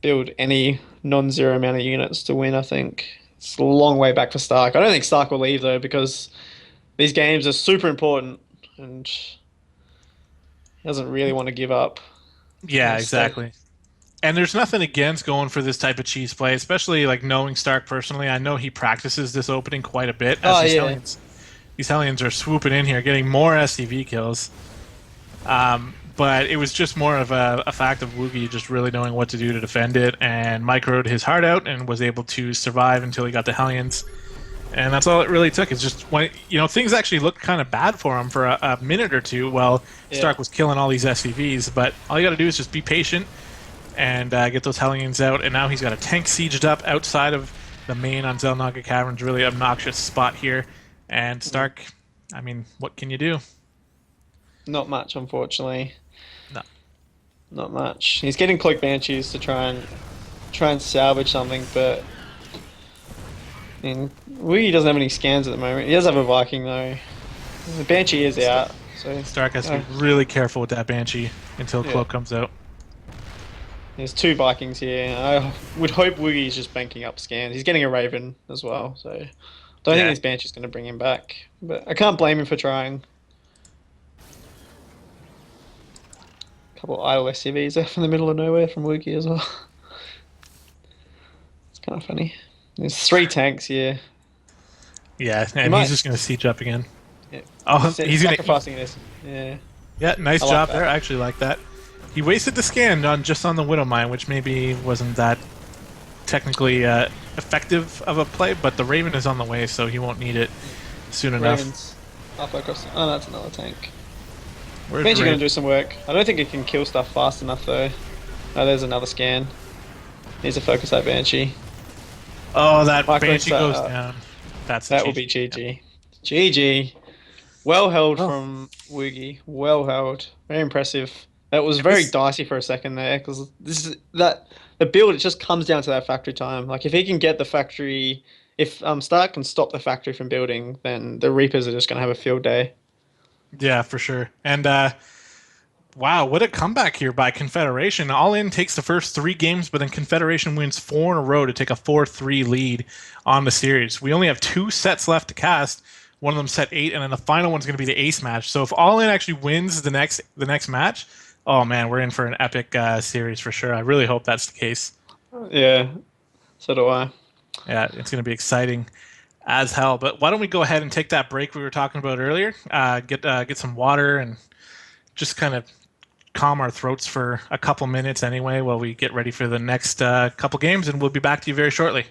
[SPEAKER 1] build any non-zero amount of units to win, I think. It's a long way back for Stark. I don't think Stark will leave, though, because these games are super important, and he doesn't really want to give up.
[SPEAKER 2] Yeah, exactly. And there's nothing against going for this type of cheese play, especially like knowing Stark personally. I know he practices this opening quite a bit. As these Hellions are swooping in here, getting more SCV kills. But it was just more of a fact of Woogie just really knowing what to do to defend it, and microed his heart out and was able to survive until he got the Hellions. And that's all it really took. It's just when things actually looked kind of bad for him for a minute or two while Stark was killing all these SCVs. But all you got to do is just be patient and get those Hellions out. And now he's got a tank sieged up outside of the main on Zelnaga Cavern's really obnoxious spot here. And Stark, I mean, what can you do?
[SPEAKER 1] Not much, unfortunately.
[SPEAKER 2] No.
[SPEAKER 1] Not much. He's getting Cloak Banshees to try and salvage something, but I mean, Woogie doesn't have any scans at the moment. He does have a Viking though. The Banshee is out, so
[SPEAKER 2] Stark has to be really careful with that Banshee until Cloak comes out.
[SPEAKER 1] There's 2 Vikings here. I would hope Woogie's just banking up scans. He's getting a Raven as well, so don't think this Banshee's going to bring him back. But I can't blame him for trying. Couple of idle SCVs off in the middle of nowhere from Woogie as well. It's kind of funny. There's 3 tanks here.
[SPEAKER 2] Yeah, and he's just going to siege up again.
[SPEAKER 1] Yeah.
[SPEAKER 2] Oh, he's
[SPEAKER 1] sacrificing this. Yeah.
[SPEAKER 2] Yeah, nice job there. I actually like that. He wasted the scan just on the Widow Mine, which maybe wasn't that technically effective of a play, but the Raven is on the way, so he won't need it soon enough.
[SPEAKER 1] halfway across. Oh, that's another tank.
[SPEAKER 2] Where's
[SPEAKER 1] Banshee gonna
[SPEAKER 2] Raven?
[SPEAKER 1] do some work. I don't think it can kill stuff fast enough though. Oh, there's another scan. Needs to focus that Banshee.
[SPEAKER 2] Oh, that
[SPEAKER 1] Micro's
[SPEAKER 2] Banshee
[SPEAKER 1] that
[SPEAKER 2] goes down. That's a
[SPEAKER 1] that will
[SPEAKER 2] GG.
[SPEAKER 1] be
[SPEAKER 2] Yep.
[SPEAKER 1] GG. GG. Well held
[SPEAKER 2] Well,
[SPEAKER 1] from Woogie. Well held. Very impressive. That was
[SPEAKER 2] and
[SPEAKER 1] very
[SPEAKER 2] this,
[SPEAKER 1] dicey for a second there because this is that the build. It just comes down to that factory time. Like if he can get the factory, if Stark can stop the factory from building, then the Reapers are just gonna have a field day.
[SPEAKER 2] yeah, for sure. And wow, what a comeback here by Confederation. AllIn takes the first 3 games, but then Confederation wins 4 in a row to take a 4-3 lead on the series. We only have 2 sets left to cast. One of them set 8, and then the final one's going to be the ace match. So if AllIn actually wins the next match, oh man, we're in for an epic series for sure. I really hope that's the case.
[SPEAKER 1] Yeah, so do I.
[SPEAKER 2] Yeah, it's going to be exciting as hell. But why don't we go ahead and take that break we were talking about earlier? Get some water and just kind of calm our throats for a couple minutes anyway while we get ready for the next couple games, and we'll be back to you very shortly.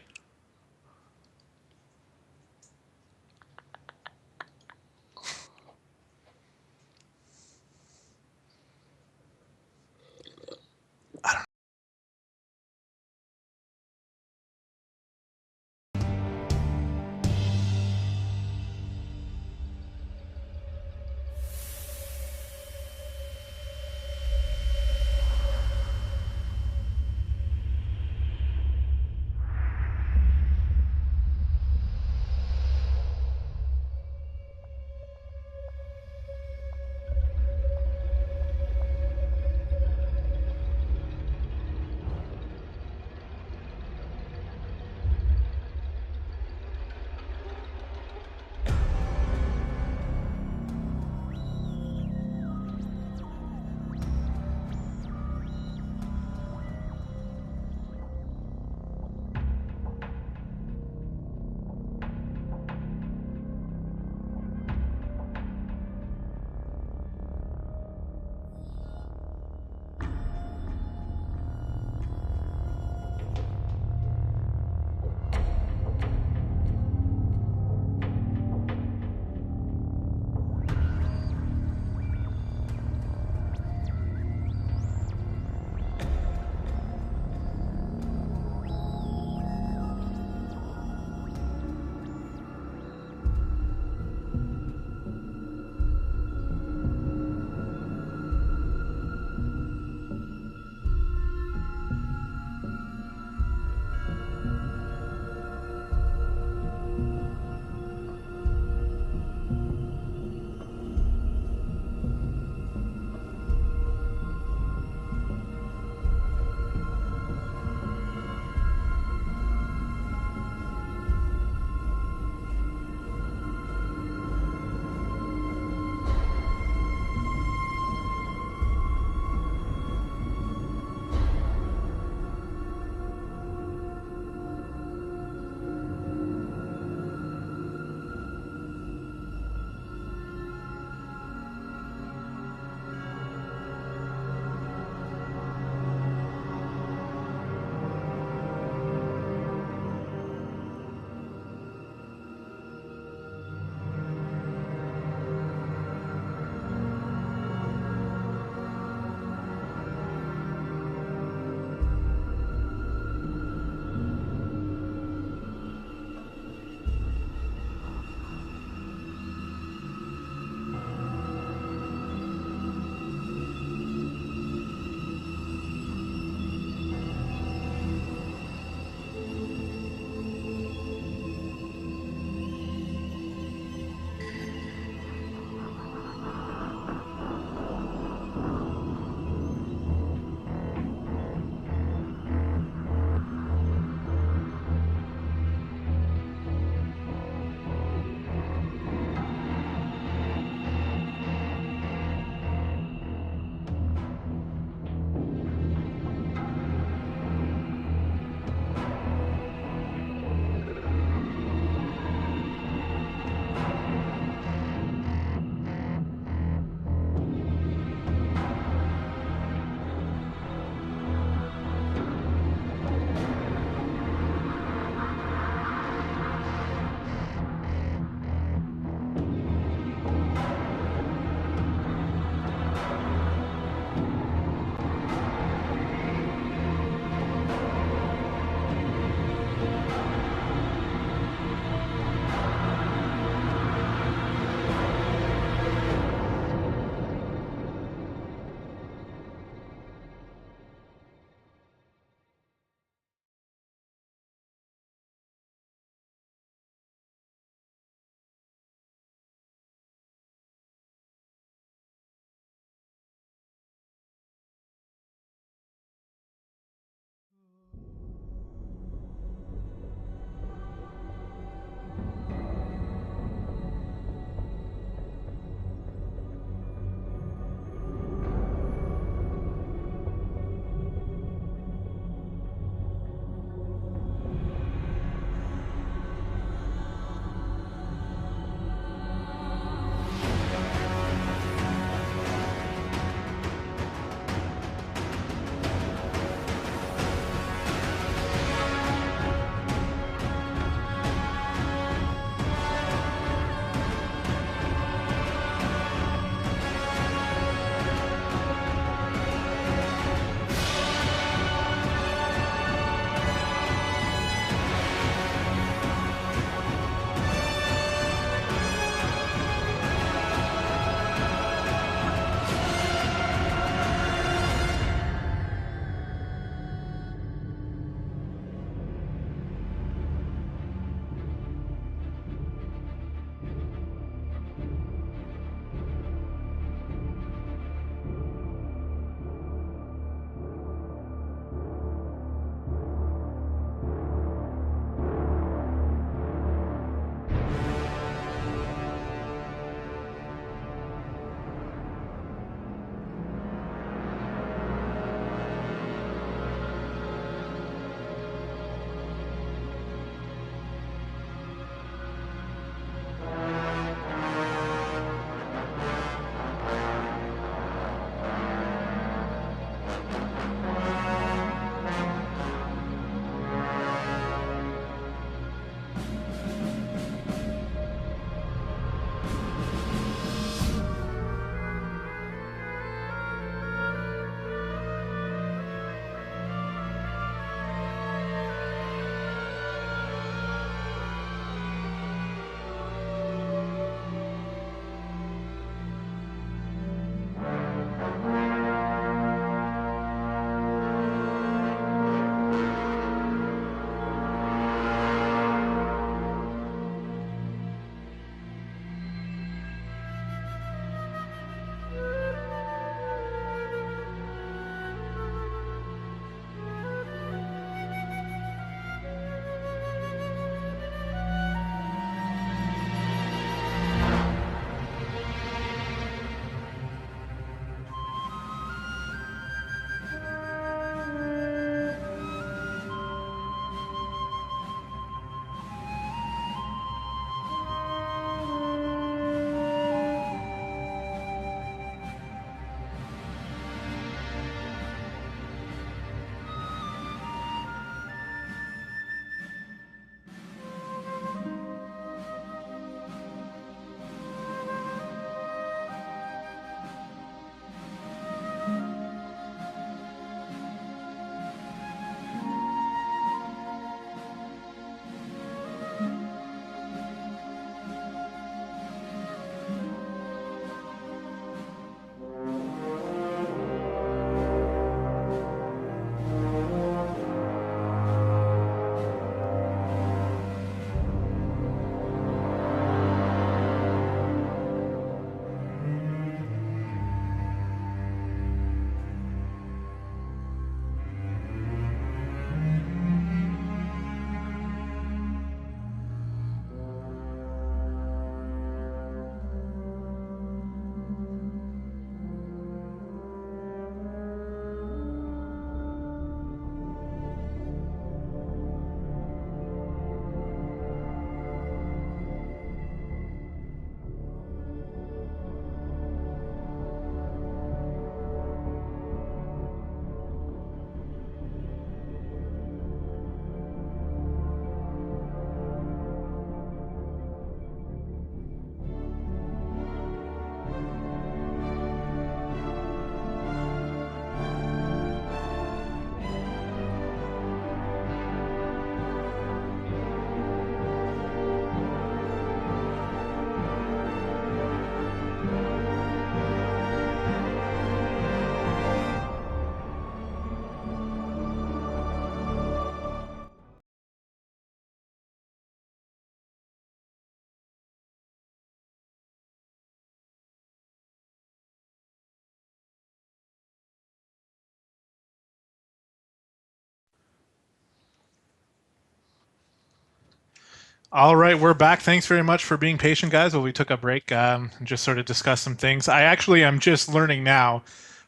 [SPEAKER 2] All right, we're back. Thanks very much for being patient, guys, while we took a break and just sort of discussed some things. I actually am just learning now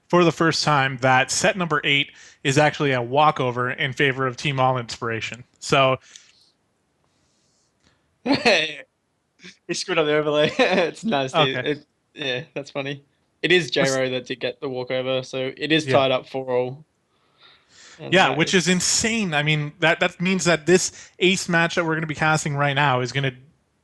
[SPEAKER 2] for the first time that set number 8 is actually a walkover in favor of Team All Inspiration. So,
[SPEAKER 1] He screwed up the overlay. It's nasty.
[SPEAKER 2] okay.
[SPEAKER 1] Yeah, that's funny. It is
[SPEAKER 2] Was-
[SPEAKER 1] J-Ro that did get the walkover, so it is
[SPEAKER 2] Yeah.
[SPEAKER 1] tied up 4-all. And
[SPEAKER 2] Yeah,
[SPEAKER 1] that
[SPEAKER 2] which is
[SPEAKER 1] is
[SPEAKER 2] insane. I mean, that means that this ace match that we're going to be casting right now is going to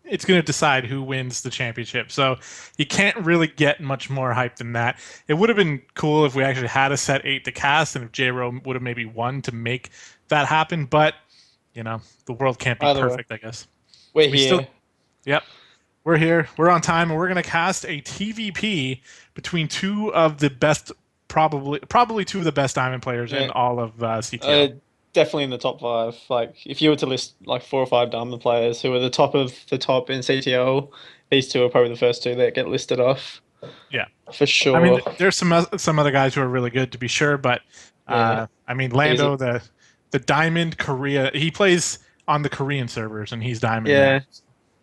[SPEAKER 2] it's going to decide who wins the championship. So you can't really get much more hype than that. It would have been cool if we actually had a set 8 to cast and if J-Ro would have maybe won to make that happen, but the world can't be
[SPEAKER 1] either way.
[SPEAKER 2] perfect, I guess.
[SPEAKER 1] We're
[SPEAKER 2] We still
[SPEAKER 1] here.
[SPEAKER 2] Yep. We're here. We're on time and we're going to cast a TVP between two of the best probably two of the best diamond players in
[SPEAKER 1] Yeah.
[SPEAKER 2] all of CTL.
[SPEAKER 1] Definitely in the top five. Like, if you were to list like 4 or 5 diamond players who are the top of the top in CTL, these two are probably the first two that get listed off
[SPEAKER 2] Yeah.
[SPEAKER 1] for
[SPEAKER 2] I mean,
[SPEAKER 1] sure.
[SPEAKER 2] there's some other guys who are really good to be sure, but
[SPEAKER 1] Yeah,
[SPEAKER 2] I mean,
[SPEAKER 1] easy.
[SPEAKER 2] Lando, the Diamond Korea, he plays on the Korean servers, and he's Diamond now.
[SPEAKER 1] Yeah.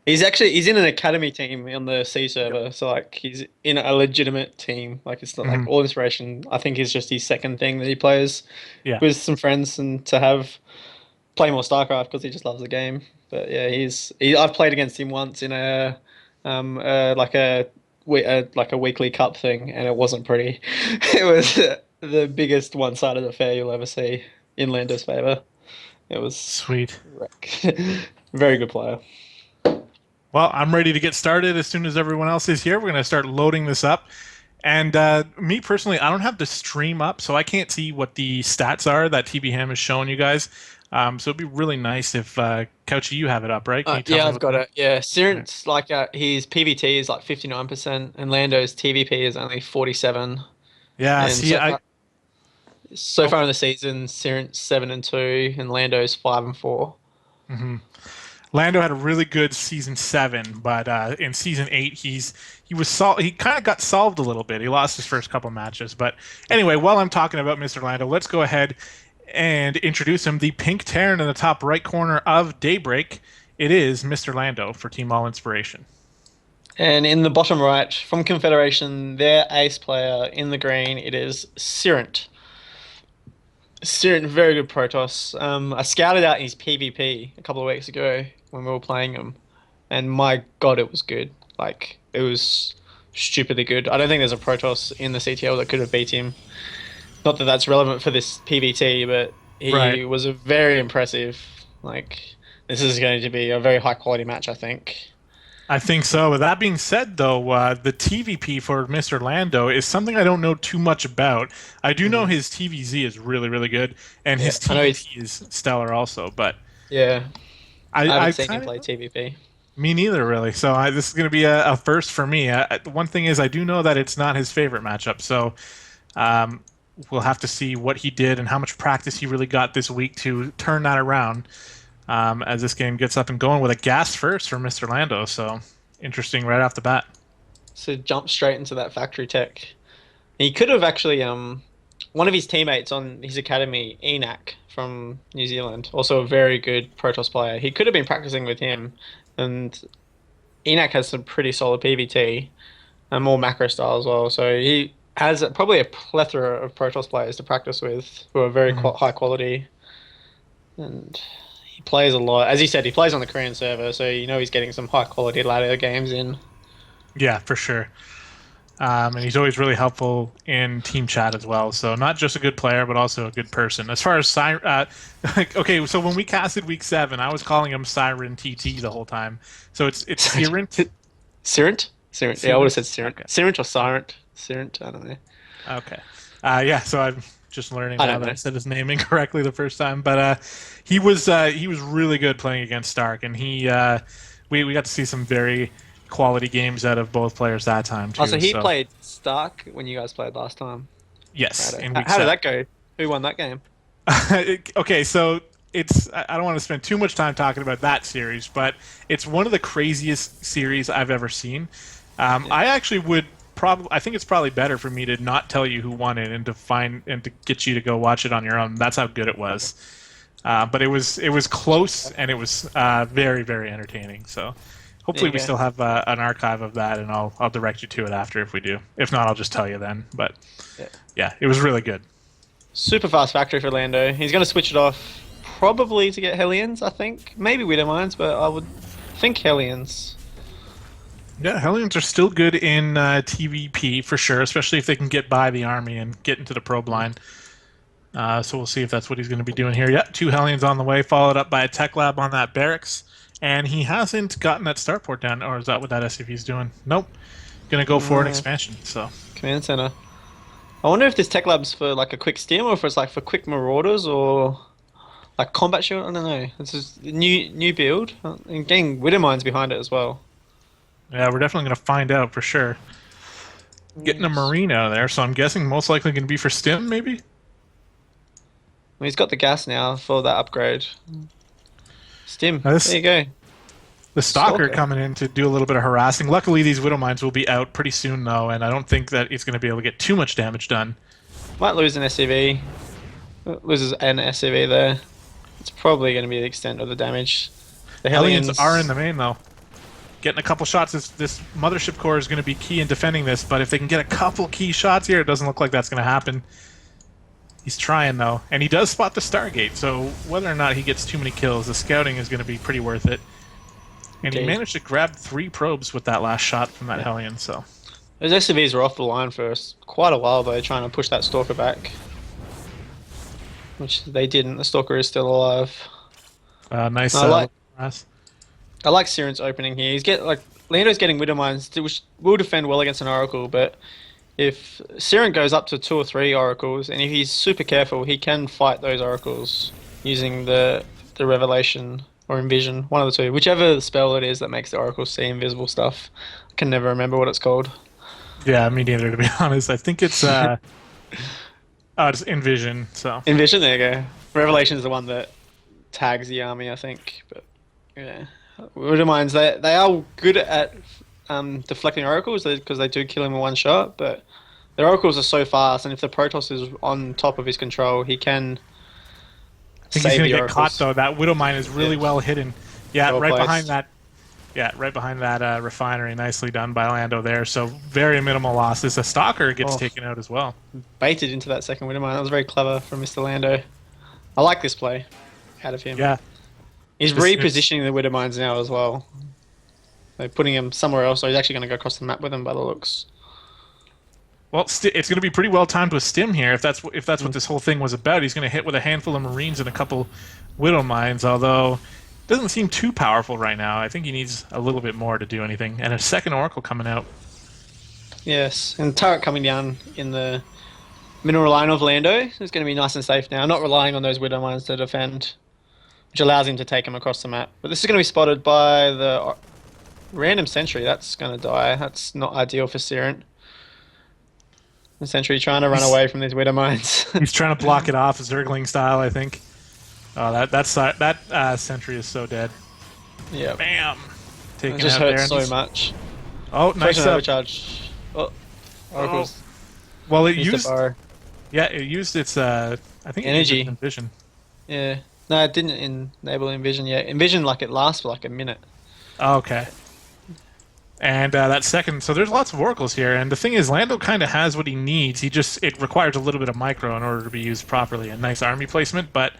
[SPEAKER 1] He's in an academy team on the C
[SPEAKER 2] Yep.
[SPEAKER 1] server, so like he's in a legitimate team. Like it's not like
[SPEAKER 2] Hmm.
[SPEAKER 1] All Inspiration. I think is just his second thing that he plays
[SPEAKER 2] Yeah.
[SPEAKER 1] with some friends and to have play more StarCraft because he just loves the game. But yeah, I've played against him once in like like a weekly cup thing, and it wasn't pretty. It was the biggest one-sided affair you'll ever see in Lando's favor. It was
[SPEAKER 2] Sweet.
[SPEAKER 1] wreck. Very good player.
[SPEAKER 2] Well, I'm ready to get started as soon as everyone else is here. We're going to start loading this up. And me personally, I don't have the stream up, so I can't see what the stats are that TB Ham is showing you guys. So it'd be really nice if Couchy, you have it up, right? Can you tell
[SPEAKER 1] Yeah,
[SPEAKER 2] me
[SPEAKER 1] I've
[SPEAKER 2] what
[SPEAKER 1] got
[SPEAKER 2] the...
[SPEAKER 1] it. Yeah,
[SPEAKER 2] All right.
[SPEAKER 1] Sirentt's like his PVT is like 59%, and Lando's TVP is only 47.
[SPEAKER 2] Yeah,
[SPEAKER 1] And
[SPEAKER 2] see,
[SPEAKER 1] so
[SPEAKER 2] oh,
[SPEAKER 1] far in the season, Sirentt's 7-2, and Lando's 5-4.
[SPEAKER 2] mhm. Lando had a really good season 7, but in season 8, he kind of got solved a little bit. He lost his first couple matches, but anyway, while I'm talking about Mr. Lando, let's go ahead and introduce him. The pink Terran in the top right corner of Daybreak. It is Mr. Lando for Team All Inspiration.
[SPEAKER 1] And in the bottom right, from Confederation, their ace player in the green, it is Sirentt. Sirentt, very good Protoss. I scouted out his PvP a couple of weeks ago when we were playing him, and my God, it was good. Like, it was stupidly good. I don't think there's a Protoss in the CTL that could have beat him. Not that that's relevant for this PvT, but
[SPEAKER 2] Right.
[SPEAKER 1] he was a very impressive. Like, this is going to be a very high quality match, I think.
[SPEAKER 2] I think so. With that being said, though, the TVP for Mr. Lando is something I don't know too much about. I do know
[SPEAKER 1] Mm.
[SPEAKER 2] his TVZ is really, really good, and
[SPEAKER 1] Yeah,
[SPEAKER 2] his
[SPEAKER 1] I know he's.
[SPEAKER 2] TVT is stellar also. But
[SPEAKER 1] Yeah, I
[SPEAKER 2] I
[SPEAKER 1] haven't seen him
[SPEAKER 2] kind
[SPEAKER 1] play
[SPEAKER 2] of
[SPEAKER 1] TvP.
[SPEAKER 2] me neither, really. So this is going to be a first for me. One thing is, I do know that it's not his favorite matchup, so um, we'll have to see what he did and how much practice he really got this week to turn that around. As this game gets up and going with a gas first for Mr. Lando. So interesting right off the bat.
[SPEAKER 1] So jump straight into that factory tech. He could have actually one of his teammates on his academy, Enac from New Zealand, also a very good Protoss player. He could have been practicing with him, and Enac has some pretty solid PvT and more macro style as well. So he has probably a plethora of Protoss players to practice with who are very
[SPEAKER 2] Mhm.
[SPEAKER 1] high quality, and he plays a lot. As you said, he plays on the Korean server, so you know he's getting some high quality ladder games in.
[SPEAKER 2] Yeah, for sure. And he's always really helpful in team chat as well. So not just a good player, but also a good person. As far as okay, so when we casted week 7, I was calling him Siren TT the whole time. So it's Sirentt.
[SPEAKER 1] Sirentt? Sirentt. Yeah, I would have said
[SPEAKER 2] Sirentt.
[SPEAKER 1] Sirentt.
[SPEAKER 2] Okay.
[SPEAKER 1] Sirentt or Sirentt? Sirentt, I don't know.
[SPEAKER 2] Okay. Yeah. So I'm just learning
[SPEAKER 1] I
[SPEAKER 2] now
[SPEAKER 1] don't
[SPEAKER 2] that I
[SPEAKER 1] know.
[SPEAKER 2] said his name incorrectly the first time. But he was really good playing against Stark, and we got to see some very quality games out of both players that time
[SPEAKER 1] Oh, so
[SPEAKER 2] too.
[SPEAKER 1] he
[SPEAKER 2] So
[SPEAKER 1] played Stark when you guys played last time.
[SPEAKER 2] yes,
[SPEAKER 1] Right.
[SPEAKER 2] in week
[SPEAKER 1] How did
[SPEAKER 2] 7.
[SPEAKER 1] that go? Who won that game?
[SPEAKER 2] Okay, so I don't want to spend too much time talking about that series, but it's one of the craziest series I've ever seen.
[SPEAKER 1] Yeah.
[SPEAKER 2] I actually would probably I think it's probably better for me to not tell you who won it and to get you to go watch it on your own. That's how good it was. But it was close, and it was very, very entertaining. So hopefully we
[SPEAKER 1] go.
[SPEAKER 2] still have an archive of that, and I'll direct you to it after if we do. If not, I'll just tell you then. But yeah, it was really good.
[SPEAKER 1] Super fast factory for Lando. He's going to switch it off probably to get Hellions, I think. Maybe Widow Mines, but I would think Hellions.
[SPEAKER 2] Yeah, Hellions are still good in TVP for sure, especially if they can get by the army and get into the probe line. So we'll see if that's what he's going to be doing here. Yeah, 2 Hellions on the way, followed up by a tech lab on that barracks. And he hasn't gotten that starport down, or is that what that SCV is doing? Nope. Going to go for an expansion, so...
[SPEAKER 1] Command center. I wonder if this tech lab's for like a quick stim or if it's like for quick marauders or like combat shield. I don't know. This is a new build and getting Widow Mines behind it as well.
[SPEAKER 2] Yeah, we're definitely going to find out for sure. Getting a Marine out of there, so I'm guessing most likely going to be for stim, maybe?
[SPEAKER 1] Well, he's got the gas now for that upgrade. Stim.
[SPEAKER 2] Now
[SPEAKER 1] There you go.
[SPEAKER 2] The Stalker coming in to do a little bit of harassing. Luckily, these Widow Mines will be out pretty soon, though, and I don't think that it's going to be able to get too much damage done.
[SPEAKER 1] Might lose an SCV. Loses an SCV there. It's probably going to be the extent of the damage. The
[SPEAKER 2] Hellions are in the main, though. Getting a couple shots. This Mothership Core is going to be key in defending this, but if they can get a couple key shots here, it doesn't look like that's going to happen. He's trying, though, and he does spot the Stargate, so whether or not he gets too many kills, the scouting is going to be pretty worth it. And he managed to grab 3 probes with that last shot from that Hellion, so...
[SPEAKER 1] Those SCVs were off the line for quite a while, though, trying to push that Stalker back. Which they didn't. The Stalker is still alive.
[SPEAKER 2] Nice.
[SPEAKER 1] I like Sirentt's opening here. Lando's getting Widow Mines, which will defend well against an Oracle, but if Sirentt goes up to 2 or 3 Oracles, and if he's super careful, he can fight those Oracles using the Revelation or Envision, one of the two. Whichever spell it is that makes the Oracle see invisible stuff. I can never remember what it's called.
[SPEAKER 2] Yeah, me neither, to be honest. I think it's it's Envision, so...
[SPEAKER 1] Envision, there you go. Revelation is the one that tags the army, I think, but yeah. Widow Mines, they are good at deflecting Oracles, because they do kill him in one shot, but the Oracles are so fast, and if the Protoss is on top of his control, he can
[SPEAKER 2] I think he's going to get caught, though. That Widow Mine is really well hidden. Yeah, right behind that. Yeah, right behind that refinery. Nicely done by Lando there. So very minimal losses. A Stalker gets taken out as well.
[SPEAKER 1] Baited into that second Widow Mine. That was very clever from Mr. Lando. I like this play out of him.
[SPEAKER 2] Yeah.
[SPEAKER 1] He's repositioning the Widow Mines now as well. They're putting him somewhere else, so he's actually going to go across the map with them by the looks.
[SPEAKER 2] Well, it's going to be pretty well timed with Stim here. If that's what this whole thing was about, he's going to hit with a handful of Marines and a couple Widow Mines. Although it doesn't seem too powerful right now. I think he needs a little bit more to do anything. And a second Oracle coming out.
[SPEAKER 1] Yes, and turret coming down in the mineral line of Lando. It's going to be nice and safe now. Not relying on those Widow Mines to defend, which allows him to take him across the map. But this is going to be spotted by the random sentry. That's going to die. That's not ideal for Sirentt. The sentry trying to run away from these Widow Mines.
[SPEAKER 2] He's trying to block it off, Zergling style, I think. Oh, that sentry is so dead.
[SPEAKER 1] Yeah.
[SPEAKER 2] Bam.
[SPEAKER 1] It just hurts so much.
[SPEAKER 2] Oh, nice
[SPEAKER 1] overcharge. Oh, Oracles.
[SPEAKER 2] Well, it used. Yeah, it used its. I think
[SPEAKER 1] energy.
[SPEAKER 2] It used Envision.
[SPEAKER 1] Yeah. No, it didn't enable Envision yet. Envision, like, it lasts for like a minute.
[SPEAKER 2] Oh, okay. And that second, so there's lots of Oracles here, and the thing is, Lando kind of has what he needs. It requires a little bit of micro in order to be used properly. A nice army placement, but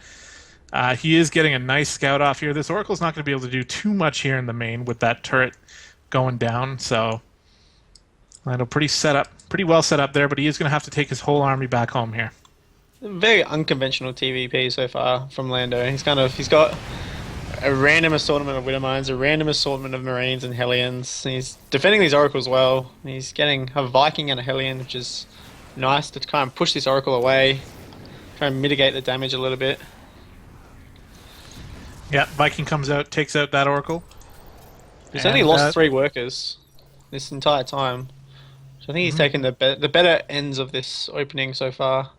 [SPEAKER 2] he is getting a nice scout off here. This Oracle's not going to be able to do too much here in the main with that turret going down, so Lando pretty well set up there, but he is going to have to take his whole army back home here.
[SPEAKER 1] Very unconventional TVP so far from Lando. He's got a random assortment of Widow Mines, a random assortment of Marines and Hellions. He's defending these Oracles well. He's getting a Viking and a Hellion, which is nice to kind of push this Oracle away, try and mitigate the damage a little bit.
[SPEAKER 2] Yeah, Viking comes out, takes out that Oracle.
[SPEAKER 1] He's only lost 3 workers this entire time. So I think he's taken the better ends of this opening so far.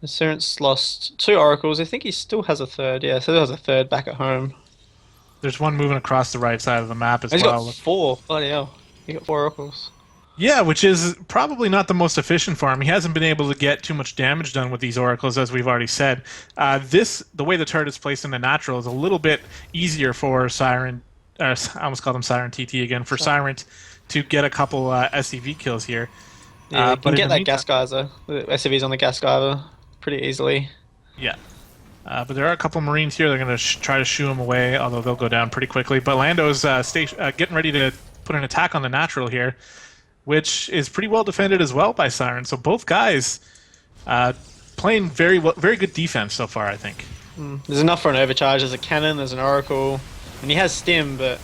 [SPEAKER 1] Sirentt's lost 2 Oracles. I think he still has a third. Yeah, still has a third back at home.
[SPEAKER 2] There's one moving across the right side of the map as
[SPEAKER 1] He's
[SPEAKER 2] well.
[SPEAKER 1] Got 4. Bloody hell. He got 4 Oracles.
[SPEAKER 2] Yeah, which is probably not the most efficient for him. He hasn't been able to get too much damage done with these oracles, as we've already said. The way the turret is placed in the natural is a little bit easier for Siren. I almost called him Siren TT again. For
[SPEAKER 1] So,
[SPEAKER 2] Siren to get a couple SCV kills here.
[SPEAKER 1] yeah, you can
[SPEAKER 2] But in
[SPEAKER 1] get
[SPEAKER 2] the
[SPEAKER 1] that
[SPEAKER 2] meantime,
[SPEAKER 1] gas geyser, the SCVs on the gas geyser, pretty easily.
[SPEAKER 2] yeah. But there are a couple Marines here. They're going to try to shoo him away, although they'll go down pretty quickly. But Lando's getting ready to put an attack on the natural here, which is pretty well defended as well by Siren. So both guys uh, playing very good defense so far, I think.
[SPEAKER 1] There's enough for an overcharge. There's a cannon, there's an oracle, and he has stim, but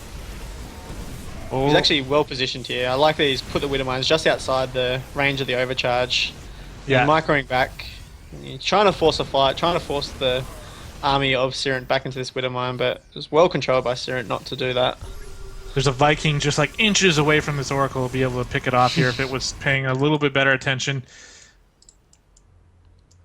[SPEAKER 1] he's
[SPEAKER 2] Oh,
[SPEAKER 1] actually well positioned here. I like that he's put the Widow Mines just outside the range of the overcharge.
[SPEAKER 2] yeah.
[SPEAKER 1] He's microing back. He's trying to force a fight, trying to force the army of Sirentt back into this Widow Mine, but it's well controlled by Sirentt not to do that.
[SPEAKER 2] There's a Viking just like inches away from this Oracle will be able to pick it off here if it was paying a little bit better attention.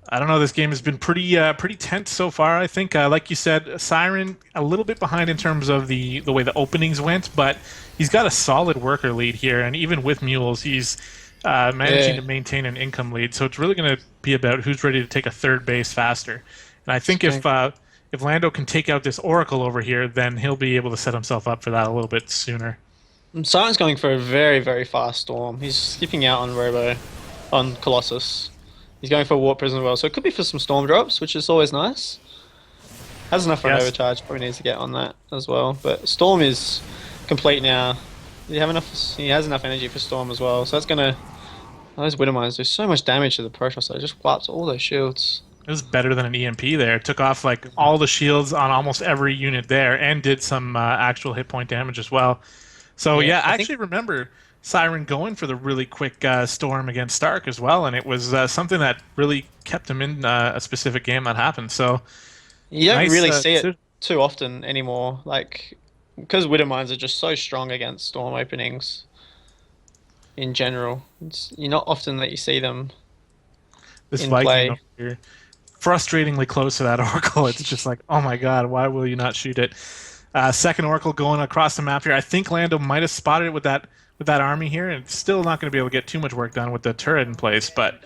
[SPEAKER 2] I don't know. This game has been pretty tense so far. I think, like you said, Siren a little bit behind in terms of the way the openings went, but he's got a solid worker lead here, and even with mules, he's managing to maintain an income lead. So it's really going to be about who's ready to take a third base faster. And I think if Lando can take out this Oracle over here, then he'll be able to set himself up for that a little bit sooner.
[SPEAKER 1] Sirentt's going for a very, very fast storm. He's skipping out on on Colossus. He's going for a warp prison as well, so it could be for some storm drops, which is always nice. Has enough for an
[SPEAKER 2] Yes.
[SPEAKER 1] overcharge, probably needs to get on that as well. But storm is complete now. You have enough. He has enough energy for storm as well, so that's gonna. Those Widow Mines do so much damage to the Protoss. It just wipes all those shields.
[SPEAKER 2] It was better than an EMP there. It took off like all the shields on almost every unit there and did some actual hit point damage as well. So
[SPEAKER 1] Yeah,
[SPEAKER 2] yeah, I
[SPEAKER 1] I think
[SPEAKER 2] actually remember Siren going for the really quick storm against Stark as well, and it was something that really kept him in a specific game that happened. So
[SPEAKER 1] you don't
[SPEAKER 2] nice.
[SPEAKER 1] really see it too often anymore, like because Widow Mines are just so strong against storm openings in general. You're not often that you see them
[SPEAKER 2] This
[SPEAKER 1] in
[SPEAKER 2] Viking
[SPEAKER 1] play.
[SPEAKER 2] over here, frustratingly close to that Oracle. It's just like, oh my god, why will you not shoot it? Second Oracle going across the map here. I think Lando might have spotted it with that army here, and it's still not going to be able to get too much work done with the turret in place. But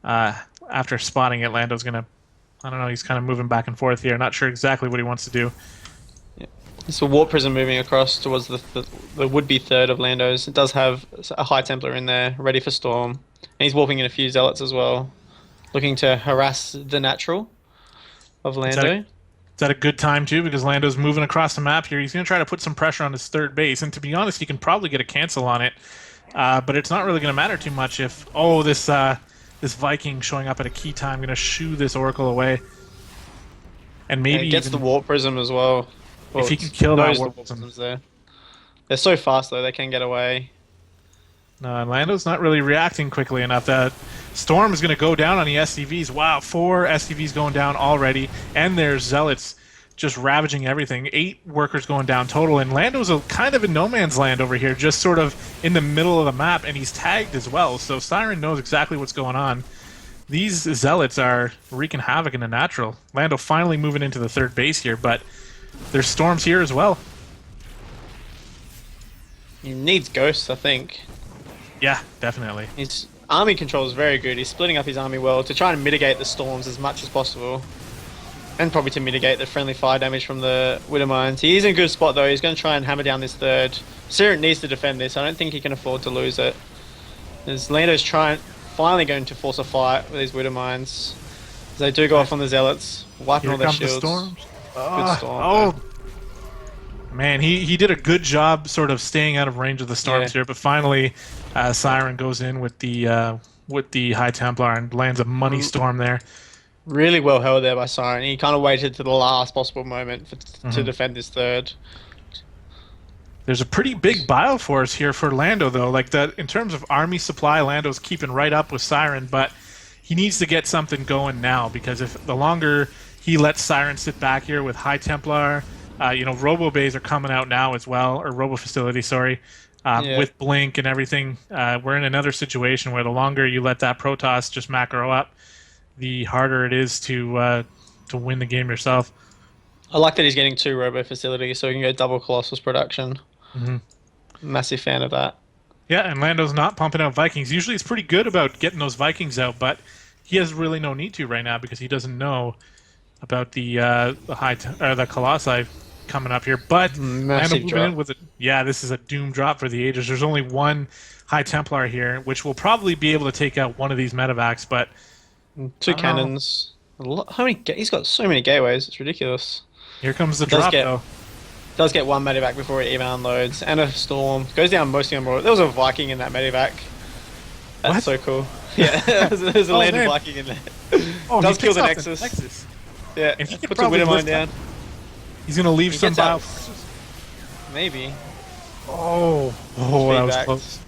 [SPEAKER 2] after spotting it, Lando's going to, I don't know, he's kind of moving back and forth here. Not sure exactly what he wants to do.
[SPEAKER 1] It's a warp prison moving across towards the would-be third of Lando's. It does have a High Templar in there, ready for storm. And he's warping in a few zealots as well, looking to harass the natural of Lando.
[SPEAKER 2] Is that a good time too? Because Lando's moving across the map here. He's going to try to put some pressure on his third base, and to be honest, he can probably get a cancel on it. But it's not really going to matter too much if this Viking showing up at a key time going to shoo this Oracle away, and
[SPEAKER 1] And
[SPEAKER 2] maybe
[SPEAKER 1] it gets
[SPEAKER 2] even
[SPEAKER 1] the warp prism as well.
[SPEAKER 2] if he can kill that
[SPEAKER 1] knows the
[SPEAKER 2] warp
[SPEAKER 1] warp
[SPEAKER 2] prism.
[SPEAKER 1] prism's there. They're so fast though; they can get away.
[SPEAKER 2] No, and Lando's not really reacting quickly enough. That Storm is going to go down on the SCVs. Wow, 4 SCVs going down already, and there's Zealots just ravaging everything. 8 workers going down total, and Lando's kind of in no man's land over here, just sort of in the middle of the map, and he's tagged as well, so Siren knows exactly what's going on. These Zealots are wreaking havoc in the natural. Lando finally moving into the third base here, but there's Storms here as well.
[SPEAKER 1] He needs ghosts, I think.
[SPEAKER 2] Yeah, definitely.
[SPEAKER 1] His army control is very good. He's splitting up his army well to try and mitigate the storms as much as possible. And probably to mitigate the friendly fire damage from the Widow Mines. He is in a good spot though. He's going to try and hammer down this third. Sirentt needs to defend this. I don't think he can afford to lose it. As Lando's finally going to force a fight with these Widow Mines. As they do go off on the Zealots, wiping
[SPEAKER 2] Here
[SPEAKER 1] all their
[SPEAKER 2] comes the
[SPEAKER 1] shields.
[SPEAKER 2] Storms.
[SPEAKER 1] Good storm.
[SPEAKER 2] Oh, man, he did a good job sort of staying out of range of the storms here, but finally Siren goes in with the High Templar and lands a money storm there.
[SPEAKER 1] Really well held there by Siren. He kind of waited to the last possible moment to defend his third.
[SPEAKER 2] There's a pretty big bioforce here for Lando, though. Like that, in terms of army supply, Lando's keeping right up with Siren, but he needs to get something going now because if the longer he lets Siren sit back here with High Templar, Robo Bays are coming out now as well, or Robo Facility, sorry, with Blink and everything. We're in another situation where the longer you let that Protoss just macro up, the harder it is to win the game yourself.
[SPEAKER 1] I like that he's getting 2 Robo Facilities so he can go double Colossus production. Massive fan of that.
[SPEAKER 2] Yeah, and Lando's not pumping out Vikings. Usually he's pretty good about getting those Vikings out, but he has really no need to right now because he doesn't know about the Colossi coming up here. But Lando
[SPEAKER 1] Massive
[SPEAKER 2] moving in
[SPEAKER 1] drop.
[SPEAKER 2] with it. Yeah, this is a doom drop for the Aegis. There's only one High Templar here, which will probably be able to take out one of these medevacs, but I
[SPEAKER 1] Two
[SPEAKER 2] don't know.
[SPEAKER 1] cannons. How many? He's got so many gateways. It's ridiculous.
[SPEAKER 2] Here comes the
[SPEAKER 1] Does
[SPEAKER 2] drop,
[SPEAKER 1] get
[SPEAKER 2] though.
[SPEAKER 1] does get one medevac before it even unloads, and a storm goes down mostly on Royal. There was a Viking in that medevac. That's
[SPEAKER 2] What?
[SPEAKER 1] so cool. Yeah, there's a
[SPEAKER 2] Oh,
[SPEAKER 1] landed
[SPEAKER 2] man.
[SPEAKER 1] Viking in there.
[SPEAKER 2] Oh,
[SPEAKER 1] Does
[SPEAKER 2] he
[SPEAKER 1] kill
[SPEAKER 2] picks
[SPEAKER 1] the
[SPEAKER 2] off
[SPEAKER 1] Nexus. Yeah,
[SPEAKER 2] And he could
[SPEAKER 1] puts a
[SPEAKER 2] probably
[SPEAKER 1] Widow Mine
[SPEAKER 2] lift
[SPEAKER 1] down.
[SPEAKER 2] that. He's going to leave
[SPEAKER 1] He
[SPEAKER 2] some
[SPEAKER 1] gets out.
[SPEAKER 2] bio.
[SPEAKER 1] Maybe.
[SPEAKER 2] Oh, that was
[SPEAKER 1] Feedback.
[SPEAKER 2] close.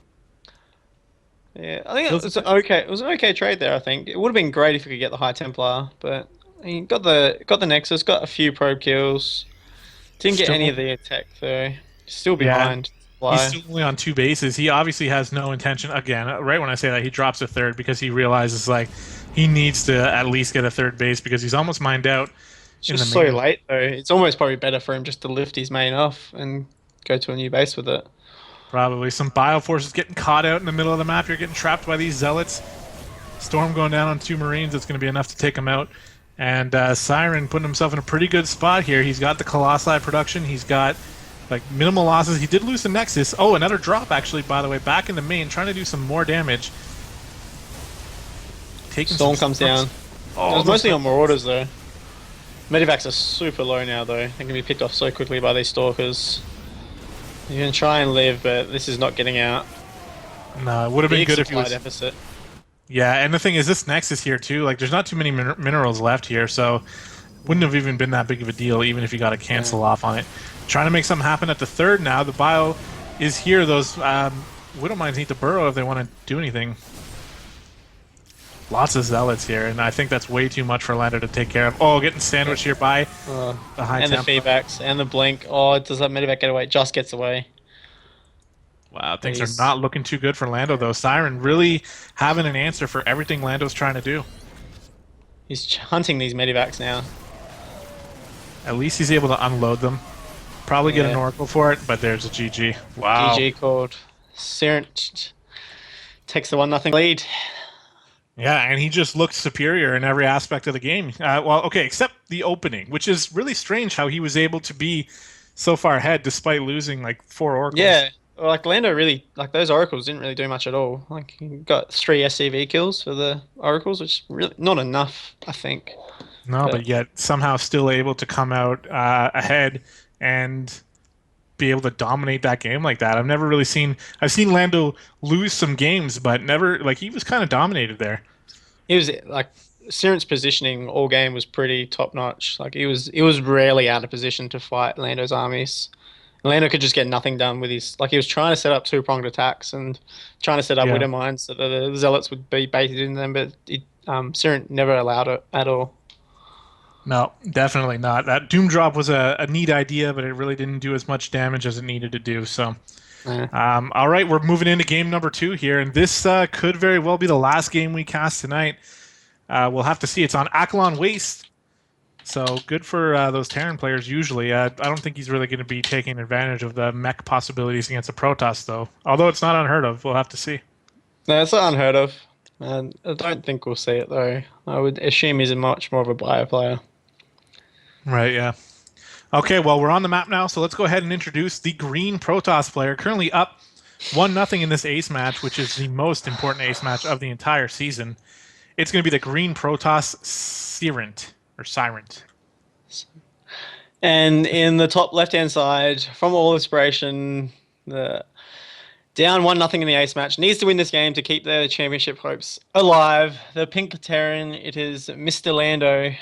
[SPEAKER 1] Yeah, I think it
[SPEAKER 2] Kills
[SPEAKER 1] was
[SPEAKER 2] the
[SPEAKER 1] an okay. It was an okay trade there. I think it would have been great if we could get the High Templar, but he got the Nexus, got a few probe kills. Didn't get any
[SPEAKER 2] Still,
[SPEAKER 1] of the attack though. Still
[SPEAKER 2] yeah,
[SPEAKER 1] behind.
[SPEAKER 2] he's
[SPEAKER 1] Fly.
[SPEAKER 2] still only on two bases. He obviously has no intention. Again, right when I say that, he drops a third because he realizes like he needs to at least get a third base because he's almost mined out
[SPEAKER 1] It's
[SPEAKER 2] in the
[SPEAKER 1] just so
[SPEAKER 2] main.
[SPEAKER 1] late though. It's almost probably better for him just to lift his main off and go to a new base with it.
[SPEAKER 2] Probably some bioforces getting caught out in the middle of the map. You're getting trapped by these zealots. Storm going down on two Marines. It's going to be enough to take him out. And Siren putting himself in a pretty good spot here. He's got the Colossi production. He's got like minimal losses. He did lose the Nexus. Oh, another drop actually, by the way, back in the main, trying to do some more damage. Taking
[SPEAKER 1] Storm
[SPEAKER 2] some
[SPEAKER 1] comes down.
[SPEAKER 2] Oh,
[SPEAKER 1] It was
[SPEAKER 2] those-
[SPEAKER 1] mostly on Marauders though. Medivacs are super low now though. They can be picked off so quickly by these stalkers. You can try and live, but this is not getting out.
[SPEAKER 2] No, it would have been
[SPEAKER 1] Big
[SPEAKER 2] good if he
[SPEAKER 1] supply
[SPEAKER 2] was.
[SPEAKER 1] deficit.
[SPEAKER 2] Yeah, and the thing is, this Nexus here too. Like, there's not too many minerals left here, so wouldn't have even been that big of a deal, even if you got a cancel off on it. Trying to make something happen at the third now. The bio is here. Those Widow Mines need to burrow if they want to do anything. Lots of zealots here, and I think that's way too much for Lander to take care of. Oh, getting sandwiched here by the High
[SPEAKER 1] And the
[SPEAKER 2] Templar.
[SPEAKER 1] feedbacks and the blink. Oh, does that Medivac get away? Just gets away.
[SPEAKER 2] Wow, things
[SPEAKER 1] He's-
[SPEAKER 2] are not looking too good for Lando, though. Siren really having an answer for everything Lando's trying to do.
[SPEAKER 1] He's hunting these Medivacs now.
[SPEAKER 2] At least he's able to unload them. Probably get an
[SPEAKER 1] Yeah.
[SPEAKER 2] Oracle for it, but there's a GG. Wow.
[SPEAKER 1] GG called. Sirentt takes the 1-0 lead.
[SPEAKER 2] Yeah, and he just looked superior in every aspect of the game. Well, okay, except the opening, which is really strange how he was able to be so far ahead despite losing like 4 Oracles.
[SPEAKER 1] Yeah, like Lando really, like those Oracles didn't really do much at all. Like he got 3 SCV kills for the Oracles, which is really not enough, I think.
[SPEAKER 2] No, but yet somehow still able to come out ahead and be able to dominate that game like that. I've never really seen. I've seen Lando lose some games, but never like he was kind of dominated there.
[SPEAKER 1] He was like Sirentt's positioning all game was pretty top notch. Like he was rarely out of position to fight Lando's armies. Lando could just get nothing done with his like he was trying to set up two-pronged attacks and trying to set up
[SPEAKER 2] Yeah.
[SPEAKER 1] widow mines so that the zealots would be baited in them, but Sirentt never allowed it at all.
[SPEAKER 2] No, definitely not. That Doom Drop was a neat idea, but it really didn't do as much damage as it needed to do. So,
[SPEAKER 1] Yeah.
[SPEAKER 2] all right, we're moving into game number 2 here, and this could very well be the last game we cast tonight. We'll have to see. It's on Akalon Waste, so good for those Terran players usually. I don't think he's really going to be taking advantage of the mech possibilities against a Protoss, though. Although it's not unheard of. We'll have to see.
[SPEAKER 1] No, it's not unheard of. And I don't think we'll see it though. I would assume he's a much more of a bio player.
[SPEAKER 2] Right, yeah. Okay, well, we're on the map now, so let's go ahead and introduce the green Protoss player, currently up 1-0 in this ace match, which is the most important ace match of the entire season. It's going to be the green Protoss Sirentt.
[SPEAKER 1] And in the top left-hand side, from All Inspiration, the down 1-0 in the ace match, needs to win this game to keep their championship hopes alive. The pink Terran, it is MrLando.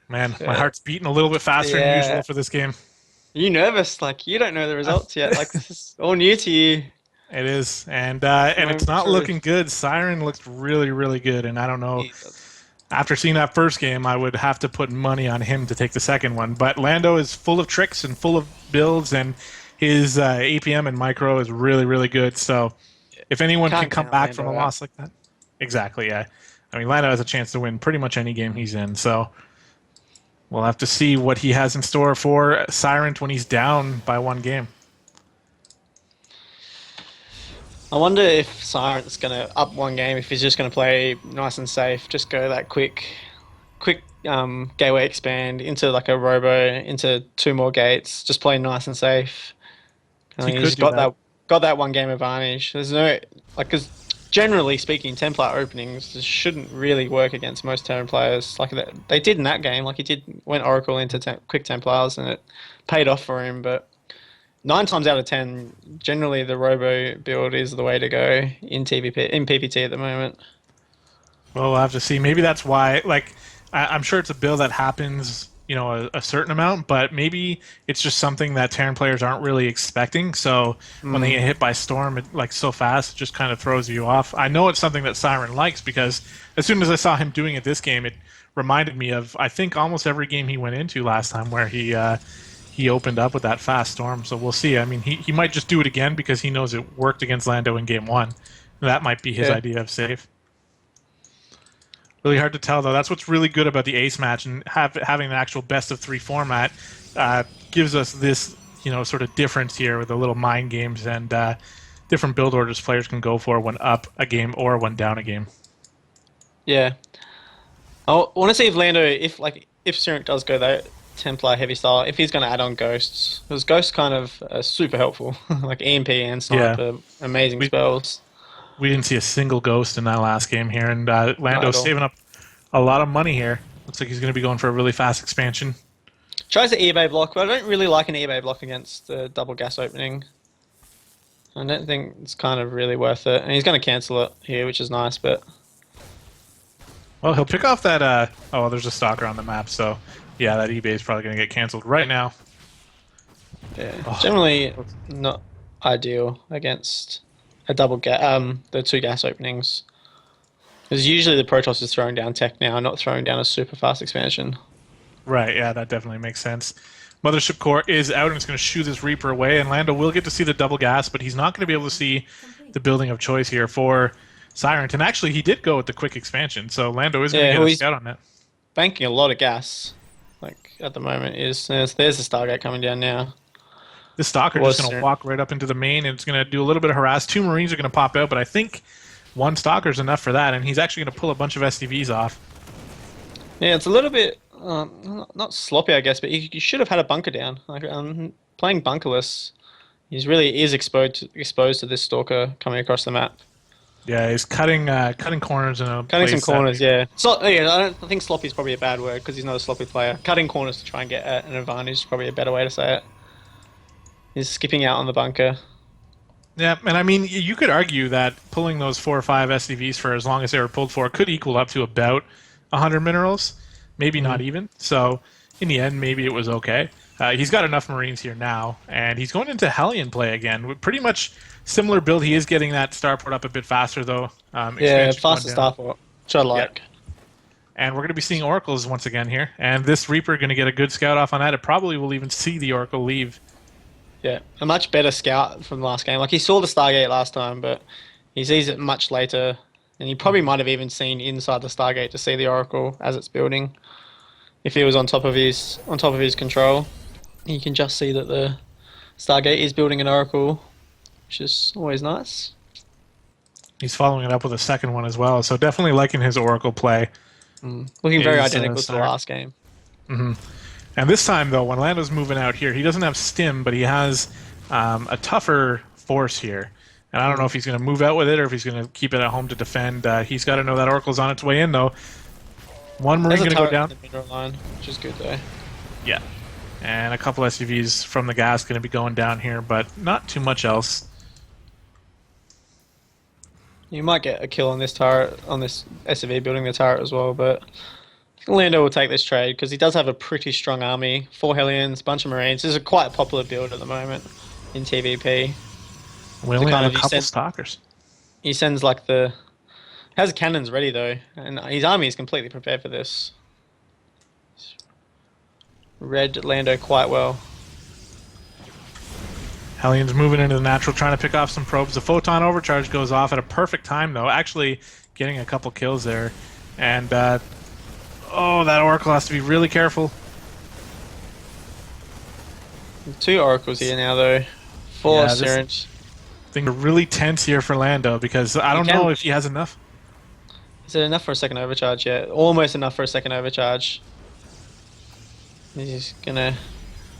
[SPEAKER 2] Man, my heart's beating a little bit faster than
[SPEAKER 1] Yeah.
[SPEAKER 2] usual for this game.
[SPEAKER 1] Are you nervous? Like you don't know the results yet. Like this is all new to you.
[SPEAKER 2] It is, and it's not
[SPEAKER 1] True.
[SPEAKER 2] looking good. Siren looked really, really good, and I don't know. After seeing that first game, I would have to put money on him to take the second one. But Lando is full of tricks and full of builds, and his APM and micro is really, really good. So if anyone
[SPEAKER 1] Can't
[SPEAKER 2] can come
[SPEAKER 1] count
[SPEAKER 2] back
[SPEAKER 1] Lando
[SPEAKER 2] from a
[SPEAKER 1] out.
[SPEAKER 2] loss like that, exactly, yeah. I mean, Lando has a chance to win pretty much any game he's in. So we'll have to see what he has in store for Siren when he's down by 1 game.
[SPEAKER 1] I wonder if Sirentt's going to up one game, if he's just going to play nice and safe, just go that quick gateway expand into like a robo, into two more gates, just play nice and safe.
[SPEAKER 2] He
[SPEAKER 1] He's
[SPEAKER 2] could do
[SPEAKER 1] got
[SPEAKER 2] that.
[SPEAKER 1] that one game advantage. There's no like because generally speaking, Templar openings just shouldn't really work against most Terran players. Like they did in that game. Like he did went Oracle into quick Templars and it paid off for him. But 9 times out of 10, generally the Robo build is the way to go in TVP in PPT at the moment.
[SPEAKER 2] Well, we'll have to see. Maybe that's why. Like, I'm sure it's a build that happens, a certain amount, but maybe it's just something that Terran players aren't really expecting. So when they get hit by Storm, like so fast, it just kind of throws you off. I know it's something that Sirentt likes because as soon as I saw him doing it this game, it reminded me of I think almost every game he went into last time where he opened up with that fast Storm. So we'll see. I mean, he might just do it again because he knows it worked against Lando in game one. That might be his
[SPEAKER 1] Yeah.
[SPEAKER 2] idea of safe. Really hard to tell, though. That's what's really good about the ace match, and having the actual best of three format gives us this, sort of difference here with the little mind games and different build orders players can go for when up a game or when down a game.
[SPEAKER 1] Yeah. I want to see if Lando, if Sirentt does go that Templar heavy style, if he's going to add on ghosts, because ghosts kind of are super helpful, like EMP and sniper, amazing spells.
[SPEAKER 2] We didn't see a single ghost in that last game here, and
[SPEAKER 1] Not
[SPEAKER 2] Lando's
[SPEAKER 1] at all.
[SPEAKER 2] saving up a lot of money here. Looks like he's going to be going for a really fast expansion.
[SPEAKER 1] Tries the eBay block, but I don't really like an eBay block against the double gas opening. I don't think it's kind of really worth it, and he's going to cancel it here, which is nice. But
[SPEAKER 2] Well, he'll pick off that. Oh, there's a stalker on the map, so yeah, that eBay is probably going to get canceled right now.
[SPEAKER 1] yeah,
[SPEAKER 2] Oh.
[SPEAKER 1] generally not ideal against a the two gas openings. Because usually the Protoss is throwing down tech now, not throwing down a super fast expansion.
[SPEAKER 2] Right, yeah, that definitely makes sense. Mothership Core is out and it's going to shoo this Reaper away, and Lando will get to see the double gas, but he's not going to be able to see the building of choice here for Sirentt. And actually, he did go with the quick expansion, so Lando is going to get a scout on that.
[SPEAKER 1] Banking a lot of gas, like at the moment, there's the Stargate coming down now.
[SPEAKER 2] The Stalker just going to walk right up into the main, and it's going to do a little bit of harass. 2 Marines are going to pop out, but I think 1 Stalker is enough for that, and he's actually going to pull a bunch of SCVs off.
[SPEAKER 1] Yeah, it's a little bit not sloppy, I guess, but you should have had a bunker down. Like playing bunkerless, he's really is exposed to this stalker coming across the map.
[SPEAKER 2] Yeah, he's cutting corners in a
[SPEAKER 1] Cutting some
[SPEAKER 2] place
[SPEAKER 1] corners, yeah. So yeah, I think sloppy is probably a bad word because he's not a sloppy player. Cutting corners to try and get an advantage is probably a better way to say it. He's skipping out on the bunker.
[SPEAKER 2] Yeah, and I mean, you could argue that pulling those 4 or 5 SCVs for as long as they were pulled for could equal up to about 100 minerals, maybe not even. So in the end, maybe it was okay. He's got enough Marines here now, and he's going into Hellion play again with pretty much similar build. He is getting that starport up a bit faster, though.
[SPEAKER 1] Yeah, faster starport, which I like.
[SPEAKER 2] Yeah. And we're going to be seeing Oracles once again here, and this Reaper going to get a good scout off on that. It probably will even see the Oracle leave.
[SPEAKER 1] Yeah, a much better scout from last game. Like he saw the Stargate last time, but he sees it much later, and he probably might have even seen inside the Stargate to see the Oracle as it's building. If he was on top of his control, you can just see that the Stargate is building an Oracle, which is always nice.
[SPEAKER 2] He's following it up with a second one as well, so definitely liking his Oracle play.
[SPEAKER 1] Looking very identical to the last game.
[SPEAKER 2] And this time, though, when Lando's moving out here, he doesn't have Stim, but he has a tougher force here. And I don't know if he's going to move out with it or if he's going to keep it at home to defend. He's got to know that Oracle's on its way in, though. 1 Marine going to go down.
[SPEAKER 1] In the middle line, which is good, though.
[SPEAKER 2] Yeah. And a couple SUVs from the gas going to be going down here, but not too much else.
[SPEAKER 1] You might get a kill on this turret, on this SUV building the turret as well, but I think Lando will take this trade because he does have a pretty strong army. 4 Hellions, bunch of Marines. This is a quite popular build at the moment in TVP.
[SPEAKER 2] We only have a couple stalkers.
[SPEAKER 1] He sends like has cannons ready though, and his army is completely prepared for this. Read Lando quite well.
[SPEAKER 2] Hellion's moving into the natural, trying to pick off some probes. The photon overcharge goes off at a perfect time, though, actually getting a couple kills there. And, oh, that Oracle has to be really careful.
[SPEAKER 1] 2 Oracles here now, though. 4
[SPEAKER 2] Yeah,
[SPEAKER 1] Sirentt.
[SPEAKER 2] Things are really tense here for Lando because I don't know if he has enough.
[SPEAKER 1] Is it enough for a second overcharge? Yeah, almost enough for a second overcharge. He's gonna